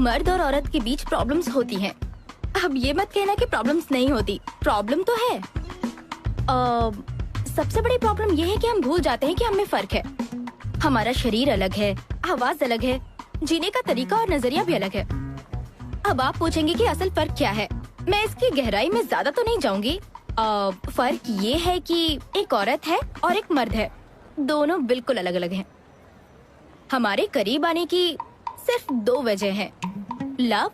मर्द और औरत के बीच प्रॉब्लम्स होती हैं। अब ये मत कहना कि प्रॉब्लम्स नहीं होती, प्रॉब्लम तो है। सबसे बड़ी प्रॉब्लम ये है कि हम भूल जाते हैं कि हमें फर्क है। हमारा शरीर अलग है, आवाज अलग है, जीने का तरीका और नजरिया भी अलग है। अब आप पूछेंगे कि असल फर्क क्या है। मैं इसकी गहराई में ज्यादा तो नहीं जाऊंगी। फर्क ये है कि एक औरत है और एक मर्द है, दोनों बिल्कुल अलग अलग हैं। हमारे करीब आने की सिर्फ 2 वजह हैं, लव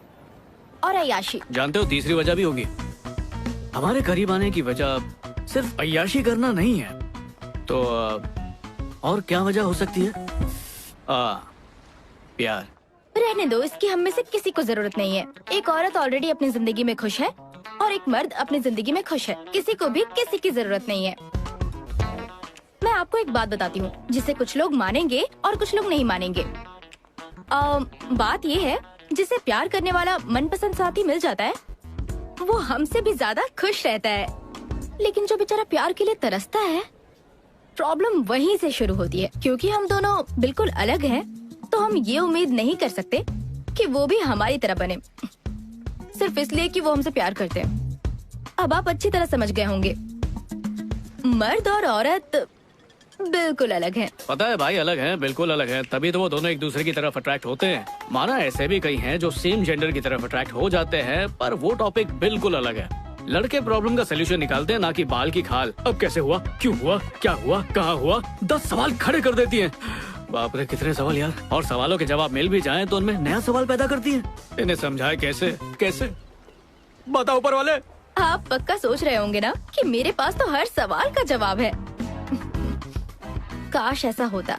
और अय्याशी। जानते हो तीसरी वजह भी होगी। हमारे करीब आने की वजह सिर्फ अय्याशी करना नहीं है, तो और क्या वजह हो सकती है? प्यार। रहने दो, इसकी हम में से किसी को जरूरत नहीं है। एक औरत ऑलरेडी अपनी जिंदगी में खुश है और एक मर्द अपनी जिंदगी में खुश है। किसी को भी किसी की जरूरत नहीं है। मैं आपको एक बात बताती हूँ जिसे कुछ लोग मानेंगे और कुछ लोग नहीं मानेंगे। बात ये है, जिसे प्यार करने वाला मनपसंद साथी मिल जाता है वो हमसे भी ज्यादा खुश रहता है, लेकिन जो बेचारा प्यार के लिए तरसता है, प्रॉब्लम वहीं से शुरू होती है। क्योंकि हम दोनों बिल्कुल अलग हैं, तो हम ये उम्मीद नहीं कर सकते कि वो भी हमारी तरह बने सिर्फ इसलिए कि वो हमसे प्यार करते हैं। अब आप अच्छी तरह समझ गए होंगे, मर्द और औरत बिल्कुल अलग हैं। पता है भाई, अलग हैं, बिल्कुल अलग हैं, तभी तो वो दोनों एक दूसरे की तरफ अट्रैक्ट होते हैं। माना ऐसे भी कई हैं जो सेम जेंडर की तरफ अट्रैक्ट हो जाते हैं, पर वो टॉपिक बिल्कुल अलग है। लड़के प्रॉब्लम का सोल्यूशन निकालते हैं, ना कि बाल की खाल। अब कैसे हुआ, क्यों हुआ, क्या हुआ, कहाँ हुआ, 10 सवाल खड़े कर देती हैं। बाप रे कितने सवाल यार। और सवालों के जवाब मिल भी जाएं तो उनमें नया सवाल पैदा करती हैं। इन्हें समझाए कैसे कैसे, बताओ ऊपर वाले। आप पक्का सोच रहे होंगे ना कि मेरे पास तो हर सवाल का जवाब है। काश ऐसा होता।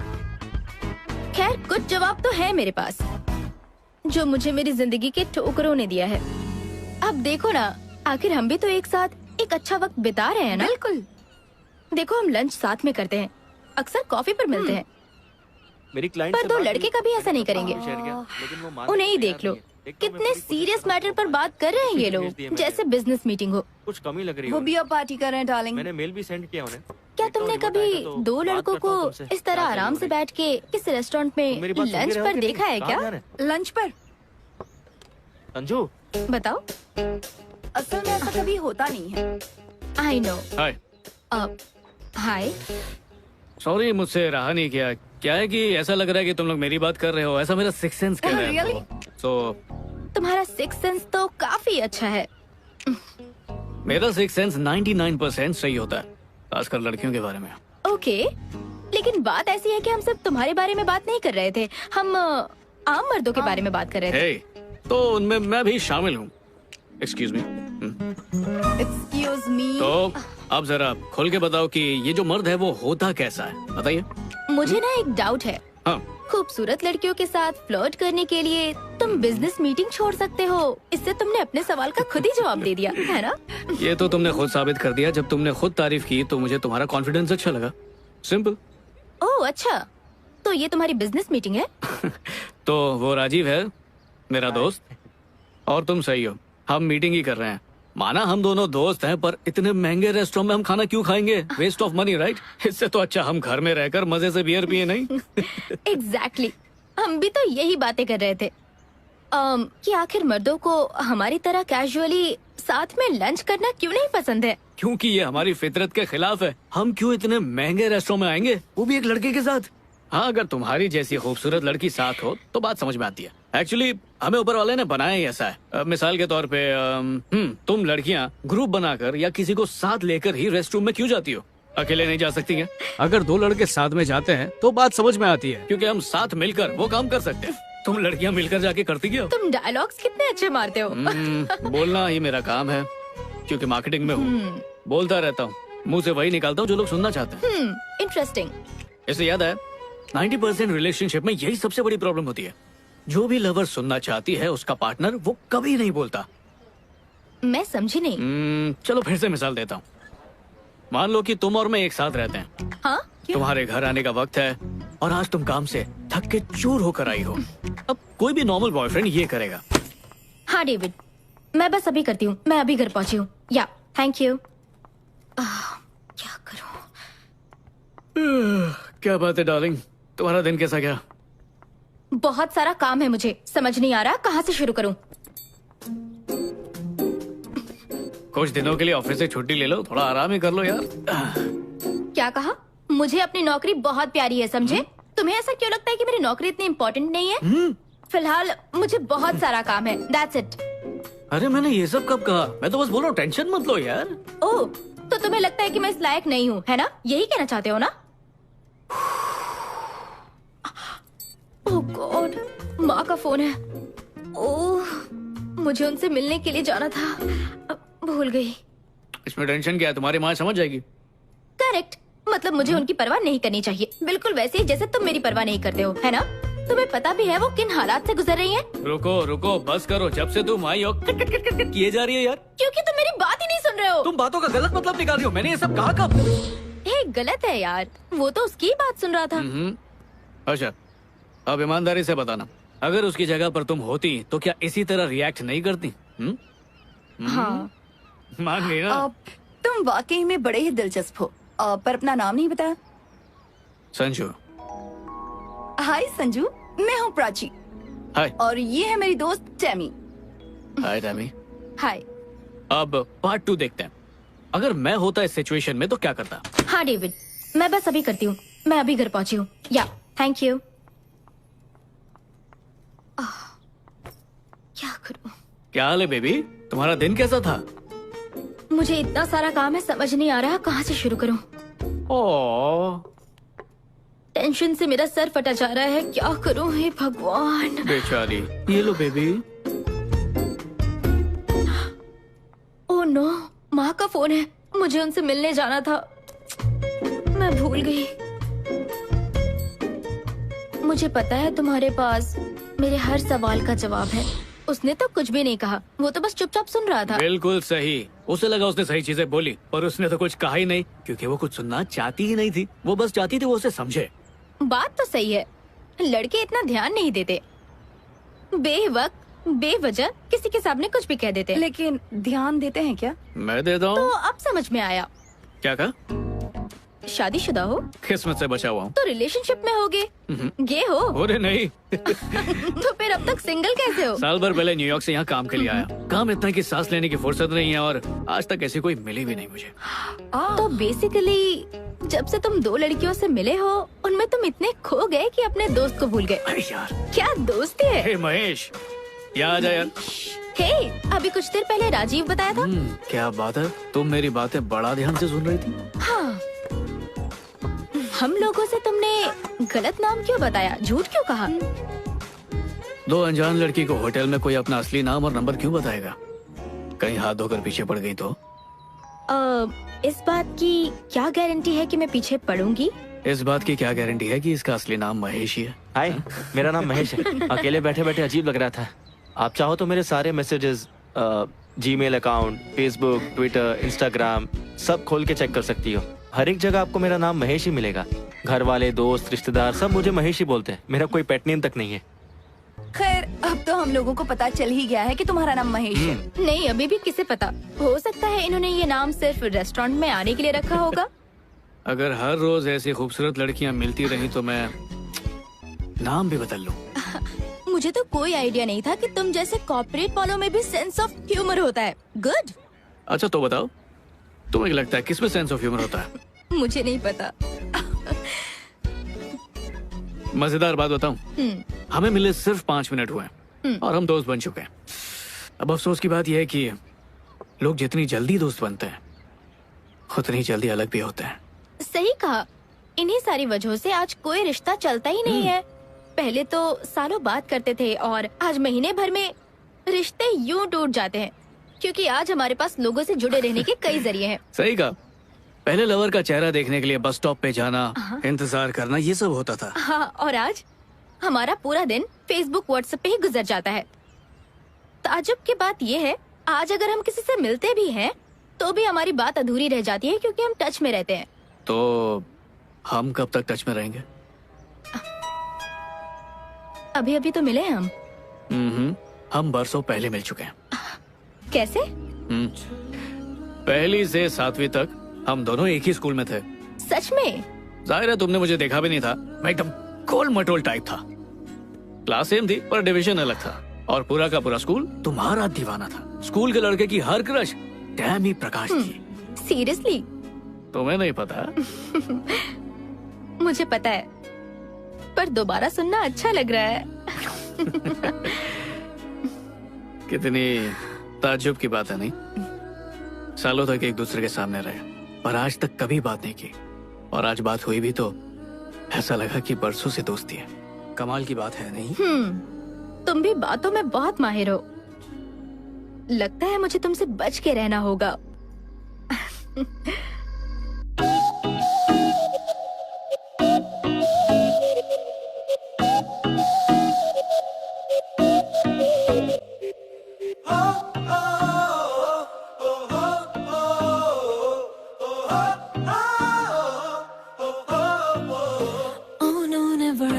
खैर, कुछ जवाब तो है मेरे पास जो मुझे मेरी जिंदगी के ठोकरों ने दिया है। अब देखो ना, आखिर हम भी तो एक साथ एक अच्छा वक्त बिता रहे हैं ना। बिल्कुल। देखो, हम लंच साथ में करते हैं, अक्सर कॉफी पर मिलते हैं, मेरी क्लाइंट पर 2 लड़के कभी ऐसा नहीं करेंगे। उन्हें ही देख लो, कितने सीरियस मैटर पर बात कर रहे हैं ये लोग, जैसे बिजनेस मीटिंग हो। कुछ कमी लग रही वो है। बियर पार्टी कर रहे हैं डार्लिंग। मैंने मेल भी सेंड किया उन्हें। क्या तुमने कभी 2 लड़कों को इस तरह आराम से बैठ के किसी रेस्टोरेंट में लंच पर देखा है क्या? लंच पर? संजू, बताओ। असल में ऐसा कभी होता नहीं है। I know. Hi. Hi. Sorry, मुझसे रहा नहीं किया। क्या है कि ऐसा लग रहा है कि तुम लोग मेरी बात कर रहे हो, ऐसा मेरा सिक्स सेंस कह रहा है। Really? तो तुम्हारा सिक्स सेंस तो काफी अच्छा है। मेरा सिक्स सेंस 99% सही होता है, खासकर लड़कियों के बारे में। ओके, लेकिन बात ऐसी है कि हम सब तुम्हारे बारे में बात नहीं कर रहे थे, हम आम मर्दों के बारे में बात कर रहे थे। हे, तो उनमें मैं भी शामिल हूँ। Excuse me. Excuse me. तो अब जरा खोल के बताओ कि ये जो मर्द है वो होता कैसा है, बताइए। मुझे ना एक डाउट है। हाँ। खूबसूरत लड़कियों के साथ फ्लर्ट करने के लिए तुम बिजनेस मीटिंग छोड़ सकते हो। इससे तुमने अपने सवाल का खुद ही जवाब दे दिया, है ना? ये तो तुमने खुद साबित कर दिया। जब तुमने खुद तारीफ की तो मुझे तुम्हारा कॉन्फिडेंस अच्छा लगा। सिंपल। ओह अच्छा, तो ये तुम्हारी बिजनेस मीटिंग है? तो वो राजीव है मेरा दोस्त, और तुम सही हो, हम मीटिंग ही कर रहे हैं। माना हम दोनों दोस्त हैं, पर इतने महंगे रेस्टोरेंट में हम खाना क्यों खाएंगे? Waste of money, right? इससे तो अच्छा हम घर में रहकर मजे से बियर पिए, नहीं? एग्जैक्टली। हम भी तो यही बातें कर रहे थे कि आखिर मर्दों को हमारी तरह कैजुअली साथ में लंच करना क्यों नहीं पसंद है? क्योंकि ये हमारी फितरत के खिलाफ है। हम क्यों इतने महंगे रेस्टोरेंट में आएंगे, वो भी एक लड़के के साथ? हाँ, अगर तुम्हारी जैसी खूबसूरत लड़की साथ हो तो बात समझ में आती है। एक्चुअली हमें ऊपर वाले ने बनाया ही ऐसा है। मिसाल के तौर पे तुम लड़कियां ग्रुप बनाकर या किसी को साथ लेकर ही रेस्ट रूम में क्यों जाती हो? अकेले नहीं जा सकती हैं? अगर 2 लड़के साथ में जाते हैं तो बात समझ में आती है, क्योंकि हम साथ मिलकर वो काम कर सकते हैं। तुम लड़कियां मिलकर जाके करती क्या हो? तुम डायलॉग्स कितने अच्छे मारते हो। बोलना ही मेरा काम है, क्योंकि मार्केटिंग में हूँ। बोलता रहता हूँ, मुंह से वही निकालता हूँ जो लोग सुनना चाहते हैं। इंटरेस्टिंग। इससे याद है, 90% रिलेशनशिप में यही सबसे बड़ी प्रॉब्लम होती है। जो भी लवर सुनना चाहती है उसका पार्टनर वो कभी नहीं बोलता। मैं समझी नहीं। चलो फिर से मिसाल देता हूँ। मान लो कि तुम और मैं एक साथ रहते हैं। हाँ? तुम्हारे घर आने का वक्त है और आज तुम काम से थक के चूर होकर आई हो। अब कोई भी नॉर्मल बॉयफ्रेंड ये करेगा। हाँ डेविड, मैं बस अभी करती हूँ, मैं अभी घर पहुँची हूँ। या थैंक यू। क्या करूँ? क्या बात है डार्लिंग, तुम्हारा दिन कैसा गया? बहुत सारा काम है मुझे, समझ नहीं आ रहा कहाँ से शुरू करूँ। कुछ दिनों के लिए ऑफिस से छुट्टी ले लो, थोड़ा आराम ही कर लो यार। क्या कहा? मुझे अपनी नौकरी बहुत प्यारी है, समझे? तुम्हें ऐसा क्यों लगता है कि मेरी नौकरी इतनी इम्पोर्टेंट नहीं है? फिलहाल मुझे बहुत सारा काम है, दैट्स इट। अरे मैंने ये सब कब कहा? मैं तो बस बोल रहा हूँ टेंशन मत लो यार। ओह, तो तुम्हें लगता है कि मैं इस लायक नहीं हूँ, है ना? यही कहना चाहते हो ना? ओह गॉड, माँ का फोन है। ओह, मुझे उनसे मिलने के लिए जाना था, अब भूल गई। इसमें टेंशन क्या है, तुम्हारी माँ समझ जाएगी। करेक्ट, मतलब मुझे उनकी परवाह नहीं करनी चाहिए, बिल्कुल वैसे ही जैसे तुम मेरी परवाह नहीं करते हो, है ना? तुम्हें पता भी है वो किन हालात से गुजर रही हैं? रुको रुको, बस करो। जब से तुम आई हो कट कट कट कट किए जा रही है यार। क्योंकि तुम मेरी बात ही नहीं सुन रहे हो। तुम बातों का गलत मतलब निकाल रही हो। मैंने ये सब कहा कब? हे, गलत है यार, वो तो उसकी ही बात सुन रहा था। अच्छा, अब ईमानदारी से बताना, अगर उसकी जगह पर तुम होती तो क्या इसी तरह रिएक्ट नहीं करती? हाँ, मान गई ना? तुम वाकई में बड़े ही दिलचस्प हो। पर अपना नाम नहीं बताया। संजू। हाय संजू, मैं हूँ प्राची हाय। और ये है मेरी दोस्त टैमी। हाय टैमी। हाय। अब पार्ट 2 देखते हैं। अगर मैं होता इस सिचुएशन में तो क्या करता? हाँ डेविड, मैं बस अभी करती हूँ, मैं अभी घर पहुँची हूँ। या, थैंक यू। क्या करूँ? क्या हाल है बेबी? तुम्हारा दिन कैसा था? मुझे इतना सारा काम है, समझ नहीं आ रहा कहाँ से शुरू करूँ। ओह टेंशन से मेरा सर फटा जा रहा है, क्या करूँ हे भगवान। बेचारी। ये लो बेबी। ओह नो, माँ का फोन है, मुझे उनसे मिलने जाना था, मैं भूल गई। मुझे पता है तुम्हारे पास मेरे हर सवाल का जवाब है। उसने तो कुछ भी नहीं कहा, वो तो बस चुपचाप सुन रहा था। बिल्कुल सही। उसे लगा उसने सही चीजें बोली, पर उसने तो कुछ कहा ही नहीं, क्योंकि वो कुछ सुनना चाहती ही नहीं थी। वो बस चाहती थी वो उसे समझे। बात तो सही है, लड़के इतना ध्यान नहीं देते, बेवक्त बेवजह किसी के सामने कुछ भी कह देते। लेकिन ध्यान देते हैं क्या? मैं देता तो हूँ। अब समझ में आया। क्या कहा? शादीशुदा हो किस्मत से बचा हुआ हूँ। तो रिलेशनशिप में होगे, गे हो। अरे नहीं। तो फिर अब तक सिंगल कैसे हो? साल भर पहले न्यूयॉर्क से यहाँ काम के लिए आया। काम इतना कि सांस लेने की फुर्सत नहीं है, और आज तक ऐसी कोई मिली भी नहीं मुझे। तो बेसिकली जब से तुम 2 लड़कियों से मिले हो, उनमें तुम इतने खो गए कि अपने दोस्त को भूल गए। अरे यार। क्या दोस्ती है। हे महेश, यहाँ आ जा यार। हे, अभी कुछ देर पहले राजीव बताया था। क्या बात है, तुम मेरी बातें बड़ा ध्यान से सुन रही थी। हाँ, हम लोगों से तुमने गलत नाम क्यों बताया, झूठ क्यों कहा? 2 अनजान लड़की को होटल में कोई अपना असली नाम और नंबर क्यों बताएगा? कहीं हाथ धोकर पीछे पड़ गई तो? इस बात की क्या गारंटी है कि मैं पीछे पड़ूंगी? इस बात की क्या गारंटी है कि इसका असली नाम महेश ही है? हाय, मेरा नाम महेश है। अकेले बैठे बैठे अजीब लग रहा था। आप चाहो तो मेरे सारे messages, Gmail account, Facebook, Twitter, Instagram सब खोल के चेक कर सकती हो। हर एक जगह आपको मेरा नाम महेश ही मिलेगा। घर वाले, दोस्त, रिश्तेदार सब मुझे महेश ही बोलते हैं। मेरा कोई पेट नेम तक नहीं है। खैर, अब तो हम लोगों को पता चल ही गया है कि तुम्हारा नाम महेश है। नहीं, अभी भी किसे पता, हो सकता है इन्होंने ये नाम सिर्फ रेस्टोरेंट में आने के लिए रखा होगा। अगर हर रोज ऐसी खूबसूरत लड़कियां मिलती रही तो मैं नाम भी बदल लूं। मुझे तो कोई आइडिया नहीं था कि तुम जैसे कॉर्पोरेट वालों में भी सेंस ऑफ ह्यूमर होता है। गुड। अच्छा तो बताओ, तुम्हें क्या लगता है किसमें सेंस ऑफ ह्यूमर होता है? मुझे नहीं पता। मजेदार बात बताऊं, हमें मिले सिर्फ 5 मिनट हुए हैं और हम दोस्त बन चुके हैं। अब अफसोस की बात यह है कि लोग जितनी जल्दी दोस्त बनते हैं उतनी जल्दी अलग भी होते हैं। सही कहा, इन्हीं सारी वजहों से आज कोई रिश्ता चलता ही नहीं है। पहले तो सालों बात करते थे और आज महीने भर में रिश्ते यूं टूट जाते हैं, क्योंकि आज हमारे पास लोगों से जुड़े रहने के कई जरिए हैं। सही कहा। पहले लवर का चेहरा देखने के लिए बस स्टॉप पे जाना, इंतजार करना, ये सब होता था। हाँ, और आज हमारा पूरा दिन फेसबुक, व्हाट्सएप पे ही गुजर जाता है। ताज्जुब की बात यह है, आज अगर हम किसी से मिलते भी हैं तो भी हमारी बात अधूरी रह जाती है, क्योंकि हम टच में रहते हैं। तो हम कब तक टच में रहेंगे? अभी अभी तो मिले हैं हम। हम बरसों पहले मिल चुके हैं। कैसे? पहली से 7वीं तक हम दोनों एक ही स्कूल में थे। सच में? जाहिर है तुमने मुझे देखा भी नहीं था, मैं एकदम गोल मटोल टाइप था। क्लास सेम थी पर डिवीजन अलग था, और पूरा का पूरा स्कूल तुम्हारा दीवाना था। स्कूल के लड़के की हर क्रश डैमी प्रकाश थी। सीरियसली? तुम्हें नहीं पता? मुझे पता है, पर दोबारा सुनना अच्छा लग रहा है। कितनी ताज्जुब की बात है नहीं? सालों तक एक दूसरे के सामने रहे, पर आज तक कभी बात नहीं की, और आज बात हुई भी तो ऐसा लगा कि बरसों से दोस्ती है। कमाल की बात है नहीं? तुम भी बातों में बहुत माहिर हो। लगता है मुझे तुमसे बच के रहना होगा। Oh no, never.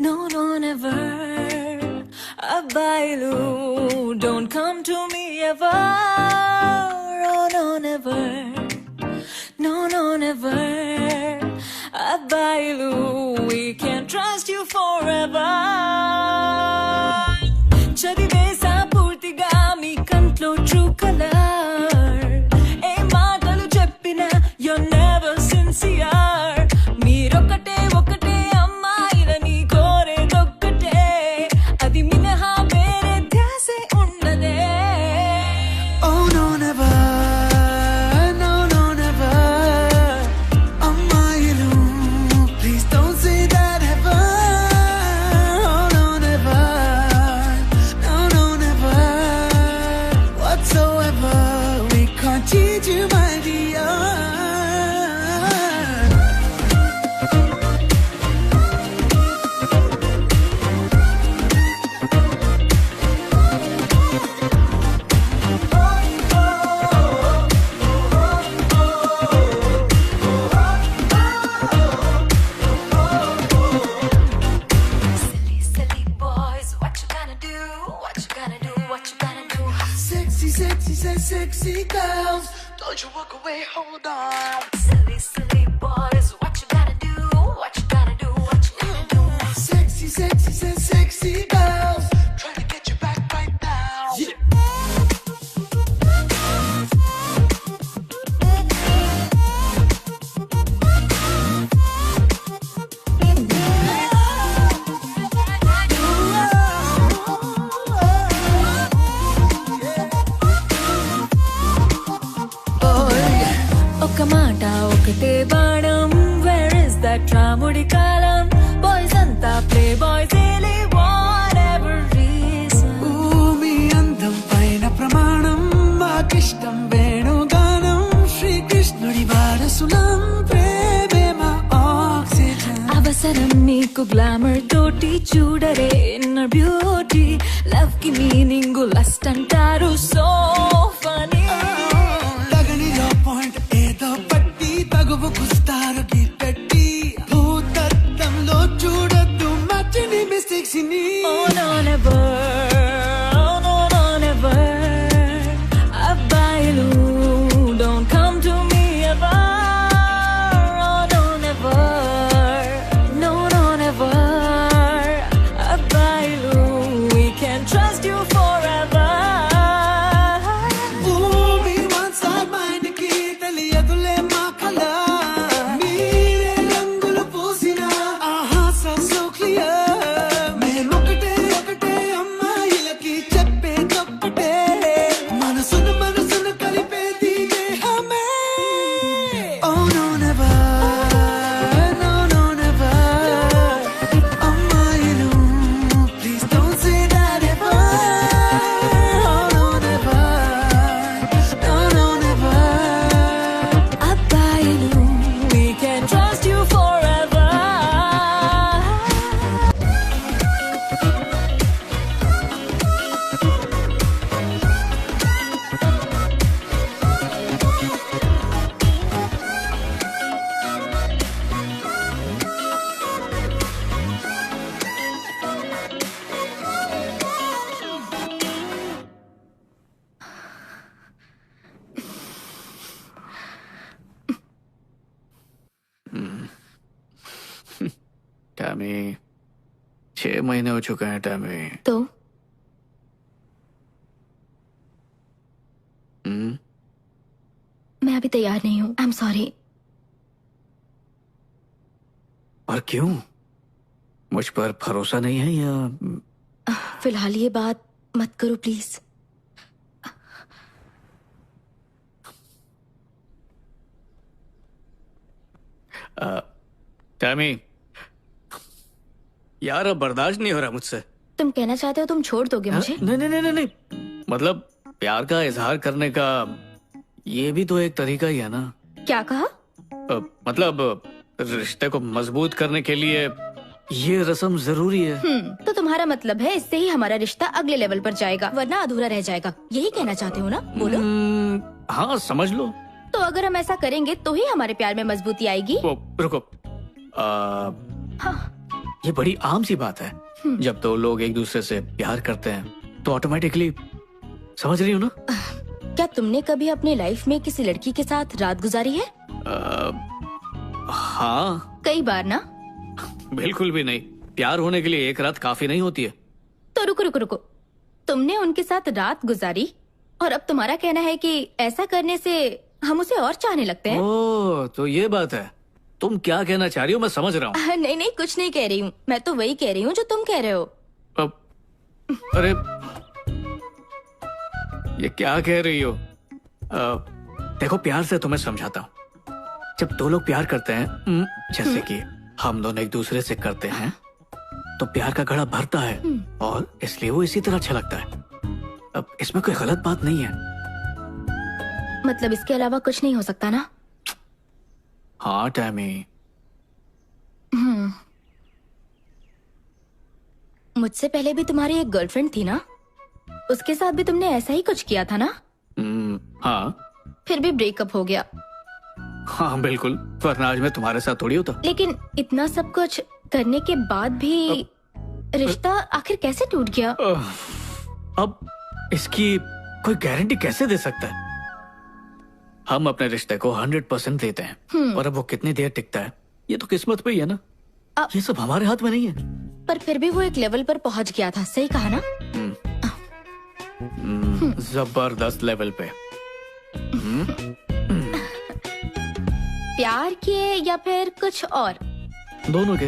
No, no, never. Abailu, don't come to me ever. Oh no, never. No, no, never. Abailu, we can't trust you forever. చదివేసా పూర్తిగా మీ కంట్లో true color. ఏ మాటలు చెప్పినా you're never sincere. మీరొకటే ఒకటే అమ్మాయిలని కోరేదొక్కటే, అది మినహా వేరే ధ్యాసే ఉన్నదే. Oh no never, no no never. Ammayilu, please don't say that ever. Oh no never, no no never. Whatsoever, we can't change you, my dear. Silly, silly boys, what you gonna do? What you gonna do? What you gonna do? Sexy, sexy, sexy girls. Don't you walk away, hold on. Silly, silly boys, what you gonna do? What you gonna do? What you gonna do? Sexy, sexy, sexy girls. Try to get you back right now. ఒక మాట ఒకటే బాణం, where is that రాముడి కాలం? Boys అంతా play boys, really whatever reason. భూమి అందం పైన ప్రమాణం, మాకిష్టం వేణుగానం, శ్రీకృష్ణుడి వారసులం, ప్రేమే మా ఆక్సిజన్. అవసరం నీకు గ్లామర్ తోటి చూడరే ఇన్నర్ బ్యూటీ, లవ్ కి మీనింగ్ లస్ట్ అంటారు, సో ఫనీ. తగనిలో పాయింట్ ఏదో పట్టి తగువు కుస్తారు పెట్టి, భూతత్వంలో చూడొద్దు మచ్చని మిస్టేక్స్ ని. Oh no, never. Oh no, no, never. అబ్బాయిలు, don't come to me ever. Oh no, never. No, no, never. అబ్బాయిలు, we can't trust you forever. భూమి వన్సార్ మైండ్ కి తెలియదులే మా కళ, మీరే రంగులు పూసిన ఆహా సో క్లియర్. మేమొకటే ఒకటే అమ్మాయిలకి చెప్పేదొక్కటే, మనసును మనసును కలిపేది దేహమే. Oh no never, no no never. అమ్మాయిలు, please don't say that ever. Oh no never, no no never. అబ్బాయిలు, we can't trust you forever. Tammy, 6 महीने हो चुके हैं टैमी। तो हम्म, मैं अभी तैयार नहीं हूँ। I am sorry. और क्यों? मुझ पर भरोसा नहीं है या? फिलहाल ये बात मत करो प्लीज। टैमी, यार अब बर्दाश्त नहीं हो रहा मुझसे। तुम कहना चाहते हो तुम छोड़ दोगे हाँ? मुझे? नहीं नहीं नहीं नहीं नहीं, मतलब प्यार का इजहार करने का ये भी तो एक तरीका ही है ना। क्या कहा? मतलब रिश्ते को मजबूत करने के लिए ये रस्म जरूरी है। तो तुम्हारा मतलब है इससे ही हमारा रिश्ता अगले लेवल पर जाएगा, वरना अधूरा रह जाएगा। यही कहना चाहते हो ना? बोलो। हाँ समझ लो। तो अगर हम ऐसा करेंगे तो ही हमारे प्यार में मजबूती आएगी। वो रुको, ये बड़ी आम सी बात है। जब दो लोग एक दूसरे से प्यार करते हैं तो ऑटोमेटिकली, समझ रही हो ना? क्या तुमने कभी अपनी लाइफ में किसी लड़की के साथ रात गुजारी है? हाँ। कई बार ना? बिल्कुल भी नहीं। प्यार होने के लिए एक रात काफी नहीं होती है। तो रुको रुको रुको, तुमने उनके साथ रात गुजारी और अब तुम्हारा कहना है कि ऐसा करने से हम उसे और चाहने लगते हैं? ओह, तो ये बात है। तुम क्या कहना चाह रही हो मैं समझ रहा हूँ। नहीं नहीं, कुछ नहीं कह रही हूँ। मैं तो वही कह रही हूँ जो तुम कह रहे हो। अब अरे ये क्या कह रही हो? देखो, प्यार से तुम्हें समझाता हूँ। जब दो लोग प्यार करते हैं, जैसे कि हम दोनों एक दूसरे से करते हैं, तो प्यार का घड़ा भरता है और इसलिए वो इसी तरह अच्छा लगता है। अब इसमें कोई गलत बात नहीं है। मतलब इसके अलावा कुछ नहीं हो सकता ना? हाँ टैमी। मुझसे पहले भी तुम्हारी एक गर्लफ्रेंड थी ना? उसके साथ भी तुमने ऐसा ही कुछ किया था ना? हाँ। फिर भी ब्रेकअप हो गया। हाँ बिल्कुल, वरना आज मैं तुम्हारे साथ थोड़ी होता। लेकिन इतना सब कुछ करने के बाद भी रिश्ता आखिर कैसे टूट गया? अब इसकी कोई गारंटी कैसे दे सकता है? हम अपने रिश्ते को 100% देते हैं, और अब वो कितनी देर टिकता है ये तो किस्मत पे ही है ना। ये सब हमारे हाथ में नहीं है। पर फिर भी वो एक लेवल पर पहुंच गया था, सही कहा ना? जबरदस्त लेवल पे। प्यार के या फिर कुछ और? दोनों के।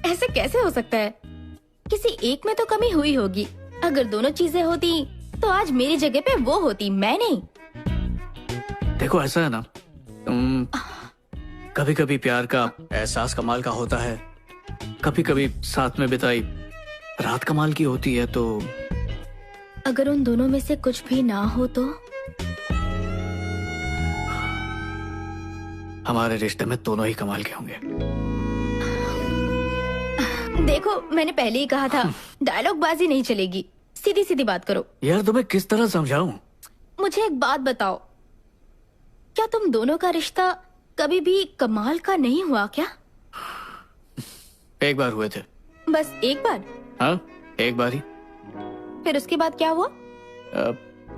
ऐसे कैसे हो सकता है? किसी एक में तो कमी हुई होगी। अगर दोनों चीजें होती तो आज मेरी जगह पे वो होती, मैं नहीं। देखो ऐसा है ना, कभी कभी प्यार का एहसास कमाल का होता है, कभी कभी साथ में बिताई रात कमाल की होती है। तो अगर उन दोनों में से कुछ भी ना हो तो? हमारे रिश्ते में दोनों ही कमाल के होंगे। देखो, मैंने पहले ही कहा था, डायलॉग बाजी नहीं चलेगी। सीधी सीधी बात करो। यार तुम्हें किस तरह समझाऊं? मुझे एक बात बताओ, क्या तुम दोनों का रिश्ता कभी भी कमाल का नहीं हुआ क्या? एक बार हुए थे। बस एक बार? हाँ, एक बार ही। फिर उसके बाद क्या हुआ?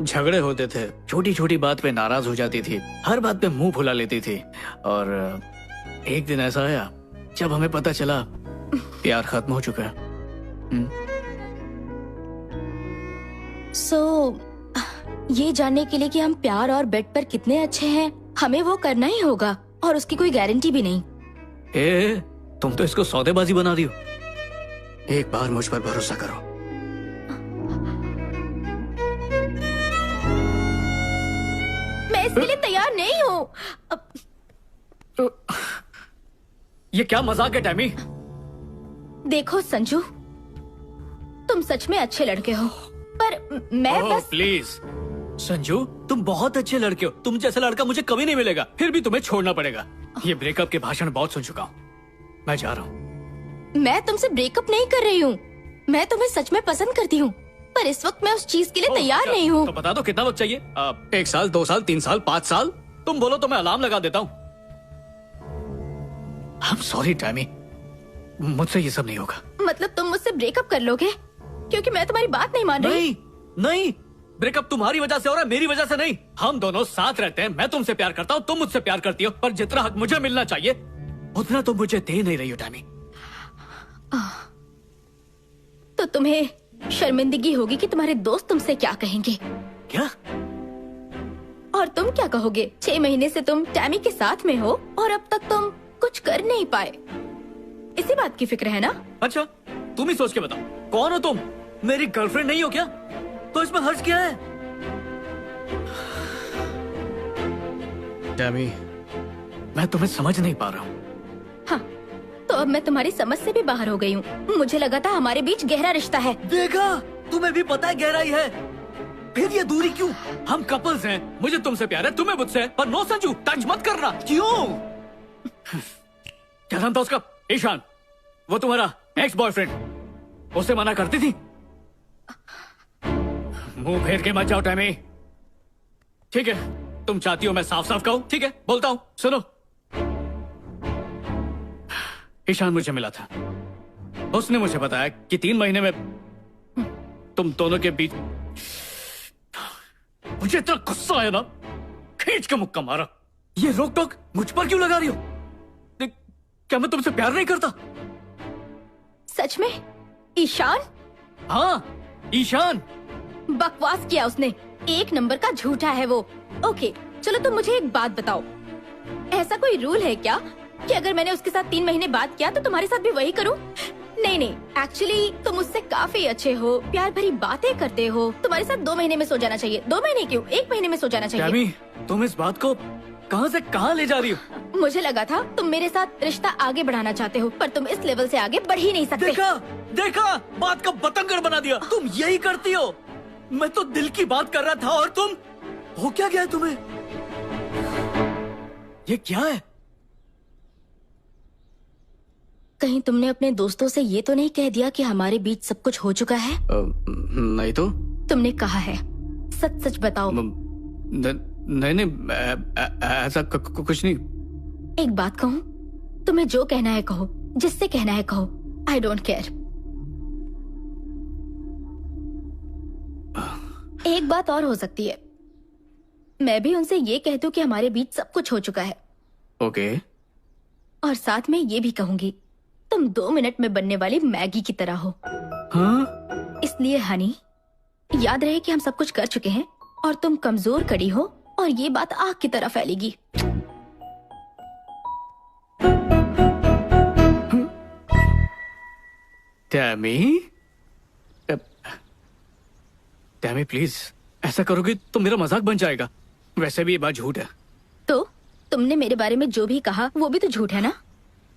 झगड़े होते थे, छोटी छोटी बात पे नाराज हो जाती थी, हर बात पे मुंह फुला लेती थी। और एक दिन ऐसा आया जब हमें पता चला प्यार खत्म हो चुका है। ये जानने के लिए कि हम प्यार और बेड पर कितने अच्छे हैं, हमें वो करना ही होगा, और उसकी कोई गारंटी भी नहीं। तुम तो इसको सौदेबाजी बना रही हो। एक बार मुझ पर भरोसा करो। मैं इसके लिए तैयार नहीं हूँ। ये क्या मजाक है टैमी? देखो संजू, तुम सच में अच्छे लड़के हो, पर मैं बस। प्लीज संजू, तुम बहुत अच्छे लड़के हो। तुम जैसा लड़का मुझे कभी नहीं मिलेगा, फिर भी तुम्हें छोड़ना पड़ेगा। ये ब्रेकअप के भाषण बहुत सुन चुका हूँ, मैं जा रहा हूँ। मैं तुमसे ब्रेकअप नहीं कर रही हूँ, मैं तुम्हें सच में पसंद करती हूँ, पर इस वक्त मैं उस चीज के लिए तैयार नहीं हूँ। तो बता दो कितना वक्त चाहिए? 1 साल, 2 साल, 3 साल, 5 साल? तुम बोलो तो मैं अलार्म लगा देता हूँ। I'm sorry टैमी, मुझसे ये सब नहीं होगा। मतलब तुम मुझसे ब्रेकअप कर लोगे क्योंकि मैं तुम्हारी बात नहीं मान रही? नहीं, ब्रेकअप तुम्हारी वजह से हो रहा है, मेरी वजह से नहीं। हम दोनों साथ रहते हैं, मैं तुमसे प्यार करता हूँ, तुम मुझसे प्यार करती हो, पर जितना हक मुझे मिलना चाहिए उतना तुम मुझे दे नहीं रही हो टैमी। तो तुम्हें शर्मिंदगी होगी कि तुम्हारे दोस्त तुमसे क्या कहेंगे। क्या? और तुम क्या कहोगे? 6 महीने से तुम टैमी के साथ में हो और अब तक तुम कुछ कर नहीं पाए। इसी बात की फिक्र है ना? अच्छा, तुम ही सोच के बताओ, कौन हो तुम? मेरी गर्लफ्रेंड नहीं हो क्या? तो इसमें हर्ज क्या है? टैमी, मैं तुम्हें समझ नहीं पा रहा हूँ। हाँ, तो अब मैं तुम्हारी समझ से भी बाहर हो गई हूँ। मुझे लगा था हमारे बीच गहरा रिश्ता है। देखा, तुम्हें भी पता है गहराई है, फिर ये दूरी क्यों? हम कपल्स हैं, मुझे तुमसे प्यार है, तुम्हें मुझसे, पर नो संजू, टच मत करना। क्यों? क्या नाम था उसका? ईशान, वो तुम्हारा एक्स बॉयफ्रेंड। उसे मना करती थी? मुंह फेर के मत जाओ टैमी। ठीक है, तुम चाहती हो मैं साफ साफ कहूं? ठीक है, बोलता हूं, सुनो। ईशान मुझे मिला था, उसने मुझे बताया कि 3 महीने में तुम दोनों के बीच। मुझे इतना गुस्सा आया ना, खींच के मुक्का मारा। ये रोक टोक मुझ पर क्यों लगा रही हो? क्या मैं तुमसे प्यार नहीं करता? सच में? ईशान? हाँ, ईशान। बकवास किया उसने, 1 नंबर का झूठा है वो। ओके, चलो तुम मुझे एक बात बताओ, ऐसा कोई रूल है क्या कि अगर मैंने उसके साथ 3 महीने बात किया तो तुम्हारे साथ भी वही करूं? नहीं नहीं, एक्चुअली तुम मुझसे काफी अच्छे हो, प्यार भरी बातें करते हो। तुम्हारे साथ 2 महीने में सो जाना चाहिए। 2 महीने क्यों, 1 महीने में सो जाना चाहिए। टैमी, तुम इस बात को कहां से कहां ले जा रही हो? मुझे लगा था तुम मेरे साथ रिश्ता आगे बढ़ाना चाहते हो, पर तुम इस लेवल से आगे बढ़ ही नहीं सकते। देखा, देखा, बात का बतंगड़ बना दिया। तुम यही करती हो। मैं तो दिल की बात कर रहा था और तुम, हो क्या गया तुम्हें? ये क्या है? कहीं तुमने अपने दोस्तों से ये तो नहीं कह दिया कि हमारे बीच सब कुछ हो चुका है? नहीं तो। तुमने कहा है, सच सच बताओ। नहीं नहीं, ऐसा कुछ नहीं। एक बात कहूँ, तुम्हें जो कहना है कहो, जिससे कहना है कहो, आई डोंट केयर। एक बात और हो सकती है, मैं भी उनसे ये कह दूं कि हमारे बीच सब कुछ हो चुका है। ओके। और साथ में ये भी कहूंगी, तुम 2 मिनट में बनने वाली मैगी की तरह हो। हाँ? इसलिए हनी, याद रहे कि हम सब कुछ कर चुके हैं और तुम कमजोर कड़ी हो और ये बात आग की तरह फैलेगी। टैमी, टैमी प्लीज, ऐसा करोगी तो मेरा मजाक बन जाएगा। वैसे भी ये बात झूठ है। तो तुमने मेरे बारे में जो भी कहा वो भी तो झूठ है ना?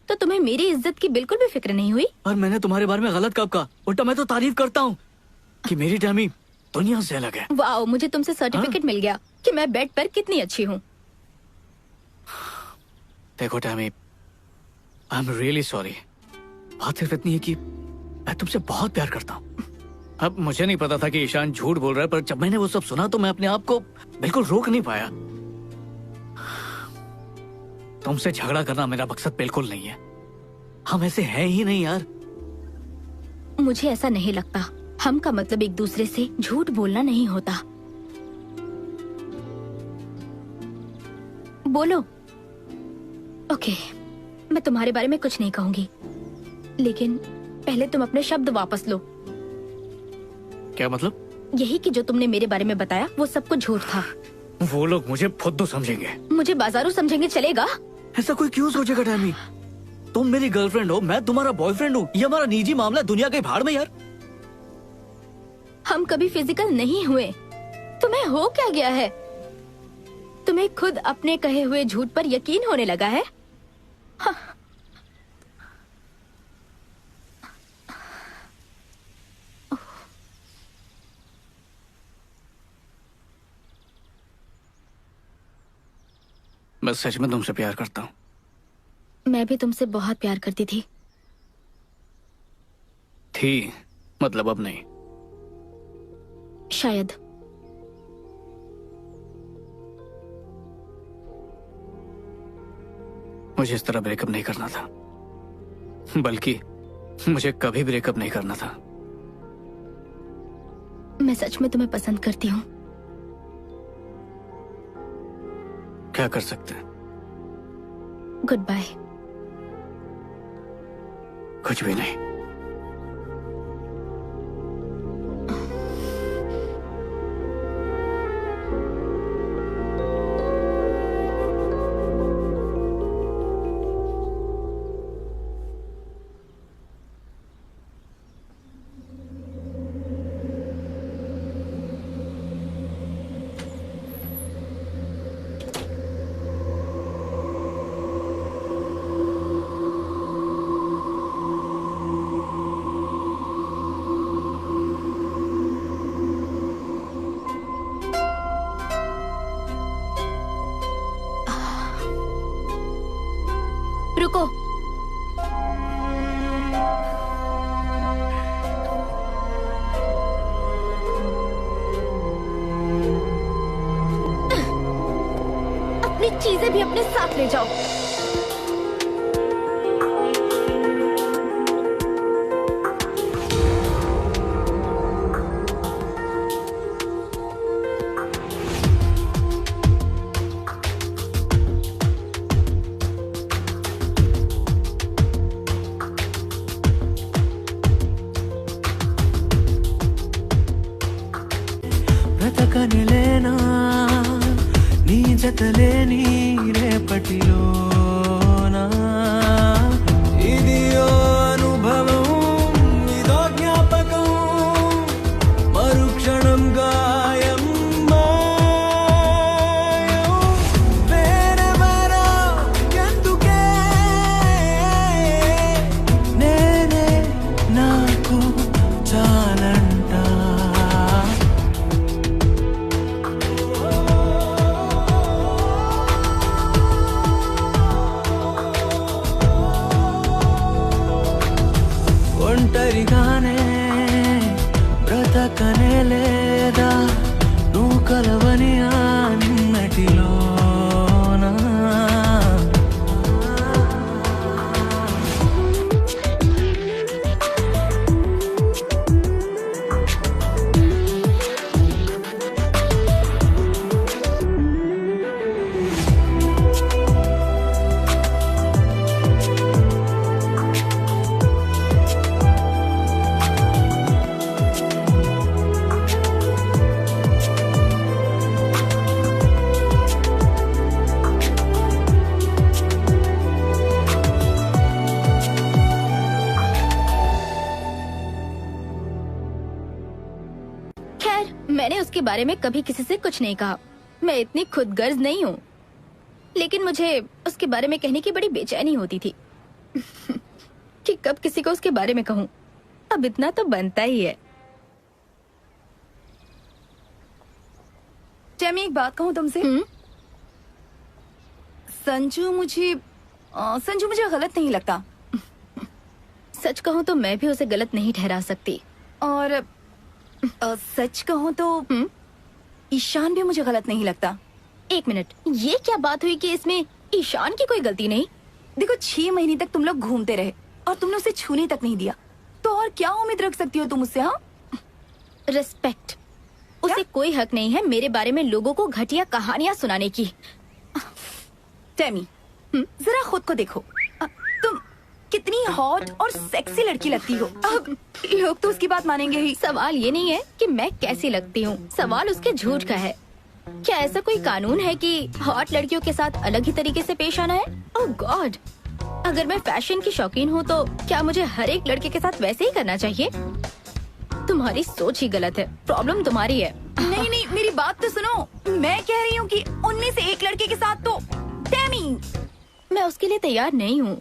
तो तुम्हें मेरी इज्जत की बिल्कुल भी फिक्र नहीं हुई? और मैंने तुम्हारे बारे में गलत कब कहा? उल्टा मैं तो तारीफ करता हूँ कि मेरी टैमी दुनिया से अलग है। वाओ, मुझे तुमसे सर्टिफिकेट मिल गया कि मैं बेड पर कितनी अच्छी हूँ। देखो Tammy, I am really sorry. बात सिर्फ इतनी है कि मैं तुमसे बहुत प्यार करता हूँ। अब मुझे नहीं पता था कि ईशान झूठ बोल रहा है, पर जब मैंने वो सब सुना तो मैं अपने आप को बिल्कुल रोक नहीं पाया। तुमसे झगड़ा करना मेरा मकसद बिल्कुल नहीं है। हम ऐसे हैं ही नहीं यार। मुझे ऐसा नहीं लगता। हम का मतलब एक दूसरे से झूठ बोलना नहीं होता। बोलो। ओके, मैं तुम्हारे बारे में कुछ नहीं कहूंगी, लेकिन पहले तुम अपने शब्द वापस लो। क्या मतलब? यही कि जो तुमने मेरे बारे में बताया वो सब कुछ झूठ था। वो लोग मुझे फुद्दू समझेंगे। मुझे बाजारू समझेंगे चलेगा? ऐसा कोई क्यों सोचेगा टैमी? तुम मेरी गर्लफ्रेंड हो, मैं तुम्हारा बॉयफ्रेंड हूँ। ये हमारा निजी मामला है, दुनिया के भाड़ में यार। हम कभी फिजिकल नहीं हुए। तुम्हें हो क्या गया है? तुम्हें खुद अपने कहे हुए झूठ पर यकीन होने लगा है? हाँ। मैं सच में तुमसे प्यार करता हूँ। मैं भी तुमसे बहुत प्यार करती थी। मतलब अब नहीं। शायद। मुझे इस तरह ब्रेकअप नहीं करना था, बल्कि मुझे कभी ब्रेकअप नहीं करना था। मैं सच में तुम्हें पसंद करती हूँ। क्या कर सकते हैं? Goodbye. कुछ भी नहीं। रुको। अपनी चीजें भी अपने साथ ले जाओ। బ్రతకనిలేనా నీ జతలేని రేపటిలోనా ఇది ఓ అనుభవం ఇదో జ్ఞాపకం మరుక్షణం గాయం మాయం వేరెవరో ఎందుకే నేనే నాకు చాలంట ఒంటరిగానే బ్రతకనే లేదా నువ్వు కలవని ఆ నిన్నటిలోనా खैर, मैंने उसके बारे में कभी किसी से कुछ नहीं कहा। मैं इतनी खुदगर्ज नहीं हूँ, लेकिन मुझे उसके बारे में कहने की बड़ी बेचैनी होती थी कि कब किसी को उसके बारे में कहूँ। अब इतना तो बनता ही है। टैमी, एक बात कहूँ तुमसे। संजू मुझे गलत नहीं लगता, सच कहूँ तो मैं भी उसे गलत नहीं ठहरा सकती। और सच कहूँ तो ईशान भी मुझे गलत नहीं लगता। एक मिनट, ये क्या बात हुई कि इसमें ईशान की कोई गलती नहीं? देखो, 6 महीने तक तुम लोग घूमते रहे और तुमने उसे छूने तक नहीं दिया, तो और क्या उम्मीद रख सकती हो तुम उससे? हाँ, रिस्पेक्ट। उसे कोई हक नहीं है मेरे बारे में लोगों को घटिया कहानियां सुनाने की। टैमी, जरा खुद को देखो। तुम कितनी हॉट और सेक्सी लड़की लगती हो। अब लोग तो उसकी बात मानेंगे ही। सवाल ये नहीं है कि मैं कैसी लगती हूँ, सवाल उसके झूठ का है। क्या ऐसा कोई कानून है कि हॉट लड़कियों के साथ अलग ही तरीके से पेश आना है? ओह गॉड, अगर मैं फैशन की शौकीन हूँ तो क्या मुझे हर एक लड़के के साथ वैसे ही करना चाहिए? तुम्हारी सोच ही गलत है, प्रॉब्लम तुम्हारी है। नहीं नहीं, मेरी बात तो सुनो। मैं कह रही हूँ कि उनमें से एक लड़के के साथ तो टैमी। मैं उसके लिए तैयार नहीं हूँ।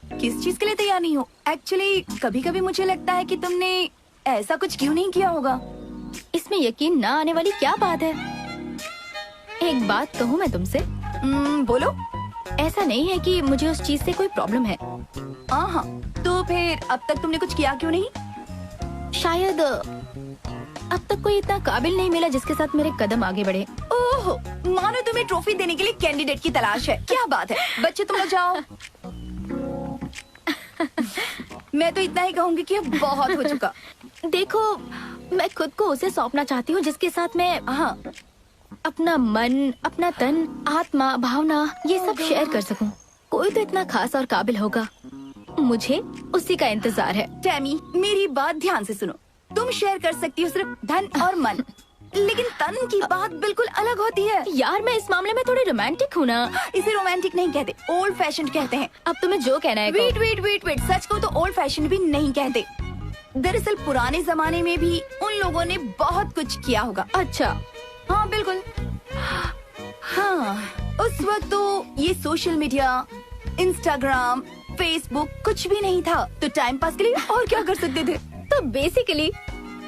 किस चीज के लिए तैयार नहीं हो? एक्चुअली कभी कभी मुझे लगता है कि तुमने ऐसा कुछ क्यों नहीं किया होगा। इसमें यकीन ना आने वाली क्या बात है? एक बात कहूँ मैं तुमसे? बोलो। ऐसा नहीं है कि मुझे उस चीज से कोई प्रॉब्लम है। हाँ, तो फिर अब तक तुमने कुछ किया क्यों नहीं? शायद अब तक कोई इतना काबिल नहीं मिला जिसके साथ मेरे कदम आगे बढ़े। ओह, मानो तुम्हें ट्रॉफी देने के लिए कैंडिडेट की तलाश है। क्या बात है बच्चे, तुम लोग जाओ। मैं तो इतना ही कहूंगी कि अब बहुत हो चुका। देखो, मैं खुद को उसे सौंपना चाहती हूँ जिसके साथ मैं अपना मन, अपना तन, आत्मा, भावना ये सब शेयर कर सकूं। कोई तो इतना खास और काबिल होगा, मुझे उसी का इंतजार है। टैमी, मेरी बात ध्यान से सुनो। तुम शेयर कर सकती हो सिर्फ धन और मन, लेकिन तन की बात बिल्कुल अलग होती है। यार, मैं इस मामले में थोड़ी रोमांटिक हूँ ना। इसे रोमांटिक नहीं कहते, ओल्ड फैशन कहते हैं। अब तुम्हें जो कहना है वेट वेट वेट वेट, सच को तो ओल्ड फैशन भी नहीं कहते। दरअसल पुराने जमाने में भी उन लोगों ने बहुत कुछ किया होगा। अच्छा, हाँ बिल्कुल। हाँ, उस वक्त तो ये सोशल मीडिया, इंस्टाग्राम, फेसबुक कुछ भी नहीं था, तो टाइम पास के लिए और क्या कर सकते थे। तो बेसिकली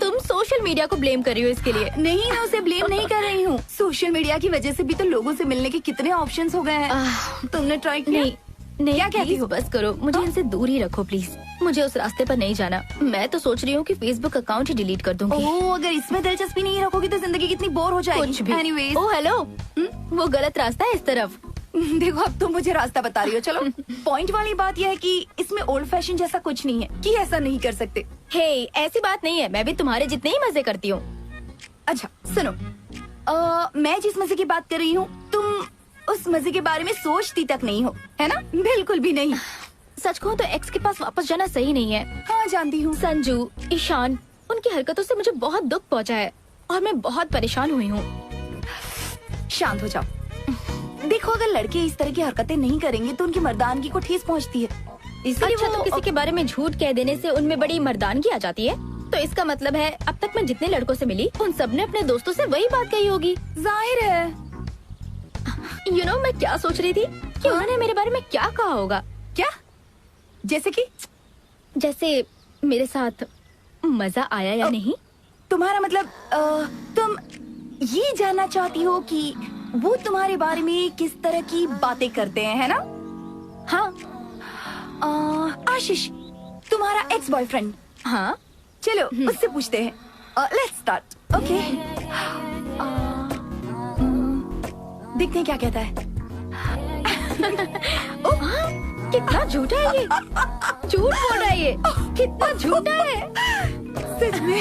तुम सोशल मीडिया को ब्लेम कर रही हो इसके लिए? नहीं, मैं उसे ब्लेम नहीं कर रही हूँ। सोशल मीडिया की वजह से भी तो लोगों से मिलने के कितने ऑप्शंस हो गए हैं। तुमने ट्राई किया? नहीं, नहीं, क्या कहती प्लीज हो? बस करो, मुझे इनसे दूर ही रखो प्लीज। मुझे उस रास्ते पर नहीं जाना। मैं तो सोच रही हूँ कि फेसबुक अकाउंट ही डिलीट कर दूंगी। ओह, अगर इसमें दिलचस्पी नहीं रखोगी तो जिंदगी कितनी बोर हो जाएगी। कुछ भी। Anyways, ओ हेलो, वो गलत रास्ता है इस तरफ। देखो अब तुम मुझे रास्ता बता रही हो। चलो, पॉइंट वाली बात यह है कि इसमें ओल्ड फैशन जैसा कुछ नहीं है कि ऐसा नहीं कर सकते। हे, ऐसी बात नहीं है, मैं भी तुम्हारे जितने ही मजे करती हूँ। अच्छा सुनो, मैं जिस मजे की बात कर रही हूँ तुम उस मजे के बारे में सोचती तक नहीं हो, है ना? बिल्कुल भी नहीं। सच कहूँ तो एक्स के पास वापस जाना सही नहीं है। हाँ जानती हूँ। संजू, ईशान, उनकी हरकतों से मुझे बहुत दुख पहुँचा है और मैं बहुत परेशान हुई हूँ। शांत हो जाओ। देखो, अगर लड़के इस तरह की हरकतें नहीं करेंगे तो उनकी मर्दानगी को ठेस पहुँचती है। इसलिए अच्छा, तो किसी के बारे में झूठ कह देने से उनमें बड़ी मर्दानगी आ जाती है? तो इसका मतलब है अब तक मैं जितने लड़कों से मिली उन सब ने अपने दोस्तों से वही बात कही होगी। जाहिर है। यू नो, मैं क्या सोच रही थी कि उन्होंने मेरे बारे में क्या कहा होगा। क्या? जैसे कि जैसे मेरे साथ मजा आया या नहीं। तुम्हारा मतलब तुम ये जानना चाहती हो कि वो तुम्हारे बारे में किस तरह की बातें करते हैं, है ना? हाँ आशीष, तुम्हारा एक्स बॉयफ्रेंड। हाँ, चलो उससे पूछते हैं। Let's start. ओके, देखते हैं क्या कहता है। हाँ, कितना झूठा है ये। झूठ बोल रहा है ये, कितना झूठा है। सच में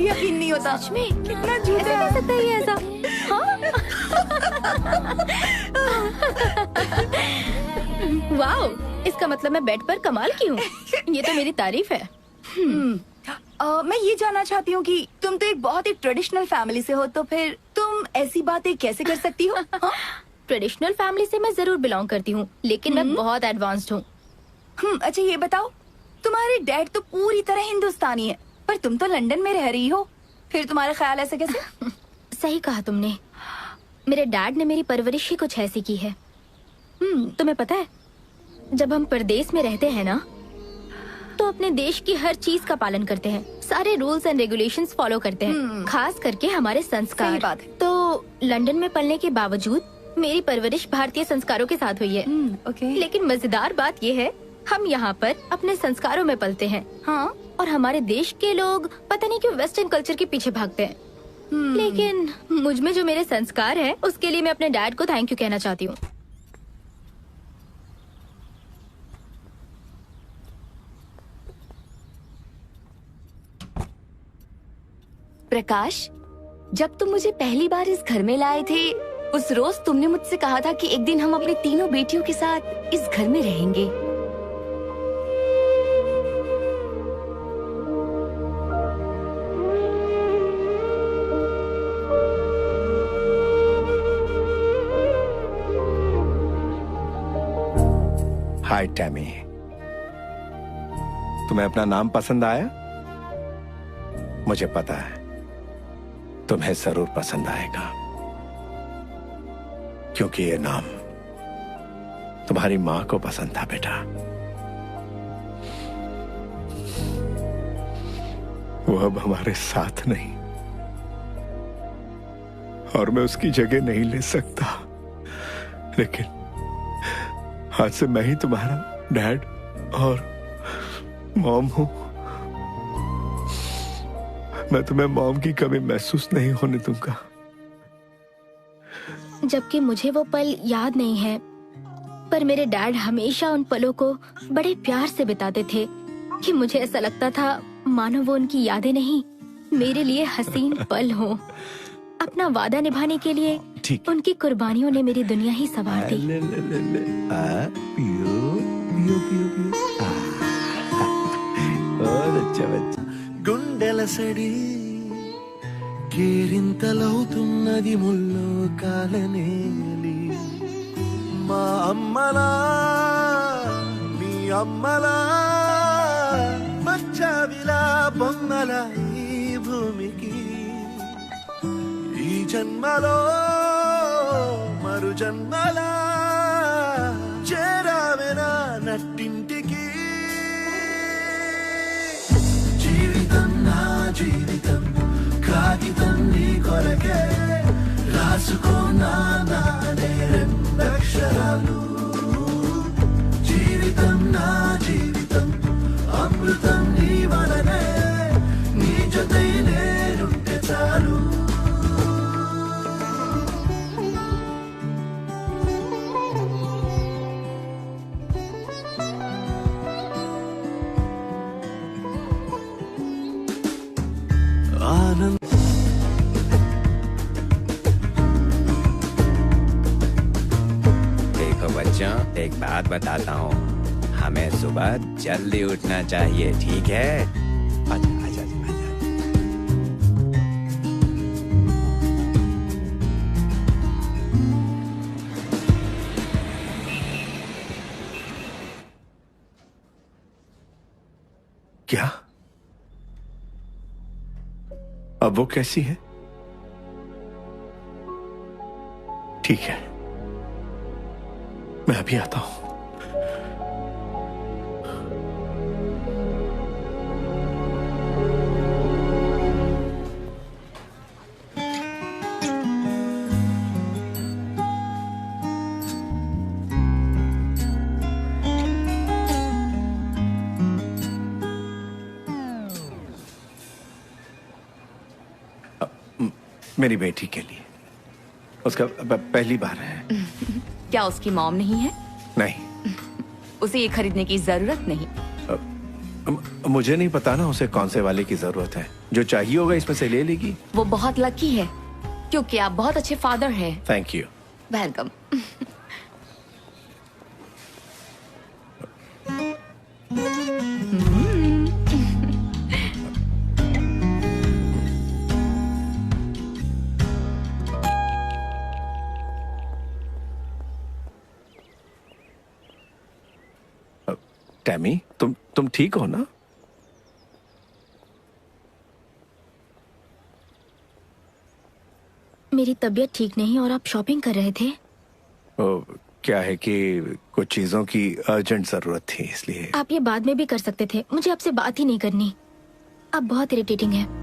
यकीन नहीं होता। सच में कितना ऐसे झूठा कह है। सकता है ये ऐसा? हाँ। वाओ, इसका मतलब मैं बेड पर कमाल की हूँ। ये तो मेरी तारीफ है। मैं ये जानना चाहती हूँ कि तुम तो एक बहुत ही ट्रेडिशनल फैमिली से हो, तो फिर तुम ऐसी बातें कैसे कर सकती हो? हाँ? ट्रेडिशनल फैमिली से मैं जरूर बिलोंग करती हूँ, लेकिन मैं बहुत एडवांस्ड हूँ। अच्छा ये बताओ, तुम्हारे डैड तो पूरी तरह हिंदुस्तानी है, पर तुम तो लंदन में रह रही हो, फिर तुम्हारा ख्याल ऐसे कैसे? सही कहा तुमने। मेरे डैड ने मेरी परवरिश ही कुछ ऐसी की है। तुम्हें पता है, जब हम परदेश में रहते हैं ना, तो अपने देश की हर चीज का पालन करते हैं, सारे रूल्स एंड रेगुलेशंस फॉलो करते हैं, खास करके हमारे संस्कार। सही बात है। तो लंदन में पलने के बावजूद मेरी परवरिश भारतीय संस्कारों के साथ हुई है। ओके। लेकिन मजेदार बात ये है, हम यहाँ पर अपने संस्कारों में पलते हैं। हाँ, और हमारे देश के लोग पता नहीं क्यों वेस्टर्न कल्चर के पीछे भागते हैं। लेकिन मुझ में जो मेरे संस्कार हैं, उसके लिए मैं अपने डैड को थैंक यू कहना चाहती हूँ। प्रकाश, जब तुम मुझे पहली बार इस घर में लाए थे, उस रोज तुमने मुझसे कहा था कि एक दिन हम अपनी तीनों बेटियों के साथ इस घर में रहेंगे। हाय टैमी, तुम्हें अपना नाम पसंद आया? मुझे पता है तुम्हें जरूर पसंद आएगा, क्योंकि ये नाम तुम्हारी मां को पसंद था बेटा। वो अब हमारे साथ नहीं, और मैं उसकी जगह नहीं ले सकता, लेकिन आज से मैं ही तुम्हारा डैड और मॉम हूं। मैं तुम्हें मॉम की कमी महसूस नहीं होने दूंगा। जबकि मुझे वो पल याद नहीं है, पर मेरे डैड हमेशा उन पलों को बड़े प्यार से बिताते थे कि मुझे ऐसा लगता था मानो वो उनकी यादें नहीं, मेरे लिए हसीन पल हो। अपना वादा निभाने के लिए ठीक। उनकी कुर्बानियों ने मेरी दुनिया ही संवार दी। ले, ले, ले, ले। पियो, पियो, पियो, पियो। बहुत अच्छा बच्चा। గుండెల సడి కేరింతలవుతున్నది ముల్లో కాలనేలి మా అమ్మలా మీ అమ్మలా వచ్చావిలా బొమ్మల ఈ భూమికి ఈ జన్మలో మరు జన్మలా చేరావెనా నట్టింటికి జీవితం నా జీవితం కాగితం నీ కొరకే రాసుకో నా రెండక్షరాలు बच्चों, एक बात बताता हूँ, हमें सुबह जल्दी उठना चाहिए, ठीक है? आजा आजा आजा। क्या? अब वो कैसी है? ठीक है, मैं अभी आता हूं। मेरी बेटी के लिए, उसका पहली बार है। क्या उसकी मॉम नहीं है? नहीं, उसे ये खरीदने की जरूरत नहीं। मुझे नहीं पता ना उसे कौन से वाले की जरूरत है। जो चाहिए होगा इसमें से ले लेगी। वो बहुत लकी है क्योंकि आप बहुत अच्छे फादर हैं। Thank you. वेलकम। टैमी, तुम ठीक हो ना? मेरी तबीयत ठीक नहीं और आप शॉपिंग कर रहे थे। क्या है कि कुछ चीजों की अर्जेंट जरूरत थी, इसलिए। आप ये बाद में भी कर सकते थे, मुझे आपसे बात ही नहीं करनी। आप बहुत इरिटेटिंग हैं।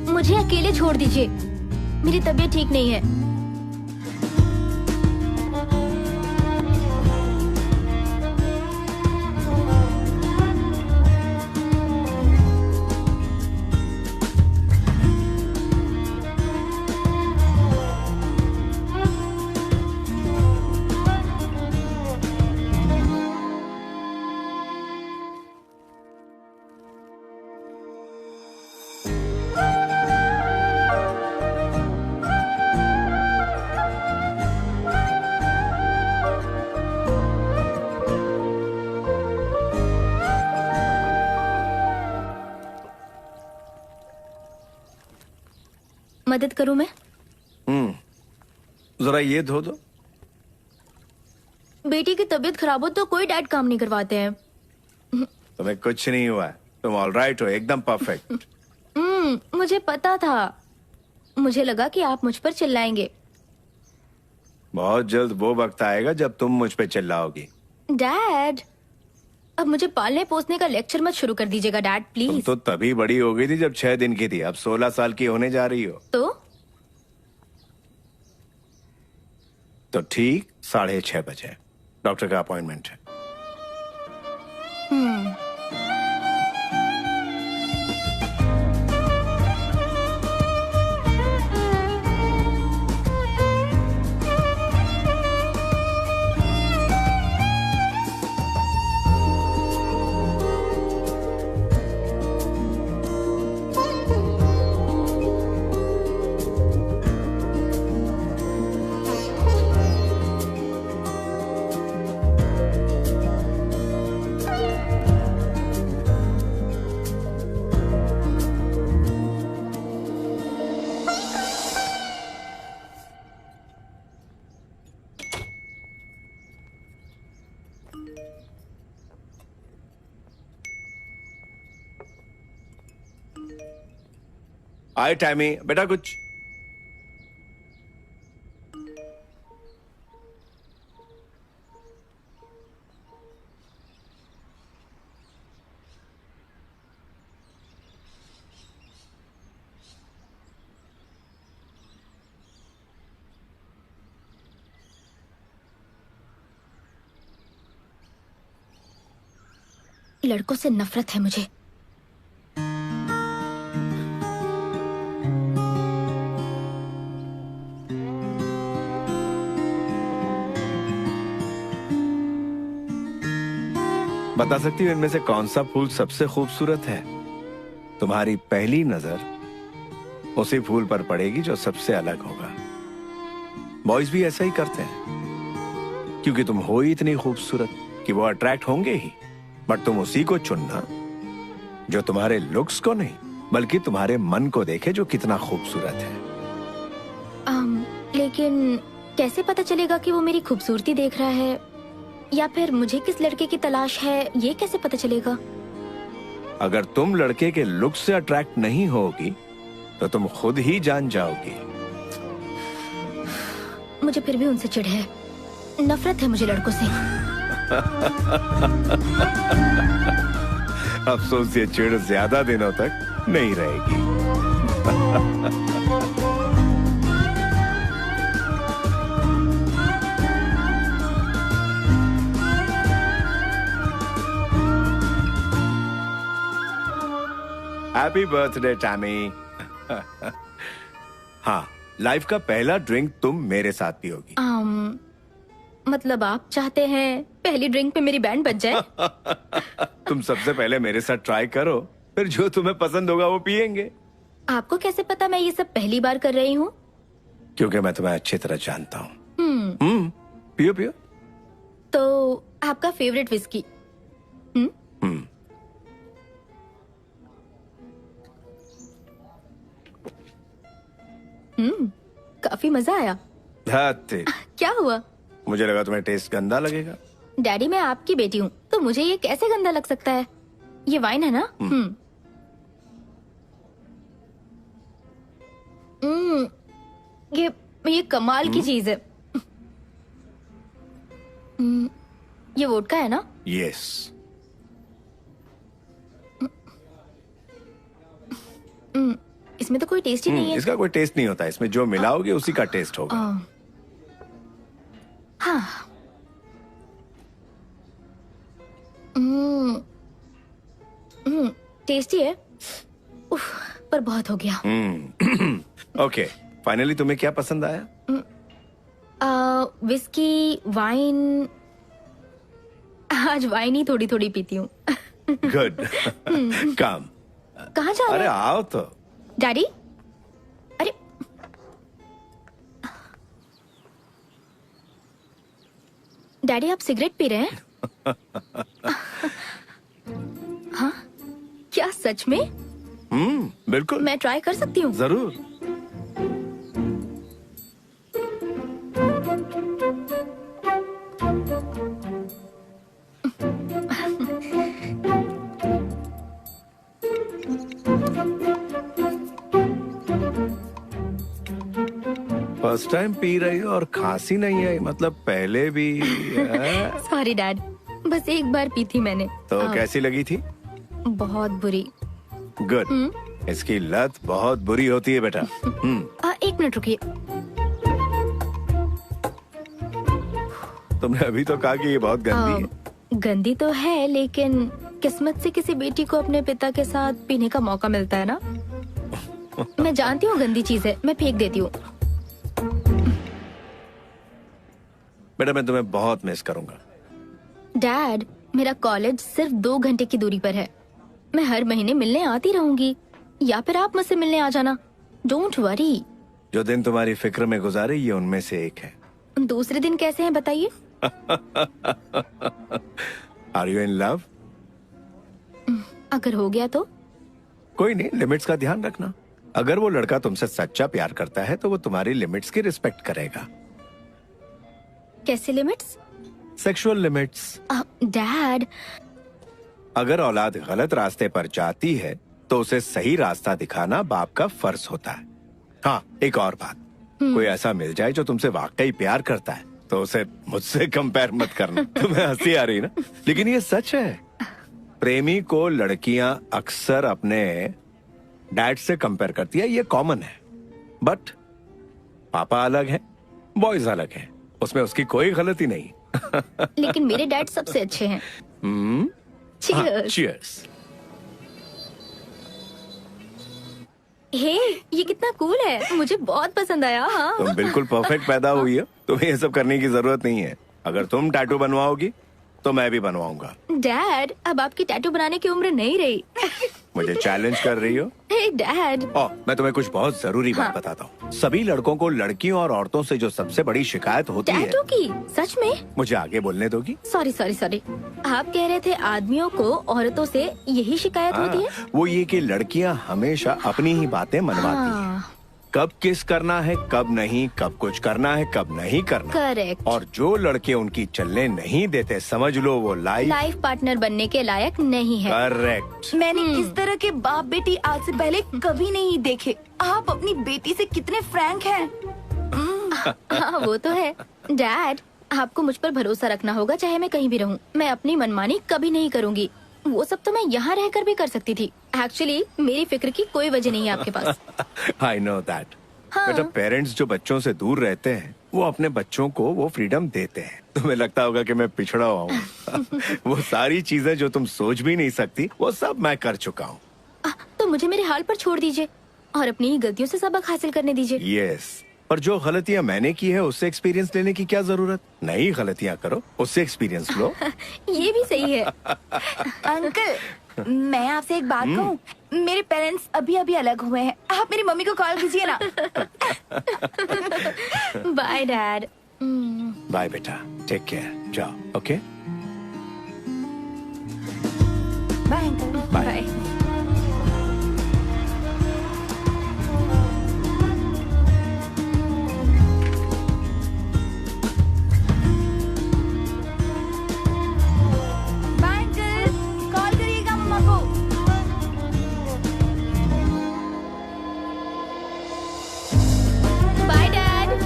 मुझे अकेले छोड़ दीजिए, मेरी तबीयत ठीक नहीं है। मदद करूं मैं? जरा ये धो दो। बेटी की तबीयत खराब हो तो कोई डैड काम नहीं करवाते हैं। तुम्हें कुछ नहीं हुआ है, तुम ऑल राइट हो, एकदम परफेक्ट। मुझे पता था, मुझे लगा कि आप मुझ पर चिल्लाएंगे। बहुत जल्द वो वक्त आएगा जब तुम मुझ पे चिल्लाओगी। डैड, अब मुझे पालने पोसने का लेक्चर मत शुरू कर दीजिएगा डैड, तुम प्लीज। तो तभी बड़ी हो गई थी जब 6 दिन की थी, अब 16 साल की होने जा रही हो। तो ठीक 6:30 बजे डॉक्टर का अपॉइंटमेंट है। आए टैमी, बेटा कुछ। लड़कों से नफरत है मुझे। बता सकती हो इनमें से कौन सा फूल सबसे खूबसूरत है? तुम्हारी पहली नजर उसी फूल पर पड़ेगी जो सबसे अलग होगा। बॉयज भी ऐसा ही करते हैं, क्योंकि तुम हो ही इतनी खूबसूरत कि वो अट्रैक्ट होंगे ही। बट तुम उसी को चुनना जो तुम्हारे लुक्स को नहीं, बल्कि तुम्हारे मन को देखे जो कितना खूबसूरत है। लेकिन कैसे पता चलेगा कि वो मेरी खूबसूरती देख रहा है, या फिर मुझे किस लड़के की तलाश है, ये कैसे पता चलेगा? अगर तुम लड़के के लुक से अट्रैक्ट नहीं होगी तो तुम खुद ही जान जाओगी। मुझे फिर भी उनसे चिढ़ है, नफरत है मुझे लड़कों से। अफसोस ये चिढ़ ज्यादा दिनों तक नहीं रहेगी। Happy birthday Tammy. हाँ, लाइफ का पहला ड्रिंक तुम मेरे साथ पियोगी। मतलब आप चाहते हैं पहली ड्रिंक पे मेरी बैंड बज जाए? तुम सबसे पहले मेरे साथ ट्राई करो, फिर जो तुम्हें पसंद होगा वो पियेंगे। आपको कैसे पता मैं ये सब पहली बार कर रही हूँ? क्योंकि मैं तुम्हें अच्छी तरह जानता हूँ। पियो पियो। तो आपका फेवरेट विस्की? काफी मजा आया। धत्ते। क्या हुआ? मुझे लगा तुम्हें टेस्ट गंदा लगेगा। डैडी, मैं आपकी बेटी हूँ, तो मुझे ये कैसे गंदा लग सकता है? ये वाइन है ना? ये कमाल की चीज है। ये वोडका है ना? यस। इसमें तो कोई टेस्ट ही नहीं है। इसका कोई टेस्ट नहीं होता, इसमें जो मिलाओगे उसी का टेस्ट होगा। हाँ। टेस्टी है। उफ, पर बहुत हो गया। ओके, फाइनली तुम्हें क्या पसंद आया? Whisky, wine. आज वाइन ही थोड़ी थोड़ी पीती हूँ। गुड। कम। कहाँ जा रहे अरे हैं? आओ तो। डैडी, अरे डैडी, आप सिगरेट पी रहे हैं? हाँ, क्या सच में? बिल्कुल। मैं ट्राई कर सकती हूँ? जरूर। फर्स्ट टाइम पी रही हो और खांसी नहीं आई, मतलब पहले भी? सॉरी डैड, बस एक बार पी थी मैंने। तो कैसी लगी थी? बहुत बुरी। गुड। इसकी लत बहुत बुरी होती है बेटा। एक मिनट रुकिए। तुमने अभी तो कहा कि ये बहुत गंदी है। गंदी तो है, लेकिन किस्मत से किसी बेटी को अपने पिता के साथ पीने का मौका मिलता है ना। मैं जानती हूँ गंदी चीज है, मैं फेंक देती हूँ। बेटा, मैं तुम्हें बहुत मिस करूंगा। डैड, मेरा कॉलेज सिर्फ 2 घंटे की दूरी पर है। मैं हर महीने मिलने आती रहूंगी, या फिर आप मुझसे मिलने आ जाना। Don't worry. जो दिन तुम्हारी फिक्र में गुजारे, ये उनमें से एक है। दूसरे दिन कैसे हैं बताइए? Are you in love? अगर हो गया तो? कोई नहीं, लिमिट्स का ध्यान रखना। अगर वो लड़का तुमसे सच्चा प्यार करता है तो वो तुम्हारी लिमिट्स की रिस्पेक्ट करेगा। कैसे लिमिट्स? Sexual limits. डैड, अगर औलाद गलत रास्ते पर जाती है तो उसे सही रास्ता दिखाना बाप का फर्ज होता है। हाँ, एक और बात, कोई ऐसा मिल जाए जो तुमसे वाकई प्यार करता है तो उसे मुझसे कंपेयर मत करना। तुम्हें हंसी आ रही ना, लेकिन ये सच है। प्रेमी को लड़कियां अक्सर अपने डैड से कंपेयर करती है, ये कॉमन है। बट पापा अलग है, बॉयज अलग है, उसमें उसकी कोई गलती नहीं। लेकिन मेरे डैड सबसे अच्छे हैं। Cheers. चीयर्स। हे, ये कितना कूल है, मुझे बहुत पसंद आया। हाँ। तुम बिल्कुल परफेक्ट पैदा हुई हो, तुम्हें ये सब करने की जरूरत नहीं है। अगर तुम टैटू बनवाओगी तो मैं भी बनवाऊंगा। डैड, अब आपकी टैटू बनाने की उम्र नहीं रही। मुझे चैलेंज कर रही हो? हे डैड, मैं तुम्हें कुछ बहुत जरूरी बात बताता हूँ। सभी लड़कों को लड़कियों और औरतों से जो सबसे बड़ी शिकायत होती है, टैटू की? सच में? मुझे आगे बोलने दोगी? सॉरी सॉरी सॉरी, आप कह रहे थे आदमियों को औरतों से यही शिकायत होती है? वो ये कि लड़कियाँ हमेशा अपनी ही बातें मनवाती हैं। हाँ, कब किस करना है, कब नहीं, कब कुछ करना है, कब नहीं करना। करेक्ट। और जो लड़के उनकी चलने नहीं देते, समझ लो वो लाइफ पार्टनर बनने के लायक नहीं है। करेक्ट। मैंने इस तरह के बाप बेटी आज से पहले कभी नहीं देखे। आप अपनी बेटी से कितने फ्रैंक हैं। हाँ वो तो है। डैड, आपको मुझ पर भरोसा रखना होगा, चाहे मैं कहीं भी रहूं। मैं अपनी मनमानी कभी नहीं करूंगी। वो सब तो मैं यहाँ रहकर भी कर सकती थी। एक्चुअली मेरी फिक्र की कोई वजह नहीं है आपके पास। I know that. हाँ। बेटा, पेरेंट्स जो बच्चों से दूर रहते हैं वो अपने बच्चों को वो फ्रीडम देते हैं। तुम्हें लगता होगा कि मैं पिछड़ा हुआ हूँ। वो सारी चीजें जो तुम सोच भी नहीं सकती, वो सब मैं कर चुका हूँ। तो मुझे मेरे हाल पर छोड़ दीजिए और अपनी गलतियों से सबक हासिल करने दीजिए। यस, पर जो गलतियाँ मैंने की है उससे एक्सपीरियंस लेने की क्या जरूरत? नई गलतियाँ करो, उससे एक्सपीरियंस लो। ये भी सही है। अंकल, मैं आपसे एक बात कहूँ। मेरे पेरेंट्स अभी अभी अलग हुए हैं। आप मेरी मम्मी को कॉल कीजिए ना। Bye dad. बाय बेटा, टेक केयर, जाओ। Okay, bye uncle. Bye. Bye uncle, call करिएगा मम्मा को। Bye dad.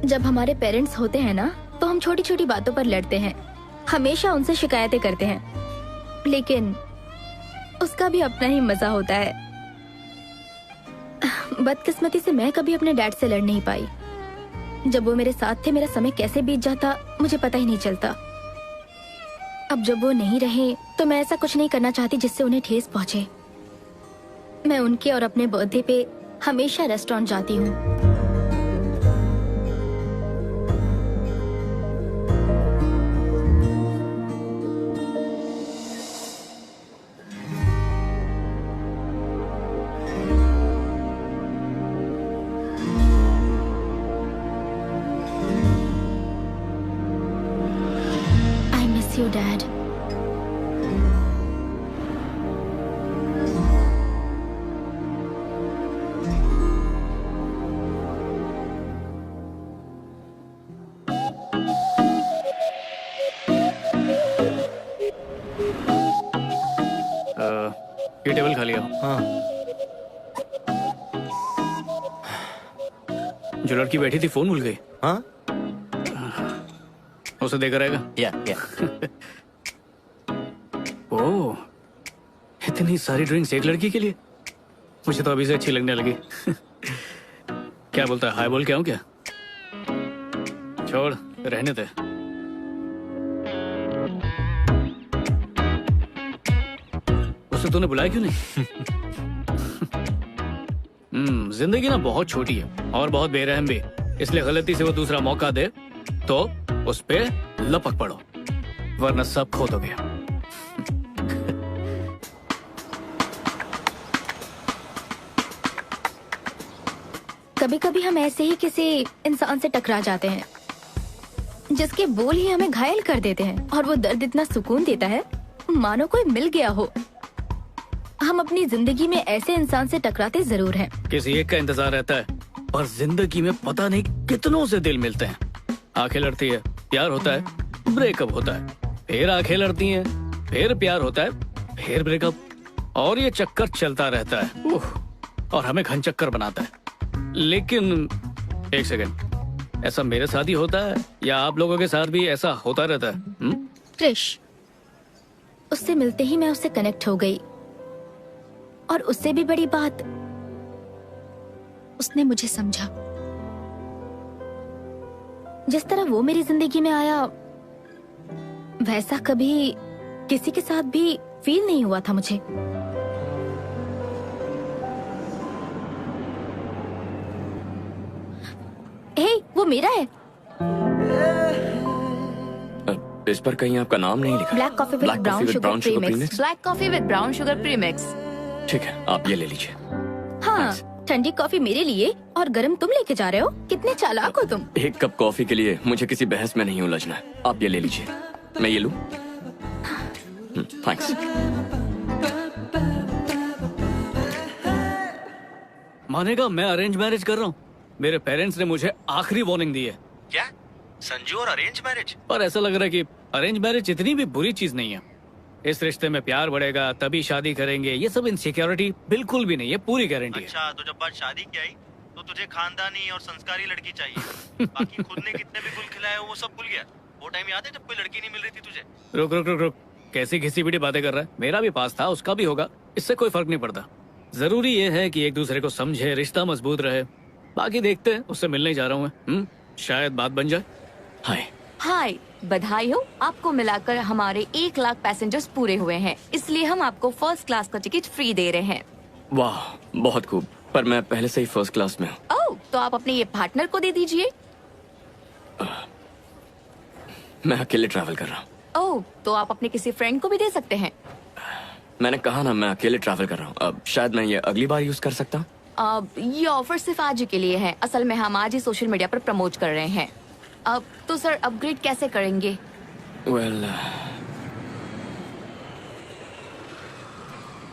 जब हमारे पेरेंट्स होते हैं ना, तो हम छोटी छोटी बातों पर लड़ते हैं, हमेशा उनसे शिकायतें करते हैं, लेकिन उसका भी अपना ही मजा होता है। बदकिस्मती से मैं कभी अपने डैड से लड़ नहीं पाई। जब वो मेरे साथ थे, मेरा समय कैसे बीत जाता मुझे पता ही नहीं चलता। अब जब वो नहीं रहे, तो मैं ऐसा कुछ नहीं करना चाहती जिससे उन्हें ठेस पहुंचे। मैं उनके और अपने बर्थडे पे हमेशा रेस्टोरेंट जाती हूँ। I miss you, Dad. ये टेबल खाली हो। हाँ। जो लड़की बैठी थी फोन भूल गई, हाँ। उसे देकर आएगा। या ओह, इतनी सारी ड्रिंक्स एक लड़की के लिए? मुझे तो अभी से अच्छी लगने लगी। क्या बोलता है, हाय बोल के आऊं क्या? छोड़, रहने दे। उसे तूने बुलाया क्यों नहीं? जिंदगी ना बहुत छोटी है और बहुत बेरहम भी, इसलिए गलती से वो दूसरा मौका दे तो उस पे लपक पड़ो, वरना सब खो दोगे। कभी कभी हम ऐसे ही किसी इंसान से टकरा जाते हैं जिसके बोल ही हमें घायल कर देते हैं, और वो दर्द इतना सुकून देता है मानो कोई मिल गया हो। हम अपनी जिंदगी में ऐसे इंसान से टकराते जरूर हैं। किसी एक का इंतजार रहता है, और जिंदगी में पता नहीं कितनों से दिल मिलते हैं। आंखें लड़ती है, प्यार होता है, ब्रेकअप होता है, फिर आंखें लड़ती हैं, फिर प्यार होता है, फिर ब्रेकअप, और ये चक्कर चलता रहता है। और हमें घन चक्कर बनाता है। लेकिन एक सेकंड, ऐसा मेरे साथ ही होता है या आप लोगों के साथ भी ऐसा होता रहता है? क्रिश, उससे मिलते ही मैं उससे कनेक्ट हो गई, और उससे भी बड़ी बात, उसने मुझे समझा। जिस तरह वो मेरी जिंदगी में आया, वैसा कभी किसी के साथ भी फील नहीं हुआ था मुझे। हे, वो मेरा है। इस पर कहीं आपका नाम नहीं लिखा। Black coffee with Black brown coffee with sugar brown sugar premix. premix? Black coffee with brown sugar premix. ठीक है, आप ये ले लीजिए। हाँ, ठंडी कॉफी मेरे लिए और गरम तुम लेके जा रहे हो। कितने चालाक हो तुम। एक कप कॉफी के लिए मुझे किसी बहस में नहीं उलझना है। आप ये ले लीजिए। मैं ये लूं? थैंक्स। मानेगा मैं अरेंज मैरिज कर रहा हूँ। मेरे पेरेंट्स ने मुझे आखिरी वार्निंग दी है। क्या संजू और अरेंज मैरिज? पर ऐसा लग रहा है कि अरेंज मैरिज इतनी भी बुरी चीज नहीं है। इस रिश्ते में प्यार बढ़ेगा तभी शादी करेंगे, ये सब इनसिक्योरिटी बिल्कुल भी नहीं है, पूरी गारंटी है। अच्छा, तो जब बात शादी की आई तो तुझे खानदानी और संस्कारी लड़की चाहिए। बाकी खुद ने कितने भी गुल खिलाए वो सब भूल गया। वो टाइम याद है जब कोई लड़की नहीं मिल रही थी तुझे? रुक रुक रुक रुक, कैसी घिसी पिटी बातें कर रहा है। मेरा भी पास था, उसका भी होगा, इससे कोई फर्क नहीं पड़ता। जरूरी ये है कि एक दूसरे को समझे, रिश्ता मजबूत रहे। बाकी देखते हैं, उससे मिलने जा रहा हूँ मैं। शायद बात बन जाए। हाय। हाय, बधाई हो, आपको मिलाकर हमारे 1 लाख पैसेंजर्स पूरे हुए हैं, इसलिए हम आपको फर्स्ट क्लास का टिकट फ्री दे रहे हैं। वाह, बहुत खूब। पर मैं पहले से ही फर्स्ट क्लास में हूँ। ओह, तो आप अपने ये पार्टनर को दे दीजिए। मैं अकेले ट्रैवल कर रहा हूँ। ओह, तो आप अपने किसी फ्रेंड को भी दे सकते हैं। मैंने कहा ना, मैं अकेले ट्रैवल कर रहा हूँ। अब शायद मैं ये अगली बार यूज कर सकता हूँ। अब ये ऑफर सिर्फ आज ही के लिए है। असल में हम आज ही सोशल मीडिया पर प्रमोट कर रहे हैं। अब तो सर अपग्रेड कैसे करेंगे? वेल,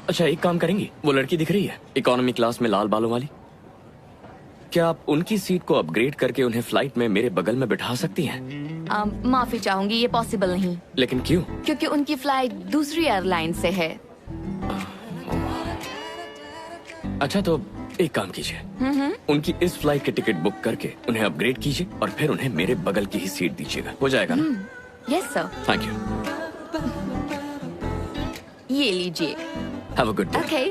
अच्छा एक काम करेंगी, वो लड़की दिख रही है इकोनॉमी क्लास में लाल बालों वाली, क्या आप उनकी सीट को अपग्रेड करके उन्हें फ्लाइट में मेरे बगल में बिठा सकती हैं? माफी चाहूंगी, ये पॉसिबल नहीं, लेकिन क्यों? क्योंकि उनकी फ्लाइट दूसरी एयरलाइन से है। अच्छा, तो एक काम कीजिए, उनकी इस फ्लाइट के टिकट बुक करके उन्हें अपग्रेड कीजिए और फिर उन्हें मेरे बगल की ही सीट दीजिएगा। हो जाएगा ना? Yes sir. Thank you. ये लीजिए। Have a good day. Okay.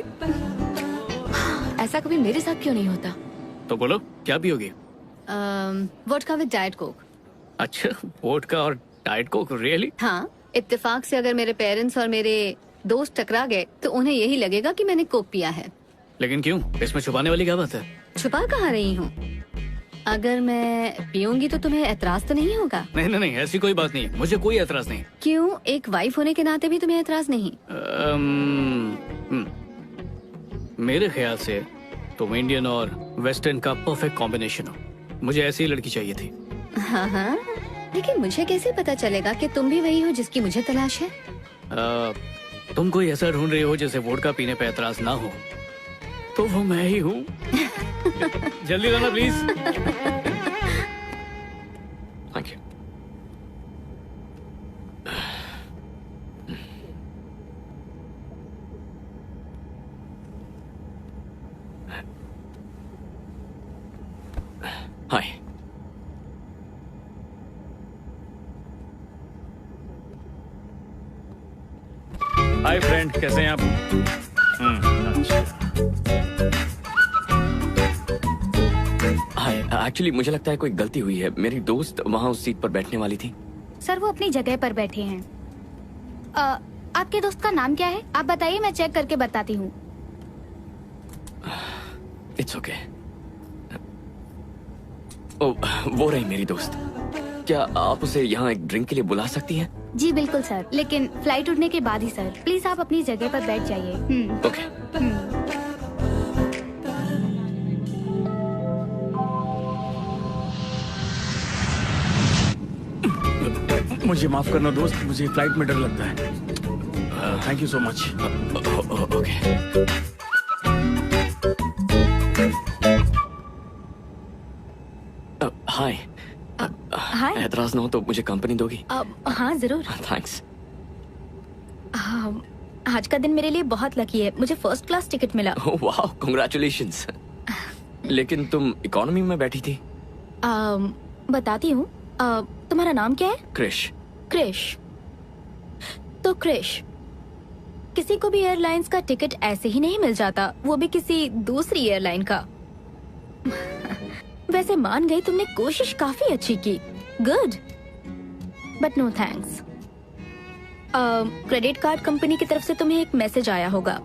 ऐसा कभी मेरे साथ क्यों नहीं होता? तो बोलो, क्या पियोगी? Vodka with diet coke. अच्छा, वोडका और डाइट कोक, रियली? हाँ, इत्तेफाक से अगर मेरे पेरेंट्स और मेरे दोस्त टकरा गए तो उन्हें यही लगेगा कि मैंने कोक पिया है। लेकिन क्यों? इसमें छुपाने वाली क्या बात है? छुपा कहाँ रही हूँ? अगर मैं पीऊंगी तो तुम्हें एतराज तो नहीं होगा? नहीं नहीं नहीं, ऐसी कोई बात नहीं है, मुझे कोई एतराज नहीं। क्यों, एक वाइफ होने के नाते भी तुम्हें एतराज नहीं? मेरे ख्याल से तुम इंडियन और वेस्टर्न का परफेक्ट कॉम्बिनेशन हो। मुझे ऐसी ही लड़की चाहिए थी। हाँ हाँ, लेकिन मुझे कैसे पता चलेगा कि तुम भी वही हो जिसकी मुझे तलाश है? तुम कोई ऐसा ढूंढ रही हो जिसे वोडका पीने पे एतराज ना हो, तो वो मैं ही हूँ। जल्दी लाना please. Thank you. Hi. Hi friend, कैसे हैं आप? हाय, एक्चुअली मुझे लगता है कोई गलती हुई है। मेरी दोस्त वहाँ उस सीट पर बैठने वाली थी। सर, वो अपनी जगह पर बैठे हैं। आपके दोस्त का नाम क्या है? आप बताइए, मैं चेक करके बताती हूँ। It's okay. ओ, वो रही मेरी दोस्त। क्या आप उसे यहाँ एक ड्रिंक के लिए बुला सकती हैं? जी बिल्कुल सर, लेकिन फ्लाइट उड़ने के बाद ही सर। प्लीज आप अपनी जगह पर बैठ जाइए। ओके। मुझे माफ करना दोस्त, मुझे फ्लाइट में डर लगता है। Thank you so much. Okay. Hi. Hi. एतराज ना हो तो मुझे कंपनी दोगी? हाँ जरूर। थैंक्स। आज का दिन मेरे लिए बहुत लकी है, मुझे फर्स्ट क्लास टिकट मिला। वाह, कांग्रेचुलेशंस। लेकिन तुम इकोनॉमी में बैठी थी। बताती हूँ। तुम्हारा नाम क्या है? क्रिश। क्रिश। तो क्रिश, किसी को भी एयरलाइंस का टिकट ऐसे ही नहीं मिल जाता, वो भी किसी दूसरी एयरलाइन का। वैसे मान गई तुमने कोशिश काफी अच्छी की, good, but no thanks. Credit card company की तरफ से तुम्हें एक मैसेज आया होगा।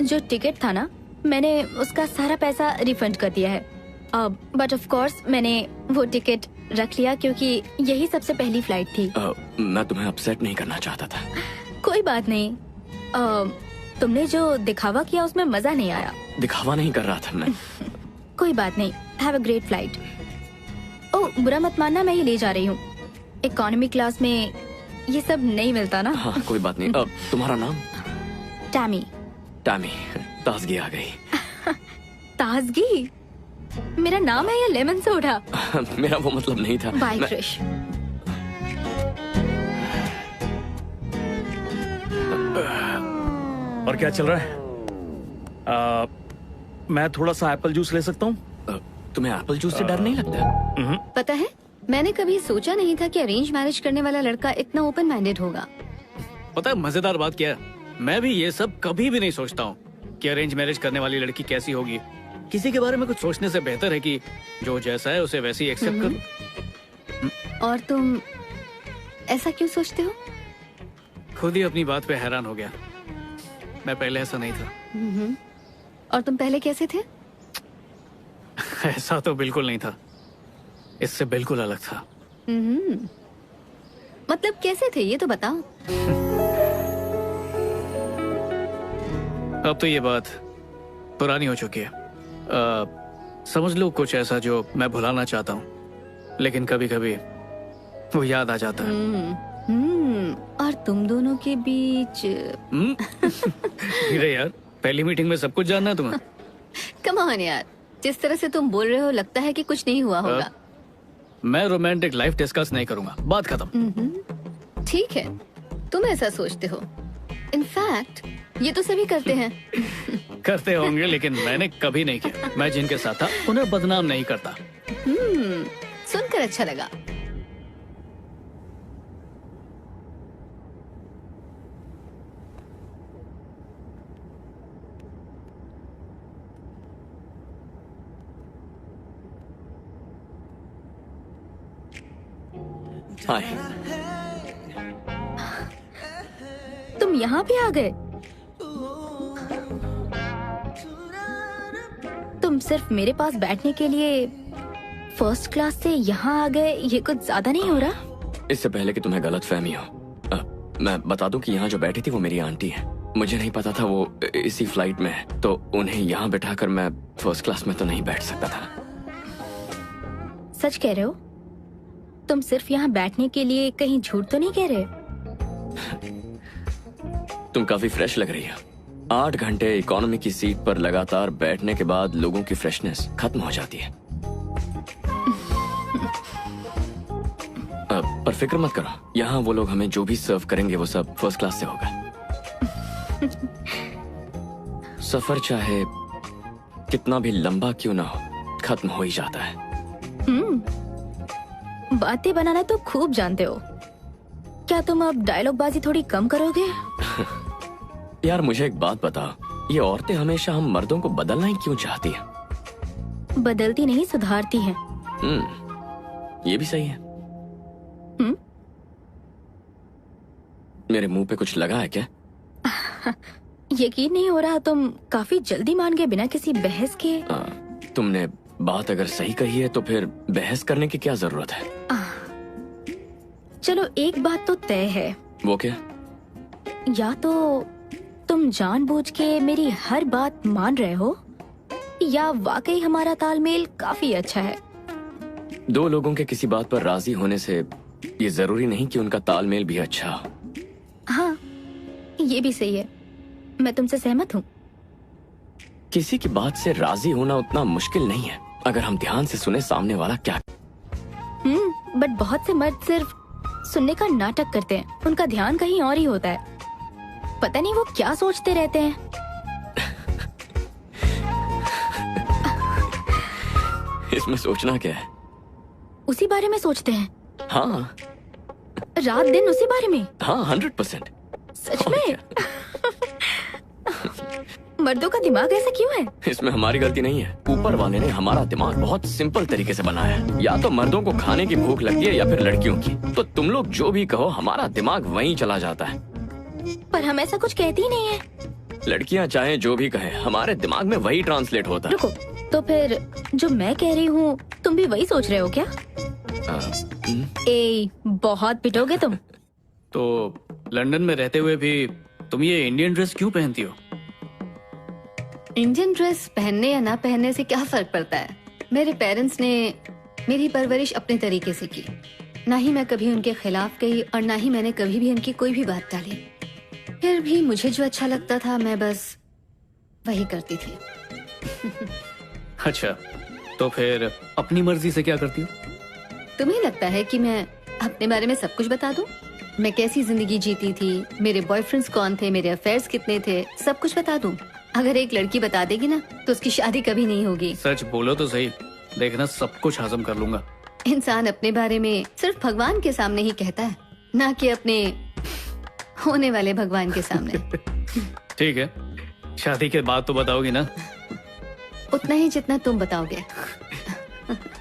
जो टिकट था ना, मैंने उसका सारा पैसा रिफंड कर दिया है। बट ऑफ कोर्स मैंने वो टिकट रख लिया क्योंकि यही सबसे पहली फ्लाइट थी। मैं तुम्हें अपसेट नहीं करना चाहता था। कोई बात नहीं। तुमने जो दिखावा किया उसमें मजा नहीं आया। दिखावा नहीं कर रहा था मैं। कोई बात नहीं, हैव अ ग्रेट फ्लाइट। ओह, बुरा मत मानना, मैं ये ले जा रही हूँ। इकोनॉमी क्लास में ये सब नहीं मिलता ना। हाँ, कोई बात नहीं। तुम्हारा नाम? टैमी। टैमी, ताजगी आ गई। ताजगी? मेरा नाम है या लेमन सोडा? मेरा वो मतलब नहीं था। बाय क्रिश। और क्या चल रहा है? मैं थोड़ा सा एप्पल जूस ले सकता हूँ? तुम्हें एप्पल जूस से डर नहीं लगता? पता है, मैंने कभी सोचा नहीं था कि अरेंज मैरिज करने वाला लड़का इतना ओपन माइंडेड होगा। पता है मजेदार बात क्या है, मैं भी ये सब कभी भी नहीं सोचता हूँ कि अरेंज मैरिज करने वाली लड़की कैसी होगी। किसी के बारे में कुछ सोचने से बेहतर है कि जो जैसा है उसे वैसे ही एक्सेप्ट करो। और तुम ऐसा क्यों सोचते हो? खुद ही अपनी बात पे हैरान हो गया। मैं पहले ऐसा नहीं था। और तुम पहले कैसे थे? ऐसा तो बिल्कुल नहीं था, इससे बिल्कुल अलग था। मतलब कैसे थे ये तो बताओ। अब तो ये बात पुरानी हो चुकी है। समझ लो कुछ ऐसा जो मैं भुलाना चाहता हूँ, लेकिन कभी कभी वो याद आ जाता है। और तुम दोनों के बीच धीरे यार, पहली मीटिंग में सब कुछ जानना है तुम्हें। कम ऑन यार, जिस तरह से तुम बोल रहे हो लगता है कि कुछ नहीं हुआ होगा। मैं रोमांटिक लाइफ डिस्कस नहीं करूंगा, बात खत्म। ठीक है, तुम ऐसा सोचते हो। इनफैक्ट ये तो सभी करते हैं। करते होंगे, लेकिन मैंने कभी नहीं किया। मैं जिनके साथ था उन्हें बदनाम नहीं करता। सुनकर अच्छा लगा। हाय। तुम यहाँ पे आ गए? तुम सिर्फ मेरे पास बैठने के लिए फर्स्ट क्लास से यहाँ आ गए, ये कुछ ज्यादा नहीं हो रहा? इससे पहले कि तुम्हें गलत फहमी हो, मैं बता दूं कि यहाँ जो बैठी थी वो मेरी आंटी है। मुझे नहीं पता था वो इसी फ्लाइट में है, तो उन्हें यहाँ बिठाकर मैं फर्स्ट क्लास में तो नहीं बैठ सकता था। सच कह रहे हो? तुम सिर्फ यहाँ बैठने के लिए कहीं झूठ तो नहीं कह रहे? तुम काफी फ्रेश लग रही हो। 8 घंटे इकोनॉमी की सीट पर लगातार बैठने के बाद लोगों की फ्रेशनेस खत्म हो जाती है। पर फिक्र मत करो, यहाँ वो लोग हमें जो भी सर्व करेंगे वो सब फर्स्ट क्लास से होगा। सफर चाहे कितना भी लंबा क्यों ना हो, खत्म हो ही जाता है। बातें बनाना तो खूब जानते हो। क्या तुम अब डायलॉग बाजी थोड़ी कम करोगे? यार मुझे एक बात बताओ, ये औरतें हमेशा हम मर्दों को बदलना ही क्यों चाहती हैं? बदलती नहीं, सुधारती हैं। ये भी सही है। मेरे मुंह पे कुछ लगा है क्या? यकीन नहीं हो रहा, तुम काफी जल्दी मान गए बिना किसी बहस के। तुमने बात अगर सही कही है तो फिर बहस करने की क्या जरूरत है? चलो एक बात तो तय है। वो क्या? या तो तुम जानबूझ के मेरी हर बात मान रहे हो, या वाकई हमारा तालमेल काफी अच्छा है। दो लोगों के किसी बात पर राजी होने से ये जरूरी नहीं कि उनका तालमेल भी अच्छा हो। हाँ, ये भी सही है, मैं तुमसे सहमत हूँ। किसी की बात से राजी होना उतना मुश्किल नहीं है अगर हम ध्यान से सुने सामने वाला क्या। बट बहुत से मर्द सिर्फ सुनने का नाटक करते हैं, उनका ध्यान कहीं और ही होता है। पता नहीं वो क्या सोचते रहते हैं। इसमें सोचना क्या है? उसी बारे में सोचते हैं? हाँ रात दिन उसी बारे में? हाँ 100%। सच में? मर्दों का दिमाग ऐसा क्यों है? इसमें हमारी गलती नहीं है, ऊपर वाले ने हमारा दिमाग बहुत सिंपल तरीके से बनाया है। या तो मर्दों को खाने की भूख लगती है या फिर लड़कियों की। तो तुम लोग जो भी कहो हमारा दिमाग वहीं चला जाता है। पर हम ऐसा कुछ कहते ही नहीं है। लड़कियां चाहे जो भी कहे हमारे दिमाग में वही ट्रांसलेट होता है। रुको, तो फिर जो मैं कह रही हूँ तुम भी वही सोच रहे हो क्या? ए, बहुत पिटोगे तुम। तो लंदन में रहते हुए भी तुम ये इंडियन ड्रेस क्यों पहनती हो? इंडियन ड्रेस पहनने या ना पहनने से क्या फर्क पड़ता है? मेरे पेरेंट्स ने मेरी परवरिश अपने तरीके से की। ना ही मैं कभी उनके खिलाफ गई और ना ही मैंने कभी भी उनकी कोई भी बात टाली। फिर भी मुझे जो अच्छा लगता था मैं बस वही करती थी। अच्छा, तो फिर अपनी मर्जी से क्या करती हो? तुम्हें लगता है कि मैं अपने बारे में सब कुछ बता दूं? मैं कैसी जिंदगी जीती थी, मेरे बॉयफ्रेंड्स कौन थे, मेरे अफेयर्स कितने थे, सब कुछ बता दूं? अगर एक लड़की बता देगी ना तो उसकी शादी कभी नहीं होगी। सच बोलो तो सही, देखना सब कुछ हजम कर लूंगा। इंसान अपने बारे में सिर्फ भगवान के सामने ही कहता है, ना कि अपने होने वाले भगवान के सामने। ठीक है, शादी के बाद तो बताओगी ना? उतना ही जितना तुम बताओगे।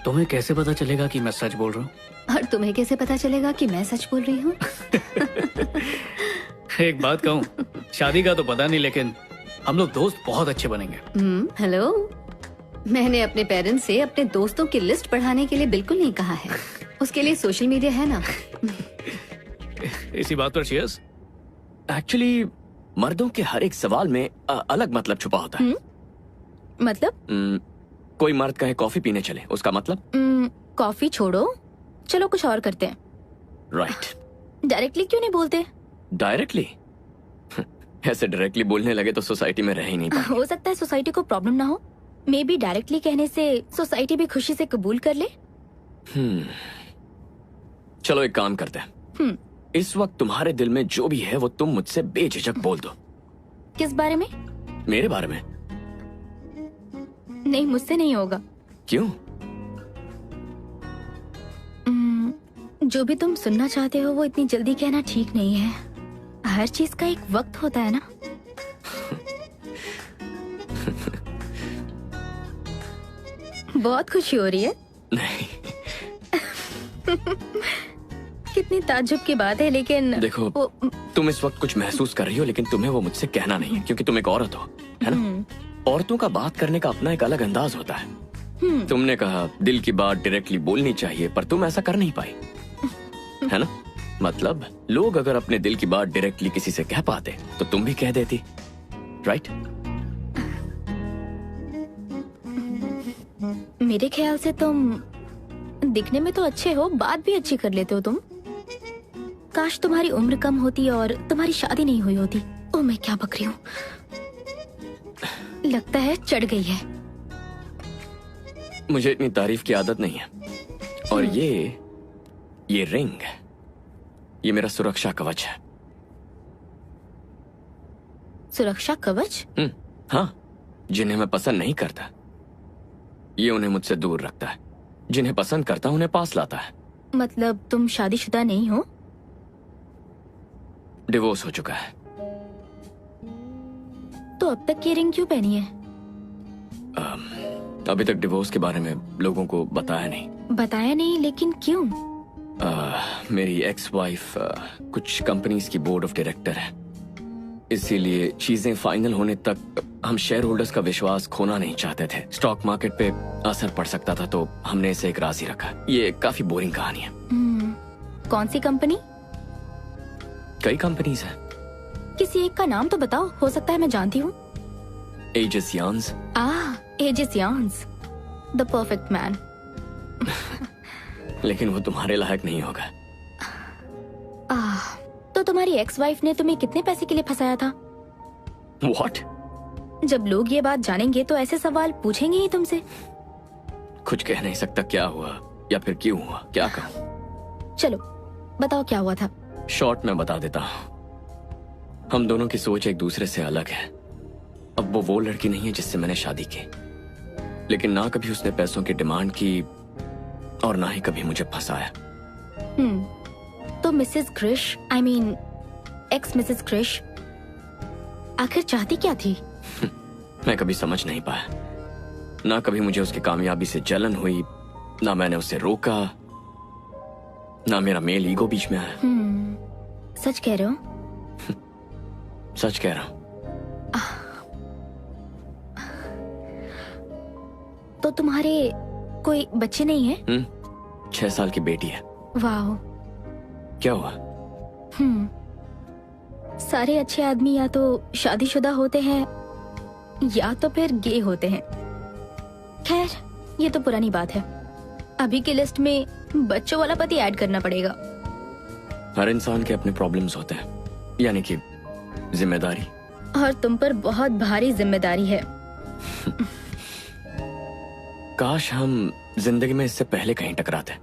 तुम्हें कैसे पता चलेगा कि मैं सच बोल रहा हूँ? और तुम्हें कैसे पता चलेगा कि मैं सच बोल रही हूँ? एक बात कहूँ, शादी का तो पता नहीं, लेकिन हम लोग दोस्त बहुत अच्छे बनेंगे। हेलो, मैंने अपने पेरेंट्स से अपने दोस्तों की लिस्ट बढ़ाने के लिए बिल्कुल नहीं कहा है। उसके लिए सोशल मीडिया है ना। इसी बात पर चीयर्स। एक्चुअली मर्दों के हर एक सवाल में अलग मतलब छुपा होता है। मतलब? कोई मर्द कहे कॉफी पीने चले, उसका मतलब? कॉफी छोड़ो, चलो कुछ और करते हैं। राइट। डायरेक्टली क्यों नहीं बोलते? डायरेक्टली? ऐसे डायरेक्टली बोलने लगे तो सोसाइटी में रह ही नहीं पाएंगे। हो सकता है सोसाइटी को प्रॉब्लम ना हो। मे बी डायरेक्टली कहने से सोसाइटी भी खुशी से कबूल कर ले। चलो एक काम करते हैं। इस वक्त तुम्हारे दिल में जो भी है वो तुम मुझसे बेझिझक बोल दो। किस बारे में? मेरे बारे में। नहीं, मुझसे नहीं होगा। क्यों? जो भी तुम सुनना चाहते हो वो इतनी जल्दी कहना ठीक नहीं है। हर चीज का एक वक्त होता है ना। बहुत खुशी हो रही है। नहीं। कितनी ताज्जुब की बात है, लेकिन देखो तुम इस वक्त कुछ महसूस कर रही हो, लेकिन तुम्हें वो मुझसे कहना नहीं है क्योंकि तुम एक औरत हो, है ना? औरतों का बात करने का अपना एक अलग अंदाज होता है। तुमने कहा दिल की बात डायरेक्टली बोलनी चाहिए, पर तुम ऐसा कर नहीं पाई, है ना? मतलब लोग अगर अपने दिल की बात डायरेक्टली किसी से कह पाते तो तुम भी कह देती, राइट? मेरे ख्याल से तुम दिखने में तो अच्छे हो, बात भी अच्छी कर लेते हो तुम। काश तुम्हारी उम्र कम होती और तुम्हारी शादी नहीं हुई होती। ओह, मैं क्या बक रही हूँ। लगता है चढ़ गई है। मुझे इतनी तारीफ की आदत नहीं है। और ये रिंग, ये मेरा सुरक्षा कवच है। सुरक्षा कवच? हाँ, जिन्हें मैं पसंद नहीं करता ये उन्हें मुझसे दूर रखता है, जिन्हें पसंद करता उन्हें पास लाता है। मतलब तुम शादीशुदा नहीं हो? डिवोर्स हो चुका है। तो अब तक ये रिंग क्यों पहनी है? अभी तक डिवोर्स के बारे में लोगों को बताया नहीं। बताया नहीं, लेकिन क्यों? मेरी एक्स वाइफ कुछ कंपनीज की बोर्ड ऑफ डायरेक्टर है, इसीलिए चीजें फाइनल होने तक हम शेयर होल्डर्स का विश्वास खोना नहीं चाहते थे। स्टॉक मार्केट पे असर पड़ सकता था तो हमने इसे एक राज ही रखा। ये काफी बोरिंग कहानी है। कौन सी कंपनी? कई कंपनीज हैं। किसी एक का नाम तो बताओ, हो सकता है मैं जानती हूँ। एजिस यार्न्स। एजिस यार्न्स, द परफेक्ट मैन। लेकिन वो तुम्हारे लायक नहीं होगा। तो तुम्हारी एक्स वाइफ ने तुम्हें कितने पैसे के लिए फंसाया था? What? जब लोग ये बात जानेंगे तो ऐसे सवाल पूछेंगे ही तुमसे। कुछ कह नहीं सकता क्या हुआ या फिर क्यों हुआ, क्या कहूँ? चलो बताओ क्या हुआ था। शॉर्ट में बता देता हूँ। हम दोनों की सोच एक दूसरे से अलग है। अब वो लड़की नहीं है जिससे मैंने शादी की, लेकिन ना कभी उसने पैसों की डिमांड की और ना ही कभी मुझे फंसाया। तो Mrs Krish, I mean ex Mrs Krish, आखिर चाहती क्या थी? मैं कभी समझ नहीं पाया। ना कभी मुझे उसकी कामयाबी से जलन हुई, ना मैंने उसे रोका, ना मेरा मेल ईगो बीच में आया। सच कह रहे हो? सच कह रहा हूँ। तो तुम्हारे कोई बच्चे नहीं है? 6 साल की बेटी है। वाह। क्या हुआ? सारे अच्छे आदमी या तो शादीशुदा होते हैं या तो फिर गे होते हैं। खैर, ये तो पुरानी बात है। अभी की लिस्ट में बच्चों वाला पति ऐड करना पड़ेगा। हर इंसान के अपने प्रॉब्लम्स होते हैं, यानी कि जिम्मेदारी। और तुम पर बहुत भारी जिम्मेदारी है। काश हम जिंदगी में इससे पहले कहीं टकराते।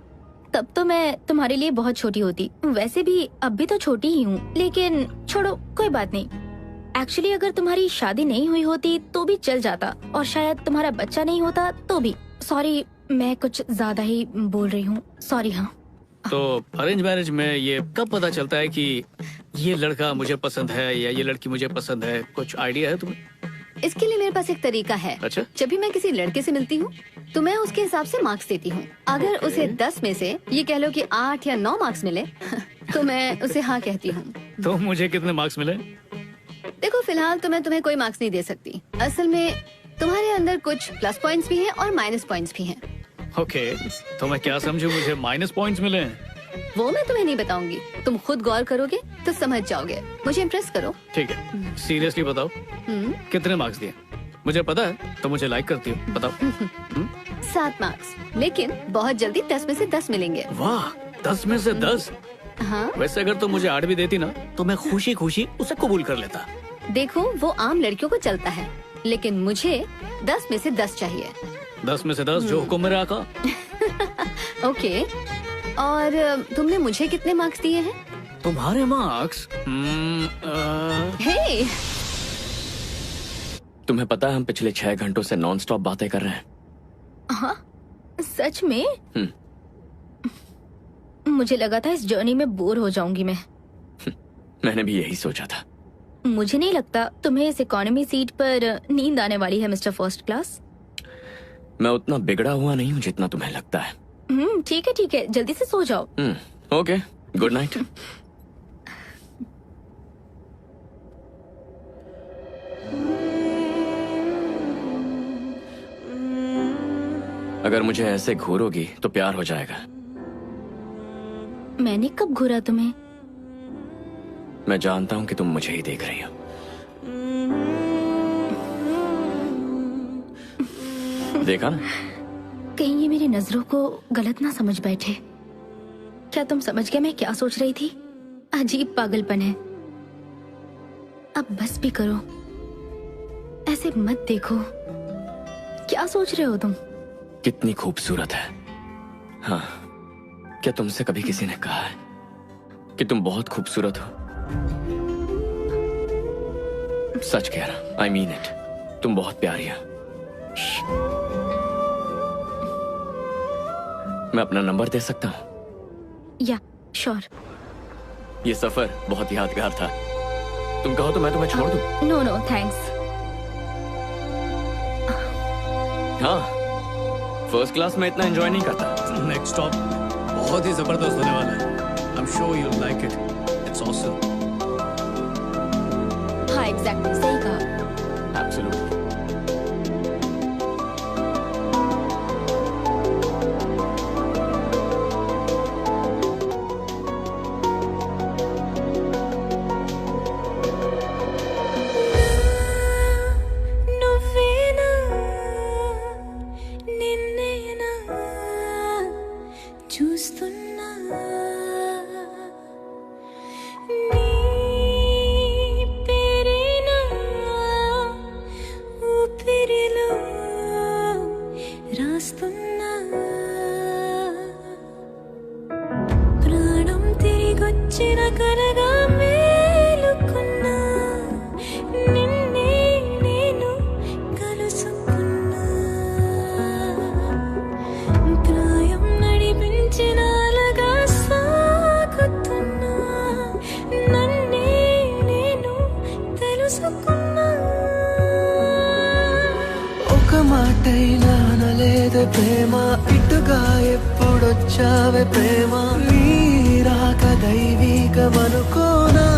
तब तो मैं तुम्हारे लिए बहुत छोटी होती। वैसे भी अब भी तो छोटी ही हूँ, लेकिन छोड़ो, कोई बात नहीं। एक्चुअली अगर तुम्हारी शादी नहीं हुई होती तो भी चल जाता, और शायद तुम्हारा बच्चा नहीं होता तो भी। सॉरी, मैं कुछ ज्यादा ही बोल रही हूँ, सॉरी। हाँ, तो अरेंज मैरिज में ये कब पता चलता है कि ये लड़का मुझे पसंद है या ये लड़की मुझे पसंद है? कुछ आइडिया है तुम्हें? इसके लिए मेरे पास एक तरीका है। अच्छा। जब भी मैं किसी लड़के से मिलती हूँ तो मैं उसके हिसाब से मार्क्स देती हूँ। अगर उसे 10 में से ये कह लो कि 8 या 9 मार्क्स मिले तो मैं उसे हाँ कहती हूँ। तो मुझे कितने मार्क्स मिले? देखो, फिलहाल तो मैं तुम्हें कोई मार्क्स नहीं दे सकती। असल में तुम्हारे अंदर कुछ प्लस पॉइंट्स भी हैं और माइनस पॉइंट्स भी हैं। ओके, तो मैं क्या समझूं मुझे माइनस पॉइंट्स मिले हैं? वो मैं तुम्हें नहीं बताऊंगी, तुम खुद गौर करोगे तो समझ जाओगे। मुझे इम्प्रेस करो। ठीक है, सीरियसली बताओ कितने मार्क्स दिए? मुझे पता है तो मुझे लाइक करती हो, बताओ। 7 मार्क्स, लेकिन बहुत जल्दी 10 में से 10 मिलेंगे। वाह, 10 में से 10? हाँ। वैसे अगर तुम मुझे 8 भी देती ना तो मैं खुशी खुशी उसे कबूल कर लेता। देखो, वो आम लड़कियों को चलता है, लेकिन मुझे 10 में से 10 चाहिए। 10 में से 10 जो हुक्म मेरे आका। ओके, और तुमने मुझे कितने मार्क्स दिए हैं? तुम्हारे मार्क्स? हे, तुम्हें पता है हम पिछले 6 घंटों से नॉन स्टॉप बातें कर रहे हैं। हाँ, सच में? मुझे लगा था इस जर्नी में बोर हो जाऊंगी मैं। मैंने भी यही सोचा था। मुझे नहीं लगता तुम्हें इस इकोनॉमी सीट पर नींद आने वाली है, मिस्टर फर्स्ट क्लास। मैं उतना बिगड़ा हुआ नहीं हूँ जितना तुम्हें लगता है। ठीक है, जल्दी से सो जाओ। Okay, good night. अगर मुझे ऐसे घूरोगी तो प्यार हो जाएगा। मैंने कब घूरा तुम्हें? मैं जानता हूँ कि तुम मुझे ही देख रही हो। देखा ना? कहीं ये मेरी नजरों को गलत ना समझ बैठे। क्या तुम समझ गए मैं क्या सोच रही थी? अजीब पागलपन है। अब बस भी करो, ऐसे मत देखो। क्या सोच रहे हो तुम? कितनी खूबसूरत है। हाँ, क्या तुमसे कभी किसी ने कहा है कि तुम बहुत खूबसूरत हो? सच कह रहा, आई मीन इट। तुम बहुत प्यारी हो। मैं अपना नंबर दे सकता हूँ? या, श्योर। ये सफर बहुत यादगार था। तुम कहो तो मैं तुम्हें छोड़ दूं? No, thanks. हाँ, फर्स्ट क्लास में इतना एंजॉय नहीं करता। नेक्स्ट स्टॉप बहुत ही जबरदस्त होने वाला है। I'm sure you'll like it. It's awesome. हाँ, एग्जैक्टली, सही कहा। Absolutely. నువ్వేనా నిన్నేనా చూస్తున్నా నీ పేరేనా లేదే ప్రేమ ఇటుగా ఎప్పుడొచ్చావే ప్రేమ నీరాక దైవీకమనుకోనా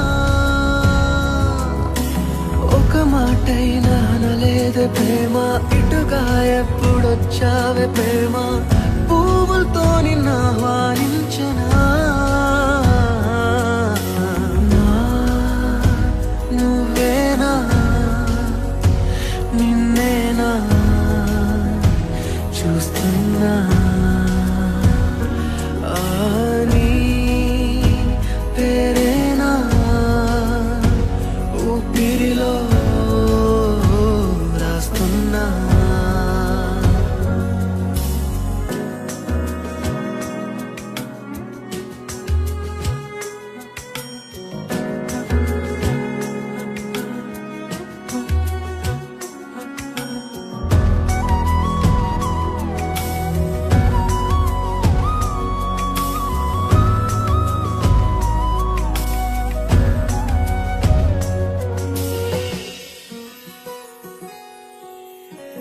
ఒక మాటైనా అనలేదే ప్రేమ ఇటుగా ఎప్పుడొచ్చావే ప్రేమ పువ్వులతో నిన్ను ఆహ్వానించనా నువ్వేనా నిన్నేనా చూస్తున్నా నీ పేరేనా ఊపిరిలో రాస్తున్నా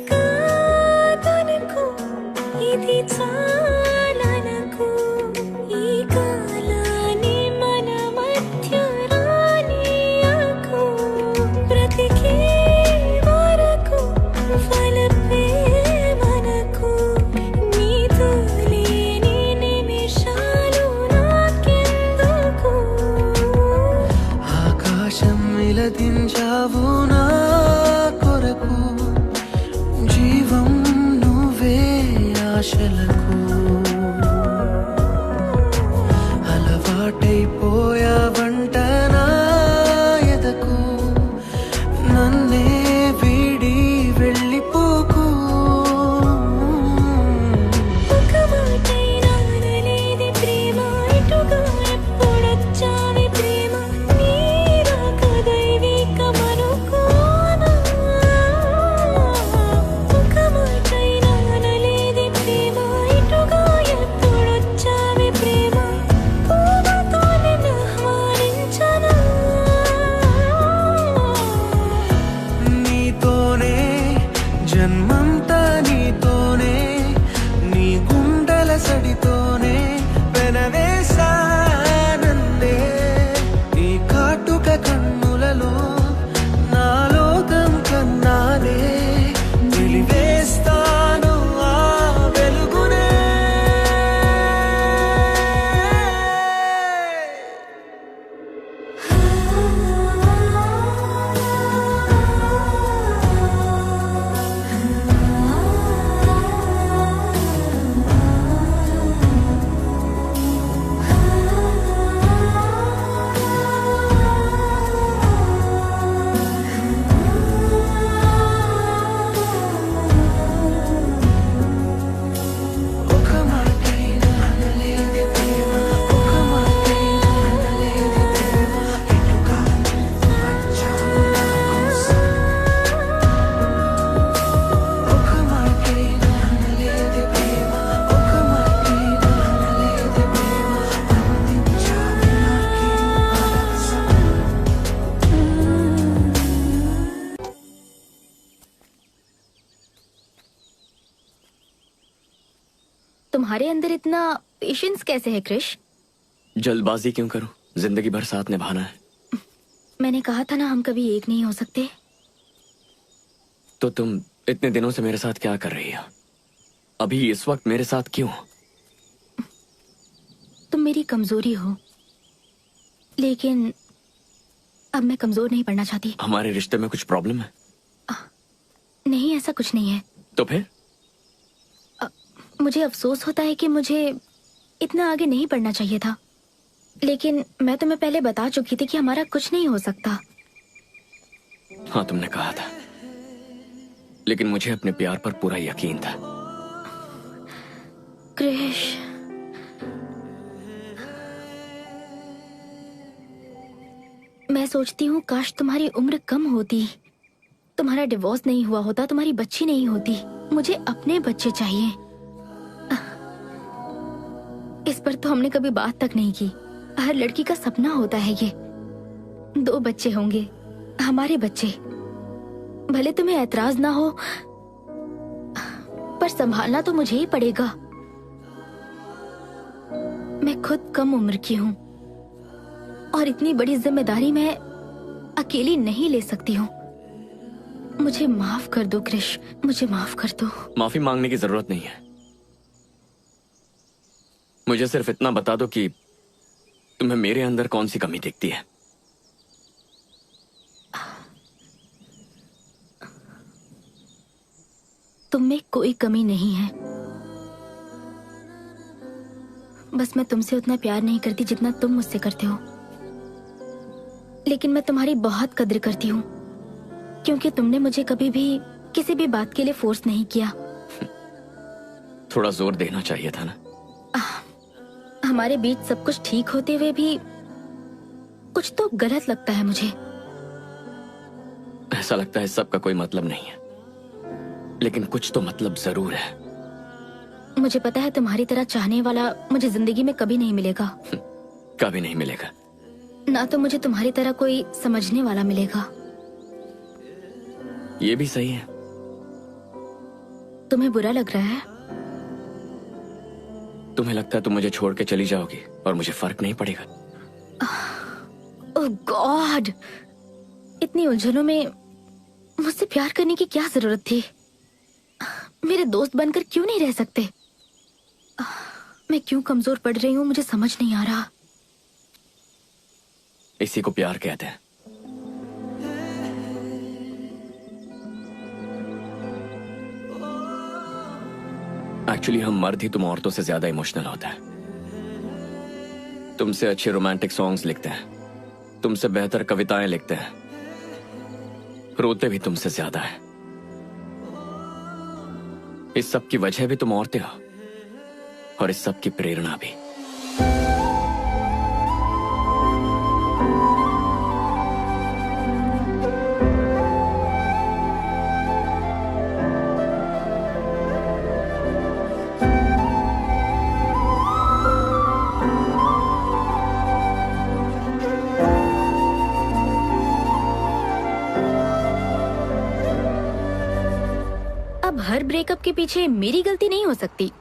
కాదనకు ఇది చాలనకు ఈ కాలాన్ని మన మధ్య రానీయకు బ్రతికే వరకు ఫలపే మనకు నీతో లేని నిమిషాలు నాకెందుకు ఆకాశం ఇలదించావు నా కొరకు జీవం నువ్వే ఆశలకు అలవాటైపోయావంట నా ఎదకు నన్నే వీడి వెళ్ళిపోకు ఒక మాటైనా అనలేదే ప్రేమ ఇటుగా ఎప్పుడొచ్చావే ప్రేమ నీరాక దైవీకమనుకోనా ఒక మాటైనా అనలేదే ప్రేమ ఇటుగా ఎప్పుడొచ్చావే ప్రేమ పువ్వులతో నిన్ను ఆహ్వానించనా నీతోనే జన్మంతా నీతోనే నీ గుండెల సడితోనే పెనవేశానందే నీ కాటుక కన్నులలో నా లోకం కన్నానే వెలివేస్తాను ఆ వెలుగునే ఒక మాటైనా అనలేదే ప్రేమ ఒక మాటైనా అనలేదే ప్రేమ ఇటుగా వచ్చావు నా కోసం ఒక మాటైనా అనలేదే ప్రేమ ఒక మాటైనా అనలేదే ప్రేమ అందించావు నాకీ మనసు तुम्हारे अंदर इतना पेशेंस कैसे है क्रिश? जल्दबाजी क्यों करूं? जिंदगी भर साथ निभाना है। मैंने कहा था ना हम कभी एक नहीं हो सकते। तो तुम इतने दिनों से मेरे साथ क्या कर रही हो? अभी इस वक्त मेरे साथ क्यों? तुम मेरी कमजोरी हो, लेकिन अब मैं कमजोर नहीं पड़ना चाहती। हमारे रिश्ते में कुछ प्रॉब्लम है? नहीं, ऐसा कुछ नहीं है। तो फिर? मुझे अफसोस होता है कि मुझे इतना आगे नहीं बढ़ना चाहिए था, लेकिन मैं तुम्हें पहले बता चुकी थी कि हमारा कुछ नहीं हो सकता। हाँ, तुमने कहा था, लेकिन मुझे अपने प्यार पर पूरा यकीन था। क्रिश, मैं सोचती हूँ काश तुम्हारी उम्र कम होती, तुम्हारा डिवोर्स नहीं हुआ होता, तुम्हारी बच्ची नहीं होती। मुझे अपने बच्चे चाहिए। इस पर तो हमने कभी बात तक नहीं की। हर लड़की का सपना होता है ये, 2 बच्चे होंगे, हमारे बच्चे। भले तुम्हें ऐतराज ना हो, पर संभालना तो मुझे ही पड़ेगा। मैं खुद कम उम्र की हूँ और इतनी बड़ी जिम्मेदारी मैं अकेली नहीं ले सकती हूँ। मुझे माफ कर दो क्रिश, मुझे माफ कर दो। माफी मांगने की जरूरत नहीं है। मुझे सिर्फ इतना बता दो कि तुम्हें मेरे अंदर कौन सी कमी दिखती है। तुम में कोई कमी नहीं है, बस मैं तुमसे उतना प्यार नहीं करती जितना तुम मुझसे करते हो। लेकिन मैं तुम्हारी बहुत कद्र करती हूँ, क्योंकि तुमने मुझे कभी भी किसी भी बात के लिए फोर्स नहीं किया। थोड़ा जोर देना चाहिए था ना। हमारे बीच सब कुछ ठीक होते हुए भी कुछ तो गलत लगता है मुझे। ऐसा लगता है सबका कोई मतलब नहीं है, लेकिन कुछ तो मतलब जरूर है। मुझे पता है तुम्हारी तरह चाहने वाला मुझे जिंदगी में कभी नहीं मिलेगा। कभी नहीं मिलेगा। ना तो मुझे तुम्हारी तरह कोई समझने वाला मिलेगा। ये भी सही है। तुम्हें बुरा लग रहा है? तुम्हें लगता है तुम मुझे छोड़ के चली जाओगी और मुझे फर्क नहीं पड़ेगा? ओह गॉड, इतनी उलझनों में मुझसे प्यार करने की क्या जरूरत थी? मेरे दोस्त बनकर क्यों नहीं रह सकते? मैं क्यों कमजोर पड़ रही हूँ, मुझे समझ नहीं आ रहा। इसी को प्यार कहते हैं। एक्चुअली हम मर्द ही तुम औरतों से ज्यादा इमोशनल होता है। तुमसे अच्छे रोमांटिक सॉन्ग्स लिखते हैं, तुमसे बेहतर कविताएं लिखते हैं, रोते भी तुमसे ज्यादा है। इस सब की वजह भी तुम औरतें हो और इस सब की प्रेरणा भी। अब हर ब्रेकअप के पीछे मेरी गलती नहीं हो सकती।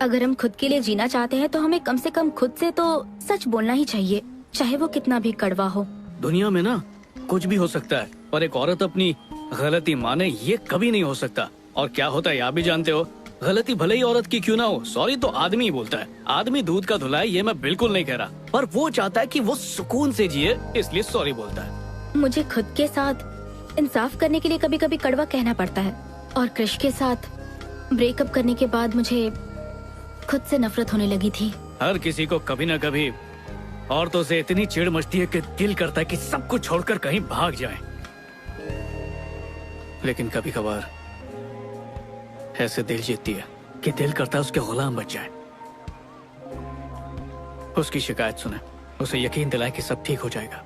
अगर हम खुद के लिए जीना चाहते हैं तो हमें कम से कम खुद से तो सच बोलना ही चाहिए, चाहे वो कितना भी कड़वा हो। दुनिया में ना कुछ भी हो सकता है, पर एक औरत अपनी गलती माने ये कभी नहीं हो सकता। और क्या होता है आप भी जानते हो, गलती भले ही औरत की क्यों ना हो, सॉरी तो आदमी ही बोलता है। आदमी दूध का धुला है, ये मैं बिल्कुल नहीं कह रहा, पर वो चाहता है कि वो सुकून से जिए, इसलिए सॉरी बोलता है। मुझे खुद के साथ इंसाफ करने के लिए कभी कभी कड़वा कहना पड़ता है, और क्रिश के साथ ब्रेकअप करने के बाद मुझे खुद से नफरत होने लगी थी। हर किसी को कभी न कभी औरतों से इतनी चिढ़ मचती है कि दिल करता है कि सब कुछ छोड़कर कहीं भाग जाए। लेकिन कभी कभार ऐसे दिल जीतती है कि दिल करता है उसके गुलाम बच जाए, उसकी शिकायत सुने, उसे यकीन दिलाए कि सब ठीक हो जाएगा,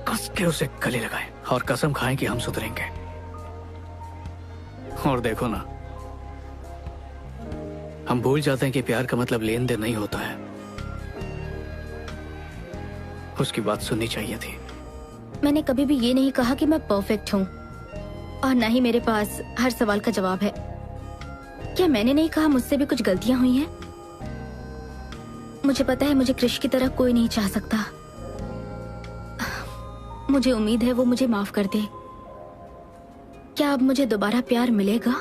कस के उसे गले लगाए और कसम खाएं कि हम सुधरेंगे। और देखो ना, हम भूल जाते हैं कि प्यार का मतलब लेन देन नहीं होता है। उसकी बात सुननी चाहिए थी। मैंने कभी भी ये नहीं कहा कि मैं परफेक्ट हूँ, और न ही मेरे पास हर सवाल का जवाब है। क्या मैंने नहीं कहा मुझसे भी कुछ गलतियां हुई हैं? मुझे पता है मुझे क्रिश की तरह कोई नहीं चाह सकता। मुझे उम्मीद है वो मुझे माफ कर दे। क्या अब मुझे दोबारा प्यार मिलेगा?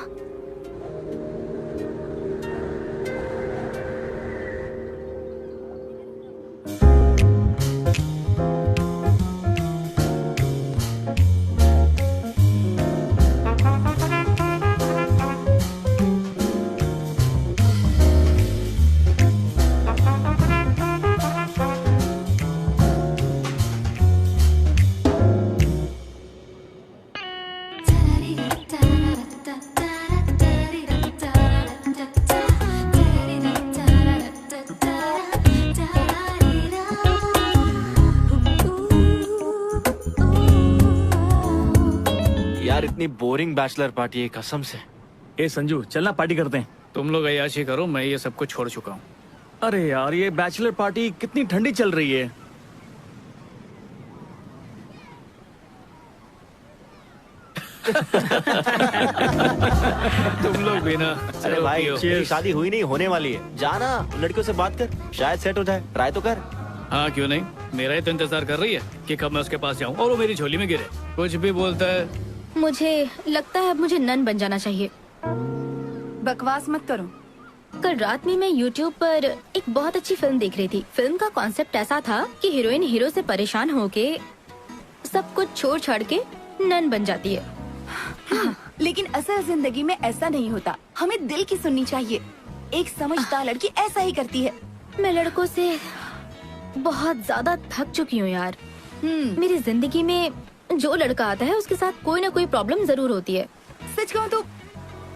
यार इतनी बोरिंग बैचलर पार्टी है कसम से। ए संजू, चलना पार्टी करते हैं। तुम लोग अय्याशी करो, मैं ये सब कुछ छोड़ चुका हूँ। अरे यार, ये बैचलर पार्टी कितनी ठंडी चल रही है। तुम लोग भी ना। अरे चलो भाई पियो। तेरी शादी हुई नहीं, होने वाली है। जाना लड़कियों से बात कर, शायद सेट हो जाए। ट्राई तो कर। हाँ क्यों नहीं, मेरा ही तो इंतजार कर रही है कि कब मैं उसके पास जाऊँ और वो मेरी झोली में गिरे। कुछ भी बोलता है। मुझे लगता है अब मुझे नन बन जाना चाहिए। बकवास मत करो। कल रात में मैं YouTube पर एक बहुत अच्छी फिल्म देख रही थी। फिल्म का कॉन्सेप्ट ऐसा था कि हीरोइन हीरो से परेशान होके सब कुछ छोड़ छाड़ के नन बन जाती है। लेकिन असल जिंदगी में ऐसा नहीं होता। हमें दिल की सुननी चाहिए। एक समझदार लड़की ऐसा ही करती है। मैं लड़कों से बहुत ज्यादा थक चुकी हूँ यार। मेरी जिंदगी में जो लड़का आता है उसके साथ कोई ना कोई प्रॉब्लम जरूर होती है। सच कहूँ तो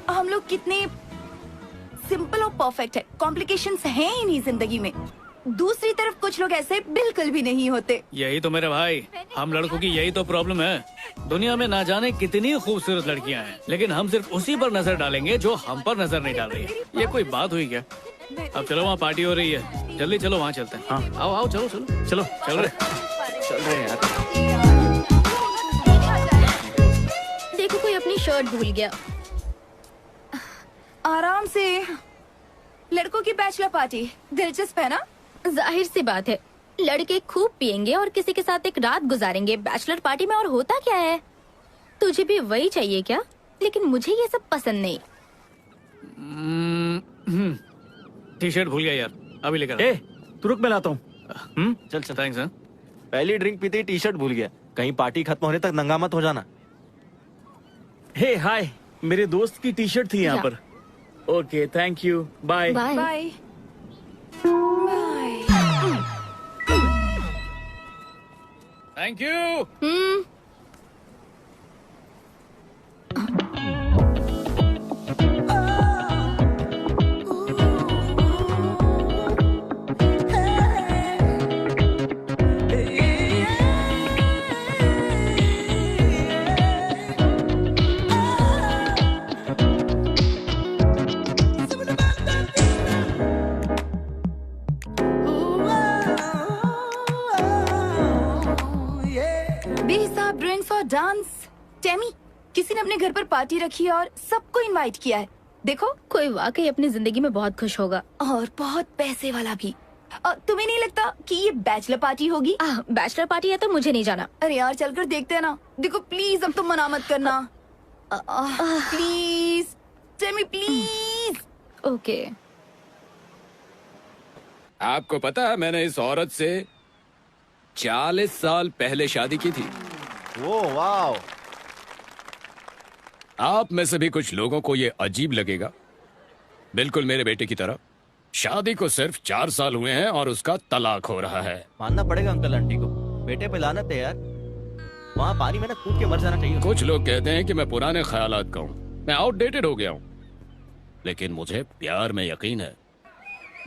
हम लोग कितने सिंपल और परफेक्ट है, कॉम्प्लिकेशंस हैं ही नहीं जिंदगी में। दूसरी तरफ कुछ लोग ऐसे बिल्कुल भी नहीं होते। यही तो मेरे भाई, हम लड़कों की यही तो प्रॉब्लम है। दुनिया में ना जाने कितनी खूबसूरत लड़कियां हैं, लेकिन हम सिर्फ उसी पर नजर डालेंगे जो हम पर नजर नहीं डाल रही है। ये कोई बात हुई क्या? अब चलो, वहाँ पार्टी हो रही है, जल्दी चलो वहाँ चलते हैं। हाँ आओ आओ, चलो चलो चलो चल रहे हैं यार। देखो कोई अपनी शर्ट भूल गया। आराम से। लड़कों की बैचलर पार्टी दिलचस्प है ना? जाहिर सी बात है, लड़के खूब पियेंगे और किसी के साथ एक रात गुजारेंगे बैचलर पार्टी में। और होता क्या है, तुझे भी वही चाहिए क्या? लेकिन मुझे ये सब पसंद नहीं। टी शर्ट भूल गया यार, अभी लेकर। ए तू रुक, मैं लाता हूँ। चल चल। थैंक्स। पहली ड्रिंक पीते ही टी शर्ट भूल गया। कहीं पार्टी खत्म होने तक नंगा मत हो जाना। हे हाय, मेरे दोस्त की टी शर्ट थी यहाँ जा। पर। Okay thank you, bye. Bye. Bye. Thank you. बेहिसाब ड्रिंक्स और डांस। टेमी, किसी ने अपने घर पर पार्टी रखी है और सबको इनवाइट किया है। देखो, कोई वाकई अपनी जिंदगी में बहुत खुश होगा। और बहुत पैसे वाला भी। तुम्हें नहीं लगता कि ये बैचलर पार्टी होगी? बैचलर पार्टी है तो मुझे नहीं जाना। अरे यार चलकर देखते हैं ना। देखो प्लीज, अब तुम मना मत करना। Please Temi, please. ओके। आपको पता है मैंने इस औरत से 40 साल पहले शादी की थी। वो वाओ। आप में से भी कुछ लोगों को ये अजीब लगेगा, बिल्कुल मेरे बेटे की तरह। शादी को सिर्फ 4 साल हुए हैं और उसका तलाक हो रहा है। मानना पड़ेगा अंकल आंटी को, बेटे पे लानत है यार। वहाँ पानी में ना कूद के मर जाना चाहिए। कुछ लोग कहते हैं कि मैं पुराने ख्यालात का हूँ, मैं आउटडेटेड हो गया हूँ, लेकिन मुझे प्यार में यकीन है।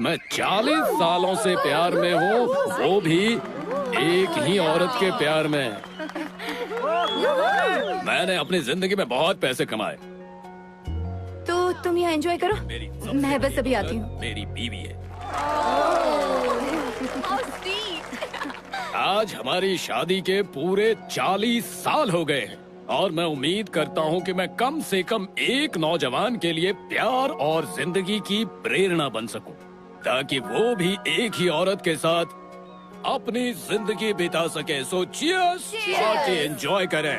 मैं 40 सालों से प्यार में हूँ, वो भी एक ही औरत के प्यार में। मैंने अपनी जिंदगी में बहुत पैसे कमाए। तो तुम यहाँ एंजॉय करो, मेरी मैं बस अभी आती हूँ। मेरी बीवी है। आज हमारी शादी के पूरे 40 साल हो गए हैं और मैं उम्मीद करता हूँ कि मैं कम से कम एक नौजवान के लिए प्यार और जिंदगी की प्रेरणा बन सकूं, ताकि वो भी एक ही औरत के साथ अपनी जिंदगी बिता सके। सो चीयर्स, पार्टी एंजॉय करें।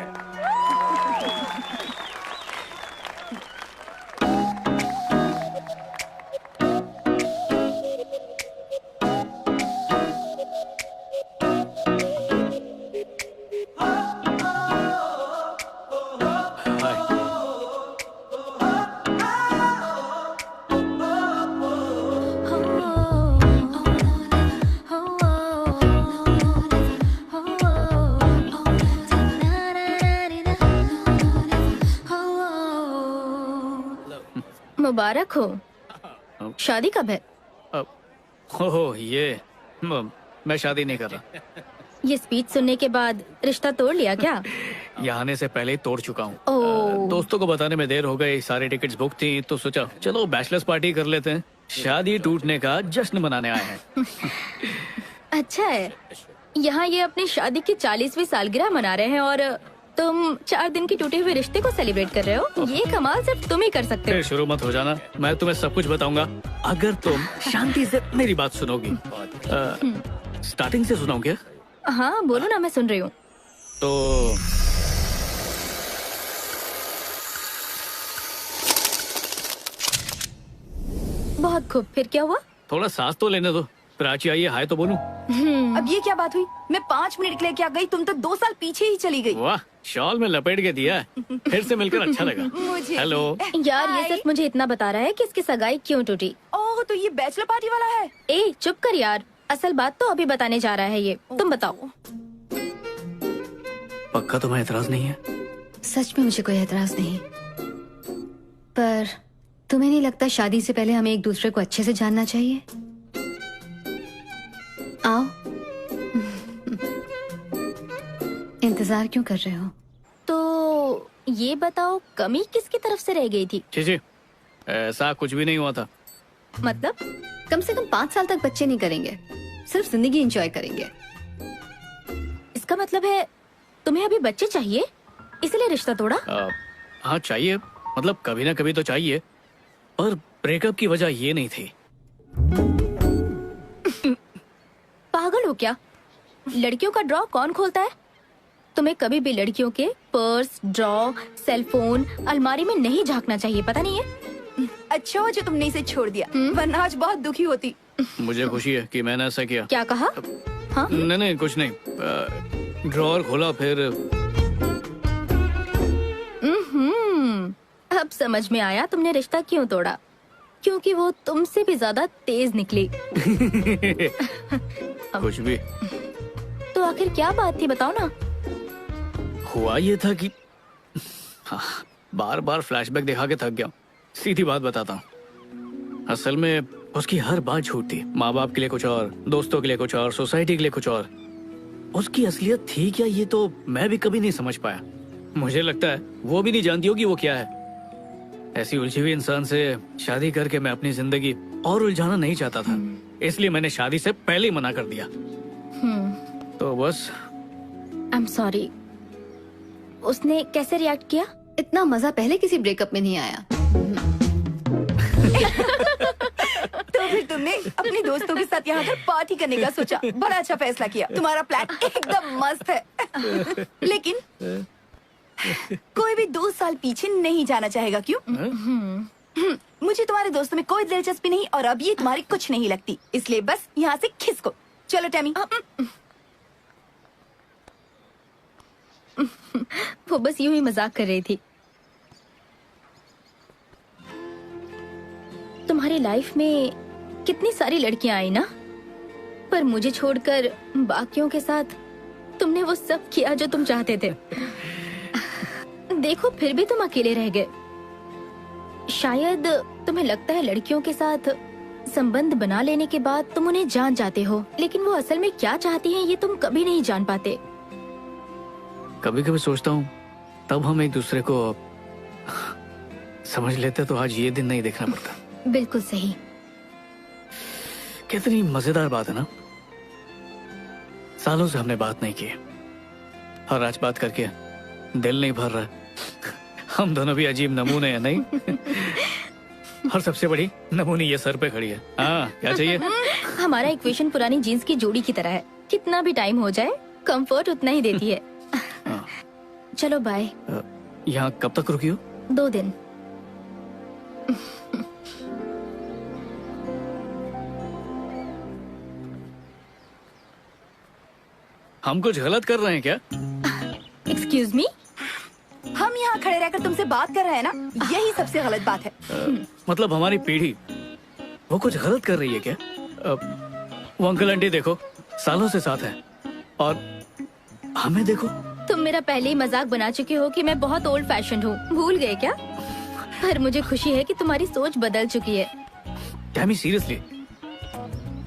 मुबारक हो। शादी कब है? ओह ये मैं शादी नहीं कर रहा। ये स्पीच सुनने के बाद रिश्ता तोड़ लिया क्या? यहाँ आने से पहले ही तोड़ चुका हूँ। ओह। दोस्तों को बताने में देर हो गई, सारी टिकट्स बुक थी, तो सोचा चलो बैचलर्स पार्टी कर लेते हैं। शादी टूटने का जश्न मनाने आए हैं। अच्छा है, यहाँ ये अपनी शादी की 40वीं सालगिरह मना रहे हैं और तुम 4 दिन की टूटे हुए रिश्ते को सेलिब्रेट कर रहे हो? ये कमाल सिर्फ तुम ही कर सकते फिर शुरू मत हो जाना, मैं तुम्हें सब कुछ बताऊंगा अगर तुम शांति से मेरी बात सुनोगी। स्टार्टिंग से सुनाऊं क्या? हो। हाँ बोलो ना, मैं सुन रही हूँ। तो बहुत खूब, फिर क्या हुआ? थोड़ा सांस तो लेने दो। प्राची आई है, हाय तो बोलूं। अब ये क्या बात हुई? मैं 5 मिनट के लिए क्या गई, तुम तो 2 साल पीछे ही चली गई। वाह, शॉल में लपेट के दिया है। फिर से मिलकर अच्छा लगा। मुझे हेलो। यार ये हाय। सिर्फ मुझे इतना बता रहा है कि इसकी सगाई क्यों टूटी। ओह, तो ये बैचलर पार्टी वाला है। ए चुप कर यार, असल बात तो अभी बताने जा रहा है ये। तुम बताओ। पक्का तुम्हें एतराज नहीं है? सच में मुझे कोई एतराज नहीं, पर तुम्हें नहीं लगता शादी से पहले हमें एक दूसरे को अच्छे से जानना चाहिए? आओ। इंतजार क्यों कर रहे हो? तो ये बताओ, कमी किसकी तरफ से रह गई थी? जी ऐसा कुछ भी नहीं हुआ था। मतलब? कम से कम 5 साल तक बच्चे नहीं करेंगे, सिर्फ जिंदगी एंजॉय करेंगे। इसका मतलब है तुम्हें अभी बच्चे चाहिए, इसलिए रिश्ता तोड़ा? हाँ चाहिए, मतलब कभी ना कभी तो चाहिए, पर ब्रेकअप की वजह ये नहीं थी। पागल हो क्या? लड़कियों का ड्रॉ कौन खोलता है? तुम्हें कभी भी लड़कियों के पर्स, ड्रॉ, सेलफोन, अलमारी में नहीं झांकना चाहिए, पता नहीं है? अच्छा हो जो तुमने इसे छोड़ दिया, वरना आज बहुत दुखी होती। मुझे खुशी है कि मैंने ऐसा किया। क्या कहा? हाँ? नहीं कुछ नहीं। ड्रॉअर खोला फिर। अब समझ में आया तुमने रिश्ता क्यों तोड़ा, क्योंकि वो तुमसे भी ज्यादा तेज निकली। कुछ भी। तो आखिर क्या बात थी, बताओ ना। हुआ ये था कि बार बार फ्लैशबैक दिखा के थक गया। सीधी बात बताता हूँ, असल में उसकी हर बात झूठ थी। माँ बाप के लिए कुछ और, दोस्तों के लिए कुछ और, सोसाइटी के लिए कुछ और। उसकी असलियत थी क्या, ये तो मैं भी कभी नहीं समझ पाया। मुझे लगता है वो भी नहीं जानती होगी वो क्या है। ऐसी उलझी हुई इंसान से शादी करके मैं अपनी जिंदगी और उलझाना नहीं चाहता था, इसलिए मैंने शादी से पहले ही मना कर दिया। तो बस। I am sorry. उसने कैसे रिएक्ट किया? इतना मजा पहले किसी ब्रेकअप में नहीं आया। तो फिर तुमने अपने दोस्तों के साथ यहाँ पर पार्टी करने का सोचा। बड़ा अच्छा फैसला किया, तुम्हारा प्लान एकदम मस्त है। लेकिन कोई भी 2 साल पीछे नहीं जाना चाहेगा, क्यों? मुझे तुम्हारे दोस्तों में कोई दिलचस्पी नहीं, और अब ये तुम्हारी कुछ नहीं लगती, इसलिए बस यहाँ से खिसको। चलो टैमी। वो बस यूं ही मजाक कर रही थी। तुम्हारी लाइफ में कितनी सारी लड़कियां आई ना, पर मुझे छोड़कर बाकियों के साथ तुमने वो सब किया जो तुम चाहते थे। देखो फिर भी तुम अकेले रह गए। शायद तुम्हें लगता है लड़कियों के साथ संबंध बना लेने के बाद तुम उन्हें जान जाते हो, लेकिन वो असल में क्या चाहती हैं ये तुम कभी नहीं जान पाते। कभी कभी सोचता हूँ तब हम एक दूसरे को समझ लेते तो आज ये दिन नहीं देखना पड़ता। बिल्कुल सही। कितनी मजेदार बात है ना, सालों से हमने बात नहीं की और आज बात करके दिल नहीं भर रहा। हम दोनों भी अजीब नमूने हैं, नहीं? और सबसे बड़ी नमूनी ये सर पे खड़ी है। हाँ, क्या चाहिए? हमारा इक्वेशन पुरानी जीन्स की जोड़ी की तरह है, कितना भी टाइम हो जाए कंफर्ट उतना ही देती है। चलो बाय। यहाँ कब तक रुकी हो? 2 दिन। हम कुछ गलत कर रहे हैं क्या? Excuse me? हम यहाँ खड़े रहकर तुमसे बात कर रहे हैं ना, यही सबसे गलत बात है। मतलब हमारी पीढ़ी वो कुछ गलत कर रही है क्या? वो अंकल आंटी देखो सालों से साथ हैं, और हमें देखो। तुम मेरा पहले ही मजाक बना चुके हो कि मैं बहुत ओल्ड फैशन हूँ, भूल गए क्या? पर मुझे खुशी है कि तुम्हारी सोच बदल चुकी है। टैमी सीरियसली,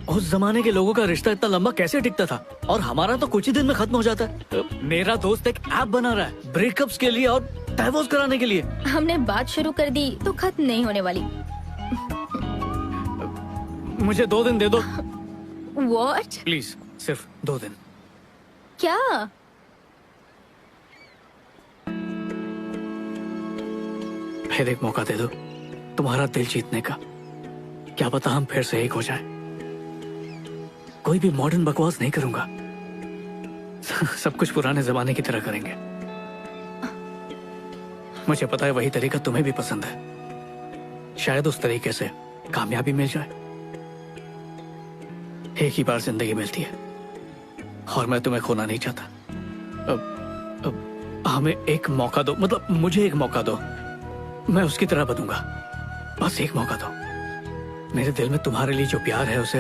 उस जमाने के लोगों का रिश्ता इतना लंबा कैसे टिकता था, और हमारा तो कुछ ही दिन में खत्म हो जाता है। मेरा दोस्त एक ऐप बना रहा है ब्रेकअप्स के लिए और डाइवोर्स कराने के लिए। हमने बात शुरू कर दी तो खत्म नहीं होने वाली। मुझे 2 दिन दे दो। What? प्लीज, सिर्फ 2 दिन। क्या? फिर एक मौका दे दो तुम्हारा दिल जीतने का। क्या पता हम फिर से एक हो जाएं। कोई भी मॉडर्न बकवास नहीं करूंगा। सब कुछ पुराने जमाने की तरह करेंगे। मुझे पता है वही तरीका तुम्हें भी पसंद है। शायद उस तरीके से कामयाबी मिल जाए। एक ही बार जिंदगी मिलती है और मैं तुम्हें खोना नहीं चाहता। अब हमें एक मौका दो, मतलब मुझे एक मौका दो। मैं उसकी तरह बनूंगा। बस एक मौका दो। मेरे दिल में तुम्हारे लिए जो प्यार है उसे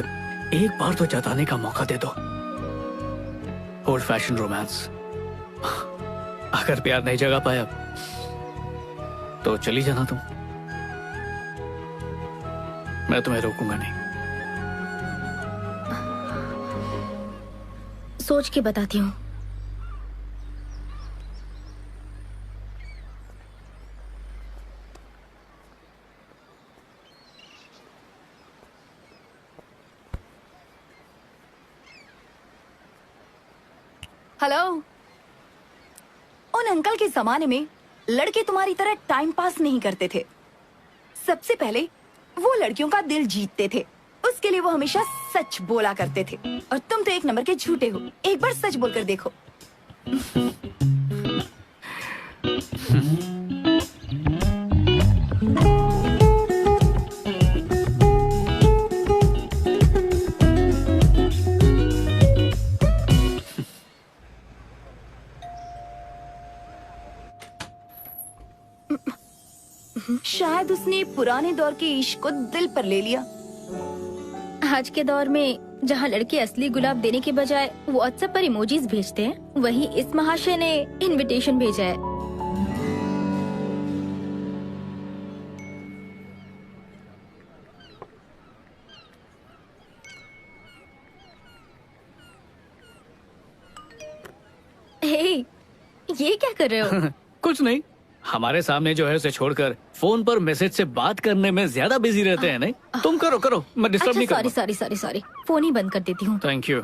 एक बार तो जताने का मौका दे दो। Old fashion romance. अगर प्यार नहीं जगा पाया तो चली जाना तुम। मैं तुम्हें रोकूंगा नहीं। सोच के बताती हूँ। हेलो। उन अंकल के जमाने में लड़के तुम्हारी तरह टाइम पास नहीं करते थे। सबसे पहले वो लड़कियों का दिल जीतते थे। उसके लिए वो हमेशा सच बोला करते थे। और तुम तो एक नंबर के झूठे हो। एक बार सच बोलकर देखो। शायद उसने पुराने दौर के इश्क को दिल पर ले लिया। आज के दौर में जहाँ लड़के असली गुलाब देने के बजाय व्हाट्सएप पर इमोजीज भेजते हैं, वही इस महाशय ने इनविटेशन भेजा है। हे, ये क्या कर रहे हो? कुछ नहीं। हमारे सामने जो है उसे छोड़कर फोन पर मैसेज से बात करने में ज्यादा बिजी रहते हैं। नहीं, तुम करो करो, मैं डिस्टर्ब नहीं अच्छा, करूंगा। Sorry sorry sorry sorry, phone ही बंद कर देती हूँ। Thank you.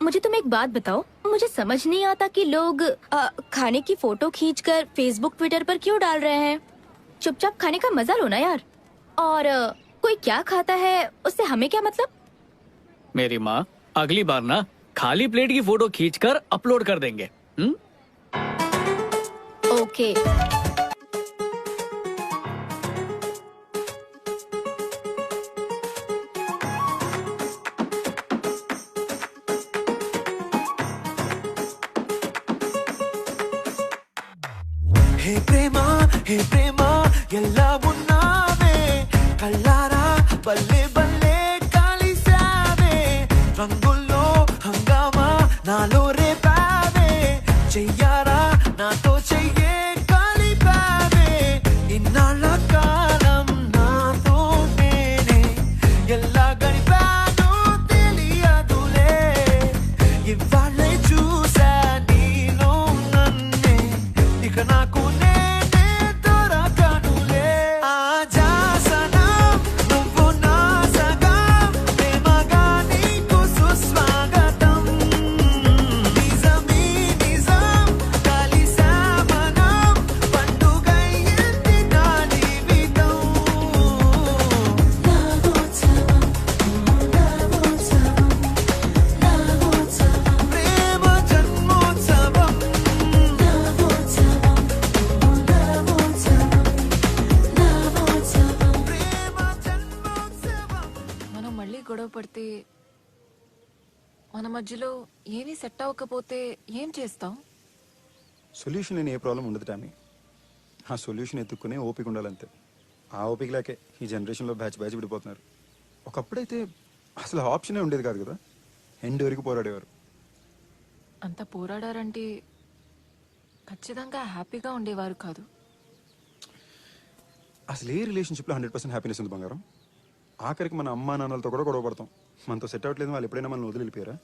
मुझे तुम एक बात बताओ। मुझे समझ नहीं आता कि लोग खाने की फोटो खींचकर फेसबुक ट्विटर पर क्यों डाल रहे हैं। चुपचाप खाने का मजा लो ना यार। और कोई क्या खाता है उससे हमें क्या मतलब। मेरी माँ, अगली बार ना खाली प्लेट की फोटो खींचकर अपलोड कर देंगे। ओके। హే ప్రేమ ఎలా ఉన్నావే కల్లారా బల్లే బల్లే కలిసావే రంగుల్లో హంగామా నాలో రేపావే చెయ్యారా నాతో చెయ్యే కలిపావే ఇన్నాళ్ళ కాలం నాతో నేనే ఎలా గడిపానో తెలియదులే ఇవాళ్ళే చూసా నీలో నన్నే ఇక నాకు గొడవ పడితే మన మధ్యలో ఏమీ సెట్ అవ్వకపోతే ఏం చేస్తాం? సొల్యూషన్ లేని ఏ ప్రాబ్లం ఉండదు టామీ. ఆ సొల్యూషన్ ఎత్తుక్కునే ఓపిక ఉండాలంతే. ఆ ఓపిక లేకే ఈ జనరేషన్లో బ్యాచ్ విడిపోతున్నారు. ఒకప్పుడైతే అసలు ఆప్షనే ఉండేది కాదు కదా. ఎండ్ వరకు పోరాడేవారు. అంత పోరాడారంటే ఖచ్చితంగా హ్యాపీగా ఉండేవారు కాదు. అసలు ఏ రిలేషన్షిప్లో 100% హ్యాపీనెస్ ఉంది బంగారం? ఆఖరికి మన అమ్మా నాన్నలతో కూడా గొడవ పడతాం. మనతో సెట్ అవ్వట్లేదు వాళ్ళు ఎప్పుడైనా మనల్ని వదిలి వెళ్ళిపోయారా?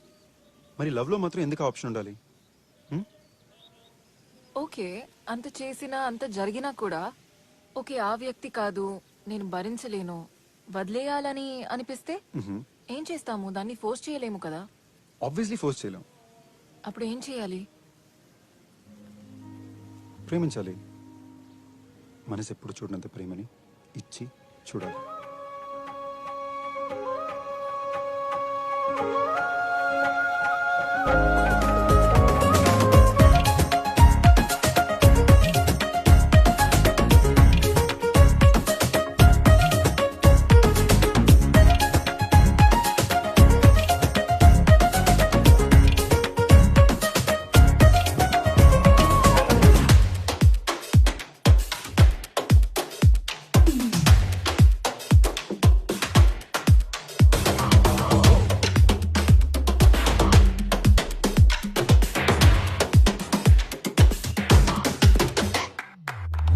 మరి లవ్లో మాత్రం ఎందుకు ఆప్షన్ ఉండాలి? ఓకే, అంత చేసినా అంత జరిగినా కూడా ఓకే ఆ వ్యక్తి కాదు, నేను భరించలేను, వదిలేయాలని అనిపిస్తే ఏం చేస్తాము? దాన్ని ఫోర్స్ చేయలేము కదా. ఆబ్వియస్లీ ఫోర్స్ చేయలేం. అప్పుడు ఏం చేయాలి? ప్రేమించాలి. మనసు ఎప్పుడు చూడనంత ప్రేమని ఇచ్చి చూడాలి.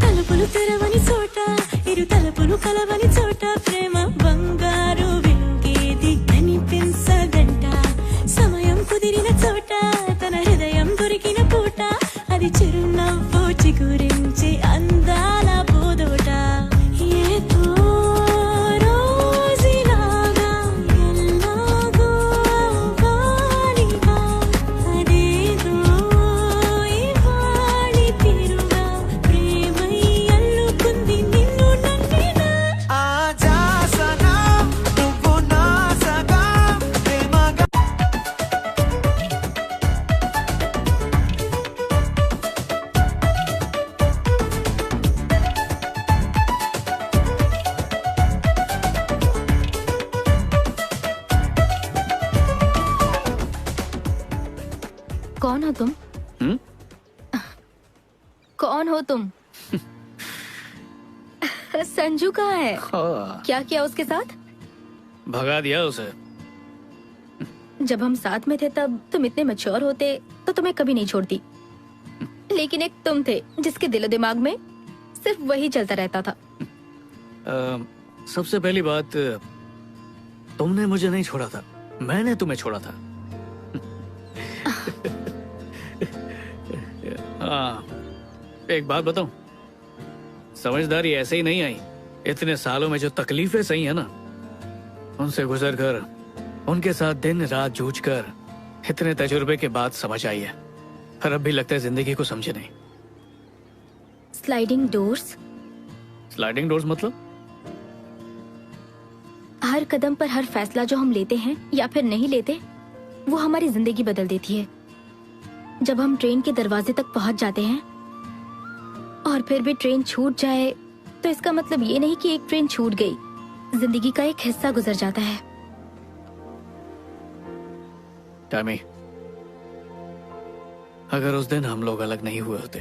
తలుపులు తెరవని చోట ఇరు తలుపులు కలవని చోట ప్రేమ బంగారు వెలుగేది కనిపించదంట. సమయం కుదిరిన చోట తన హృదయం దొరికిన పూట అది చిరునవ్వు చిగురించి అందాల పూదోట. ఏదో రోజులాగా ఎల్లాగో గాలిగా అదేదో ఇవాళి తీరుగా ప్రేమై అల్లుకుంది నిన్ను నన్నినా. ఆజా సనమ్ నువ్వు నా సగం ప్రేమగా कौन हो तुम? कौन हो तुम? संजू कहाँ है? क्या किया उसके साथ? भगा दिया उसे. जब हम साथ में थे तब तुम इतने मैच्योर होते तो तुम्हें कभी नहीं छोड़ती. लेकिन एक तुम थे जिसके दिलो दिमाग में सिर्फ वही चलता रहता था. सबसे पहली बात, तुमने मुझे नहीं छोड़ा था, मैंने तुम्हें छोड़ा था. हाँ, एक बात बताऊं, समझदारी ऐसे ही नहीं आई. इतने सालों में जो तकलीफें सही है ना, उनसे गुजर कर, उनके साथ दिन रात जूझ कर, इतने तजुर्बे के बाद समझ आई है. पर अब भी लगता है जिंदगी को समझे नहीं. Sliding doors? स्लाइडिंग डोर्स मतलब? हर कदम पर हर फैसला जो हम लेते हैं या फिर नहीं लेते, वो हमारी जिंदगी बदल देती है. जब हम ट्रेन के दरवाजे तक पहुंच जाते हैं और फिर भी ट्रेन छूट जाए, तो इसका मतलब ये नहीं कि एक ट्रेन छूट गई, जिंदगी का एक हिस्सा गुजर जाता है. टैमी, अगर उस दिन हम लोग अलग नहीं हुए होते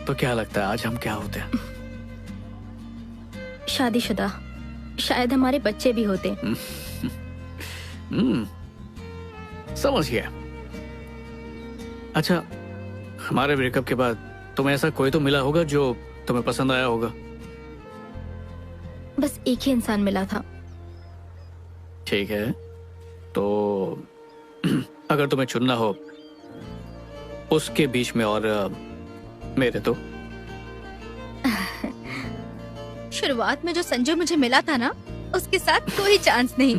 तो क्या लगता है आज हम क्या होते? शादीशुदा. शायद हमारे बच्चे भी होते. समझ गया. अच्छा, हमारे ब्रेकअप के बाद तुम्हें ऐसा कोई तो मिला होगा जो तुम्हें पसंद आया होगा? बस एक ही इंसान मिला था. ठीक है, तो अगर तुम्हें चुनना हो उसके बीच में और मेरे, तो शुरुआत में जो संजू मुझे मिला था ना, उसके साथ कोई चांस नहीं.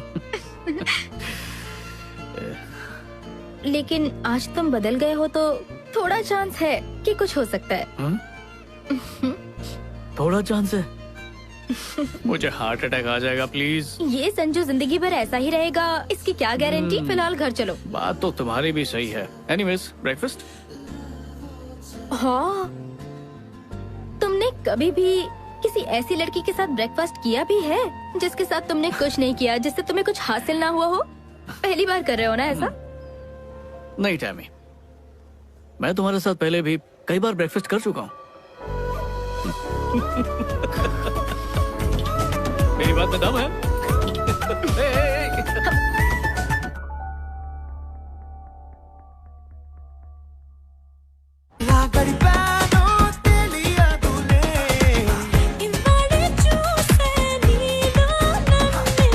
लेकिन आज तुम बदल गए हो तो थोड़ा चांस है कि कुछ हो सकता है. थोड़ा चांस है? मुझे हार्ट अटैक आ जाएगा प्लीज. ये संजू जिंदगी भर ऐसा ही रहेगा, इसकी क्या गारंटी. फिलहाल घर चलो. बात तो तुम्हारी भी सही है. Anyways, breakfast? हाँ, तुमने कभी भी किसी ऐसी लड़की के साथ ब्रेकफास्ट किया भी है जिसके साथ तुमने कुछ नहीं किया, जिससे तुम्हें कुछ हासिल ना हुआ हो? पहली बार कर रहे हो ना ऐसा? नहीं टैमी, मैं तुम्हारे साथ पहले भी कई बार ब्रेकफास्ट कर चुका हूँ. मेरी बात में दम है. ఇలా గడిపానో తెలియదులే. ఇవాళే చూసే నీలో నన్నే.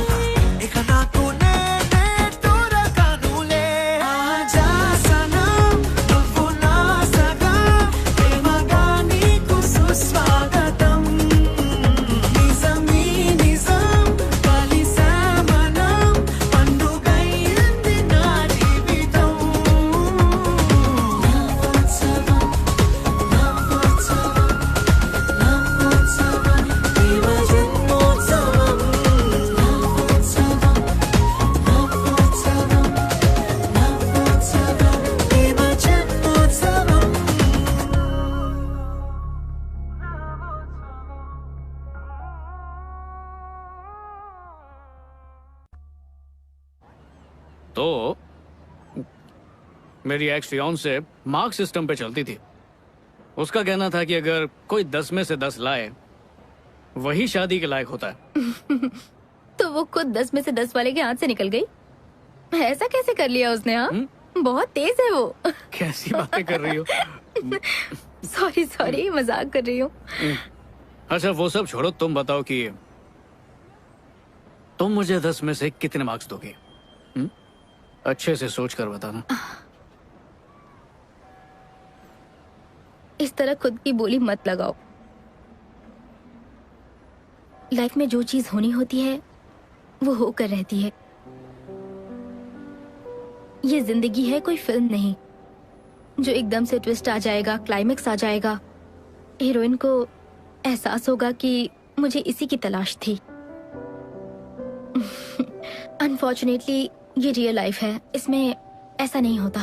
ఇక నాకు నేనే దొరకనులే. ఆజా సనమ్ నువ్వు నా సగం ప్రేమగా నీకు సుస్వాగతం. నిజమీ నిజం కలిసామనం मेरी एक्स फियांसे मार्क सिस्टम पे चलती थी। उसका कहना था कि अगर कोई 10 में से 10 लाए वही शादी के लायक होता है। तो वो खुद 10 में से 10 वाले के हाथ से निकल गई। ऐसा कैसे कर लिया उसने? हाँ, बहुत तेज है वो। कैसी बातें कर रही हो? सॉरी मजाक कर रही हूँ। अच्छा वो सब छोड़ो, तुम बताओ कि तुम मुझे 10 में से कितने मार्क्स दोगे? अच्छे से सोच कर बताना। इस तरह खुद की बोली मत लगाओ। लाइफ में जो चीज होनी होती है वो होकर रहती है। ये जिंदगी है, कोई फिल्म नहीं जो एकदम से ट्विस्ट आ जाएगा, क्लाइमेक्स आ जाएगा, हीरोइन को एहसास होगा कि मुझे इसी की तलाश थी। अनफॉर्चुनेटली ये रियल लाइफ है, इसमें ऐसा नहीं होता।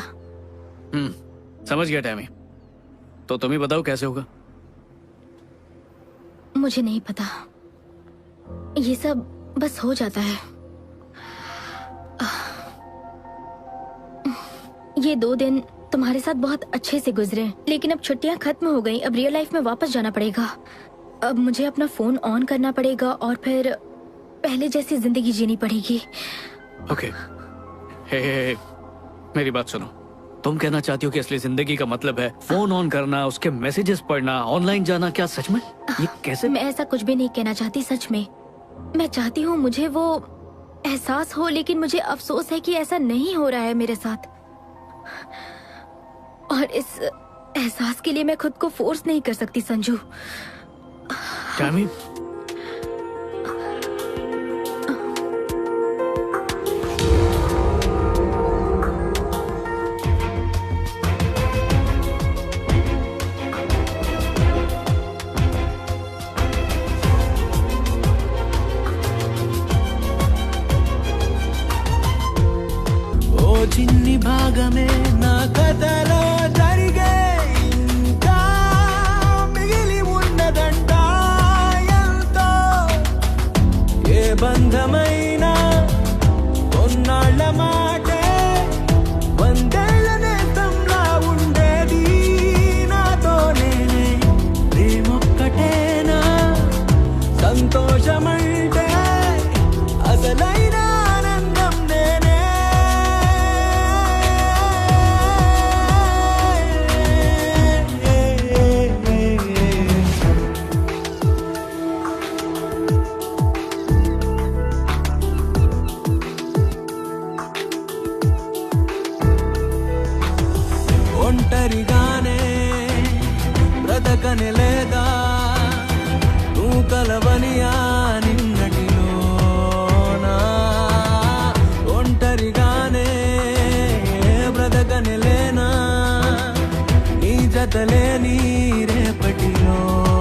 समझ गया टैमी। तो तुम ही बताओ कैसे होगा? मुझे नहीं पता, ये सब बस हो जाता है। ये 2 दिन तुम्हारे साथ बहुत अच्छे से गुजरे, लेकिन अब छुट्टियां खत्म हो गई। अब रियल लाइफ में वापस जाना पड़ेगा। अब मुझे अपना फोन ऑन करना पड़ेगा और फिर पहले जैसी जिंदगी जीनी पड़ेगी। ओके। हे, मेरी बात सुनो। तुम कहना चाहती हो कि असली जिंदगी का मतलब है फोन ऑन करना, उसके मैसेजेस पढ़ना, ऑनलाइन जाना? क्या सच में? ये कैसे? मैं ऐसा कुछ भी नहीं कहना चाहती, सच में। मैं चाहती हूँ मुझे वो एहसास हो, लेकिन मुझे अफसोस है कि ऐसा नहीं हो रहा है मेरे साथ। और इस एहसास के लिए मैं खुद को फोर्स नहीं कर सकती संजू। टैमी, చిన్ని భాగమే నా కథలో జరిగే ఇంకా మిగిలి ఉన్నదంట ఎంతో ఏ బంధమైనా కొన్నాళ్ళ మాటే వందేళ్ల నేతంలా ఉండేది నాతోనే ప్రేమొక్కటేనా సంతోషమంటే అసలైన ఆనందం నేనే ఒంటరిగానే బ్రతకని లేదా నువ్వు కలవనియా నిన్నటిలోనా ఒంటరిగానే బ్రతకని లేనా నీ జతలేని రేపటిలోనా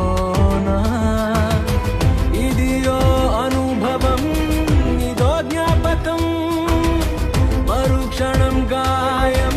ఇదియో అనుభవం ఇదో జ్ఞాపకం మరుక్షణం గాయం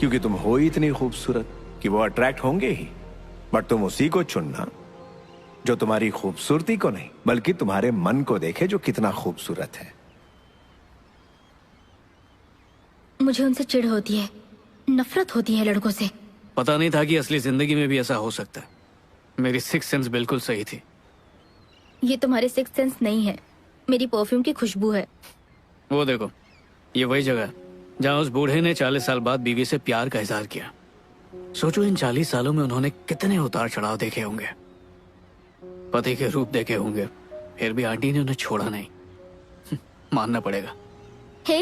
क्योंकि तुम हो ही इतनी खूबसूरत कि वो अट्रैक्ट होंगे ही। बट तुम उसी को चुनना जो तुम्हारी खूबसूरती को नहीं बल्कि तुम्हारे मन को देखे जो कितना खूबसूरत है। मुझे उनसे चिढ़ होती है, नफरत होती है लड़कों से। पता नहीं था कि असली जिंदगी में भी ऐसा हो सकता है। मेरी सिक्स सेंस बिल्कुल सही थी। ये तुम्हारे सिक्स सेंस नहीं है, मेरी परफ्यूम की खुशबू है। वो देखो, ये वही जगह है जहाँ उस बूढ़े ने 40 साल बाद बीवी से प्यार का इजहार किया। सोचो इन 40 सालों में उन्होंने कितने उतार चढ़ाव देखे होंगे, पति के रूप देखे होंगे, फिर भी आंटी ने उन्हें छोड़ा नहीं। मानना पड़ेगा। हे,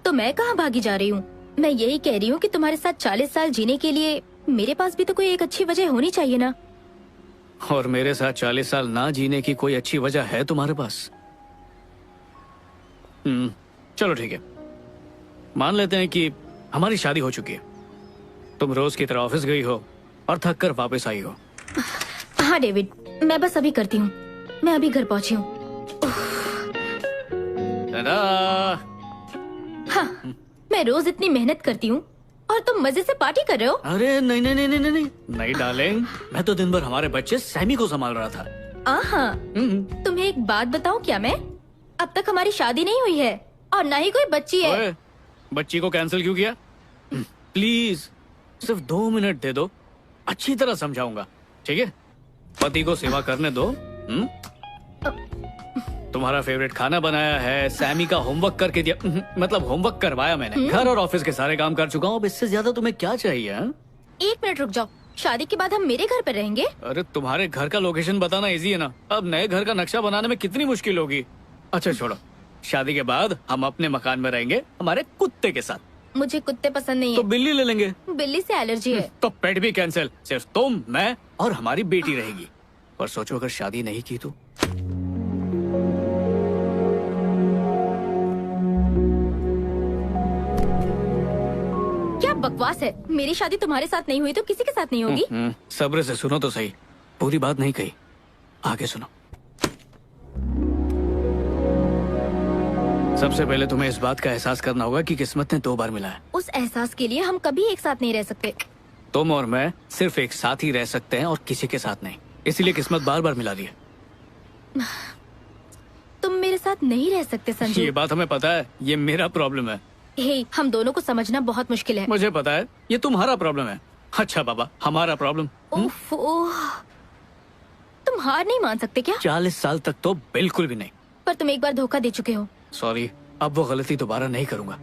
तो मैं कहाँ भागी जा रही हूँ? मैं यही कह रही हूँ कि तुम्हारे साथ 40 साल जीने के लिए मेरे पास भी तो कोई एक अच्छी वजह होनी चाहिए ना। और मेरे साथ 40 साल ना जीने की कोई अच्छी वजह है तुम्हारे पास? चलो ठीक है, मान लेते हैं कि हमारी शादी हो चुकी है। तुम रोज की तरह ऑफिस गई हो और थक कर वापस आई हो। हाँ डेविड, मैं बस अभी करती हूँ। मैं अभी घर पहुँची हूँ। हाँ, मैं रोज इतनी मेहनत करती हूँ और तुम मजे से पार्टी कर रहे हो। अरे नहीं नहीं नहीं नहीं नहीं नहीं नहीं डार्लिंग, मैं तो दिन भर हमारे बच्चे सैमी को संभाल रहा था। हाँ, तुम्हें एक बात बताऊं क्या मैं? अब तक हमारी शादी नहीं हुई है और ना ही कोई बच्ची है। ओए, बच्ची को कैंसिल क्यों किया? प्लीज सिर्फ 2 मिनट दे दो, अच्छी तरह समझाऊंगा, ठीक है? पति को सेवा करने दो। तुम्हारा फेवरेट खाना बनाया है, सैमी का होमवर्क करके दिया, मतलब होमवर्क करवाया मैंने। घर और ऑफिस के सारे काम कर चुका हूँ, अब इससे ज्यादा तुम्हें क्या चाहिए? हा? 1 मिनट रुक जाओ, शादी के बाद हम मेरे घर पर रहेंगे। अरे तुम्हारे घर का लोकेशन बताना इजी है ना, अब नए घर का नक्शा बनाने में कितनी मुश्किल होगी। अच्छा छोड़ो, शादी के बाद हम अपने मकान में रहेंगे हमारे कुत्ते के साथ। मुझे कुत्ते पसंद नहीं तो है। बिल्ली ले लेंगे। बिल्ली से एलर्जी है। तो पेट भी कैंसिल, सिर्फ तुम, मैं और हमारी बेटी रहेगी। पर सोचो अगर शादी नहीं की तो? क्या बकवास है, मेरी शादी तुम्हारे साथ नहीं हुई तो किसी के साथ नहीं होगी। सब्र से सुनो तो सही, पूरी बात नहीं कही, आगे सुनो। सबसे पहले तुम्हें इस बात का एहसास करना होगा कि किस्मत ने 2 बार मिला है। उस एहसास के लिए हम कभी एक साथ नहीं रह सकते। तुम और मैं सिर्फ एक साथ ही रह सकते हैं और किसी के साथ नहीं, इसीलिए किस्मत बार बार मिला रही है। तुम मेरे साथ नहीं रह सकते संजू। ये बात हमें पता है, ये मेरा प्रॉब्लम है। हे, हम दोनों को समझना बहुत मुश्किल है। मुझे पता है, ये तुम्हारा प्रॉब्लम है। अच्छा बाबा, हमारा प्रॉब्लम। उफ, तुम हार नहीं मान सकते क्या? 40 साल तक तो बिल्कुल भी नहीं। पर तुम एक बार धोखा दे चुके हो। सॉरी, अब वो गलती दोबारा नहीं करूंगा।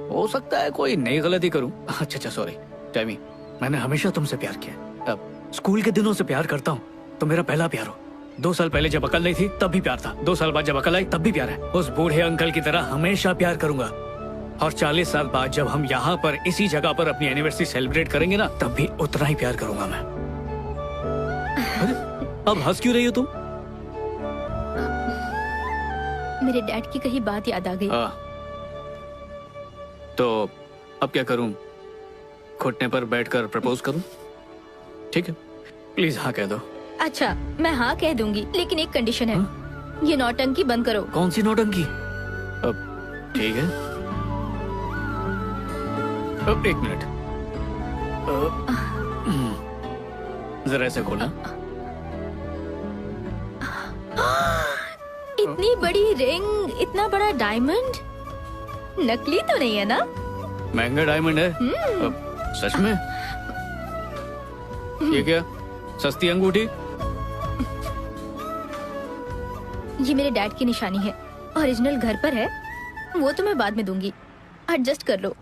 हो सकता है कोई नई गलती करूं। अच्छा सॉरी टैमी, मैंने हमेशा तुमसे प्यार किया। अब स्कूल के दिनों से प्यार करता हूँ, तो मेरा पहला प्यार हो। 2 साल पहले जब अकल नहीं थी तब भी प्यार था, 2 साल बाद जब अकल आई तब भी प्यार है। उस बूढ़े अंकल की तरह हमेशा प्यार करूंगा। और 40 साल बाद जब हम यहाँ पर इसी जगह पर अपनी एनिवर्सरी सेलिब्रेट करेंगे ना, तब भी उतना ही प्यार करूंगा मैं। अरे, अब हंस क्यों रही हो तुम? मेरे डैड की कही बात याद आ गई। तो अब क्या करूं? घुटने पर बैठकर प्रपोज करूं? ठीक है, प्लीज हाँ कह दो। अच्छा, मैं हाँ कह दूंगी, लेकिन एक कंडीशन है। ये नौटंकी बंद करो। कौन सी नौटंकी? अब ठीक है, अब 1 मिनट, जरा ऐसे खोलना। इतनी बड़ी रिंग, इतना बड़ा डायमंड, नकली तो नहीं है ना? महंगा डायमंड है। अब सच में? ये क्या, सस्ती अंगूठी? ये मेरे डैड की निशानी है, ओरिजिनल घर पर है। वो तो मैं बाद में दूंगी, एडजस्ट कर लो।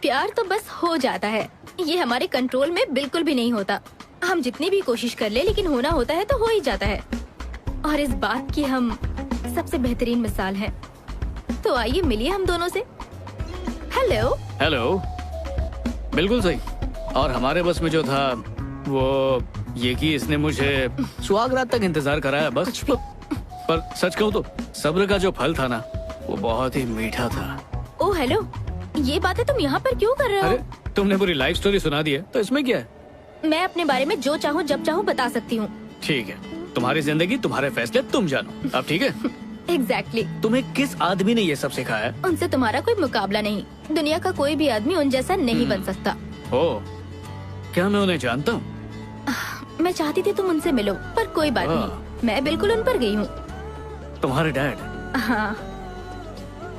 प्यार तो बस हो जाता है, ये हमारे कंट्रोल में बिल्कुल भी नहीं होता। हम जितनी भी कोशिश कर ले, लेकिन होना होता है तो हो ही जाता है। और इस बात की हम सबसे बेहतरीन मिसाल हैं। तो आइए मिलिए हम दोनों से। हेलो। हेलो, बिल्कुल सही। और हमारे बस में जो था वो ये कि इसने मुझे सुहाग रात तक इंतजार कराया बस। पर सच कहूँ तो सब्र का जो फल था ना, वो बहुत ही मीठा था। ओ हेलो, ये बातें तुम यहाँ पर क्यों कर रहे हो? अरे तुमने पूरी लाइफ स्टोरी सुना दी है, तो इसमें क्या है? मैं अपने बारे में जो चाहूँ जब चाहूँ बता सकती हूँ। ठीक है, तुम्हारी जिंदगी, तुम्हारे फैसले, तुम जानो। अब ठीक है? एग्जैक्टली। तुम्हें किस आदमी ने ये सब सिखाया है? उनसे तुम्हारा कोई मुकाबला नहीं। दुनिया का कोई भी आदमी उन जैसा नहीं बन सकता। ओ, क्या मैं उन्हें जानता हूँ? मैं चाहती थी तुम उनसे मिलो, पर कोई बात नहीं, मैं बिल्कुल उन पर गई हूँ। तुम्हारे डैड? हाँ।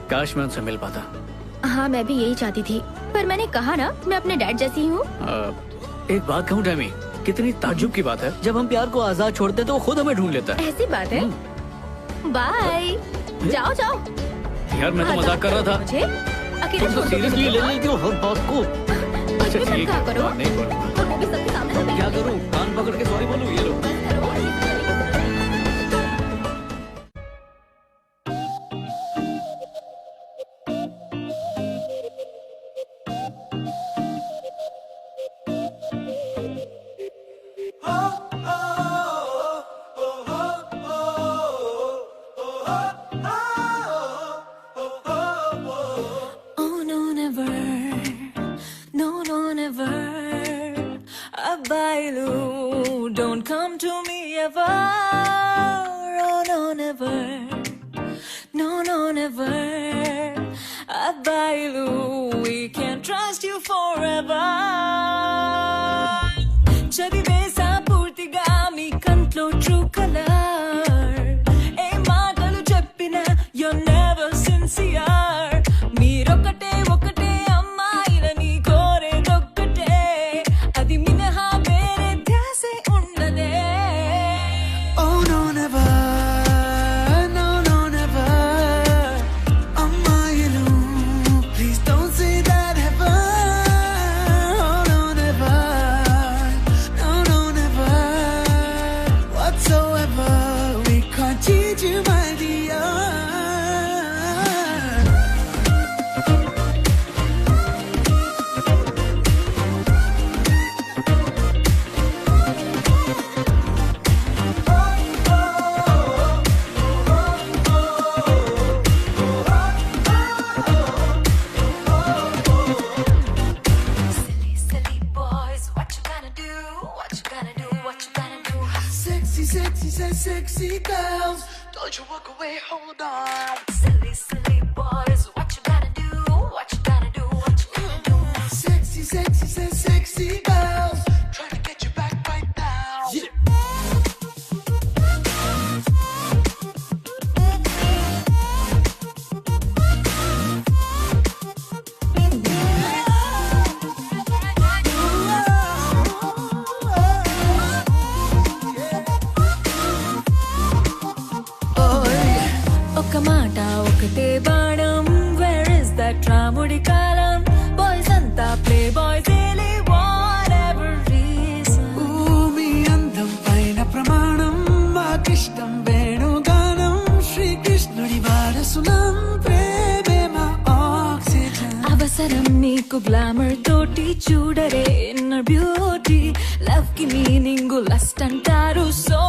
काश मैं उनसे मिल पाता। हाँ, मैं भी यही चाहती थी, पर मैंने कहा ना, मैं अपने डैड जैसी हूँ। एक बात कहूँ टैमी, कितनी ताज्जुब की बात है, जब हम प्यार को आजाद छोड़ते तो वो खुद हमें ढूंढ लेता है। ऐसी बात है? बाय, जाओ जाओ। यार मैं तो मजाक कर रहा था। मुझे अकेले तुम तो सीरियसली ले लेती हो हर बात को। अच्छा ठीक है, करो। नहीं करूँगा। और वो भी सबके सामने। क्या करूँ, कान पकड़ के सॉरी बोलूँ? ये लो। never. Oh no, never. No, no, never. Abailu, we can't trust you forever. చదివేసా పూర్తిగా మీ కంట్లో ట్రూ కలర్ ఏ మాటలు చెప్పినా you're never sincere మీరొకటే ఒకటే అమ్మాయిలని కోరేదొక్కటే అది మినహా వేరే ధ్యాసే ఉండదే Oh no, never. No, no, never. Ammayilu, please don't say that ever. Oh no, never. No, no, never. Whatsoever, we can't cheat you, my dear. silly silly boys what you gonna do what you gonna do what you gonna do Sexy, sexy, sexy girls. Don't you walk away, hold on. silly silly boys what you gonna do what you gonna do what you gonna do Sexy, sexy, sexy girls. Trying to get you back right now. ఒక మాట ఒకటే బాణం where is that రాముడి కాలం boys అంతా play boys whatever reason మీ అందం పైన ప్రమాణం మాకిష్టం వేణుగానం శ్రీకృష్ణుడి వారసులం ప్రేమే మా ఆక్సిజన్ అవసరం నీకు గ్లామర్ తోటి చూడరే ఇన్నర్ బ్యూటీ లవ్ కి మీనింగ్ లస్ట్ అంటారు సో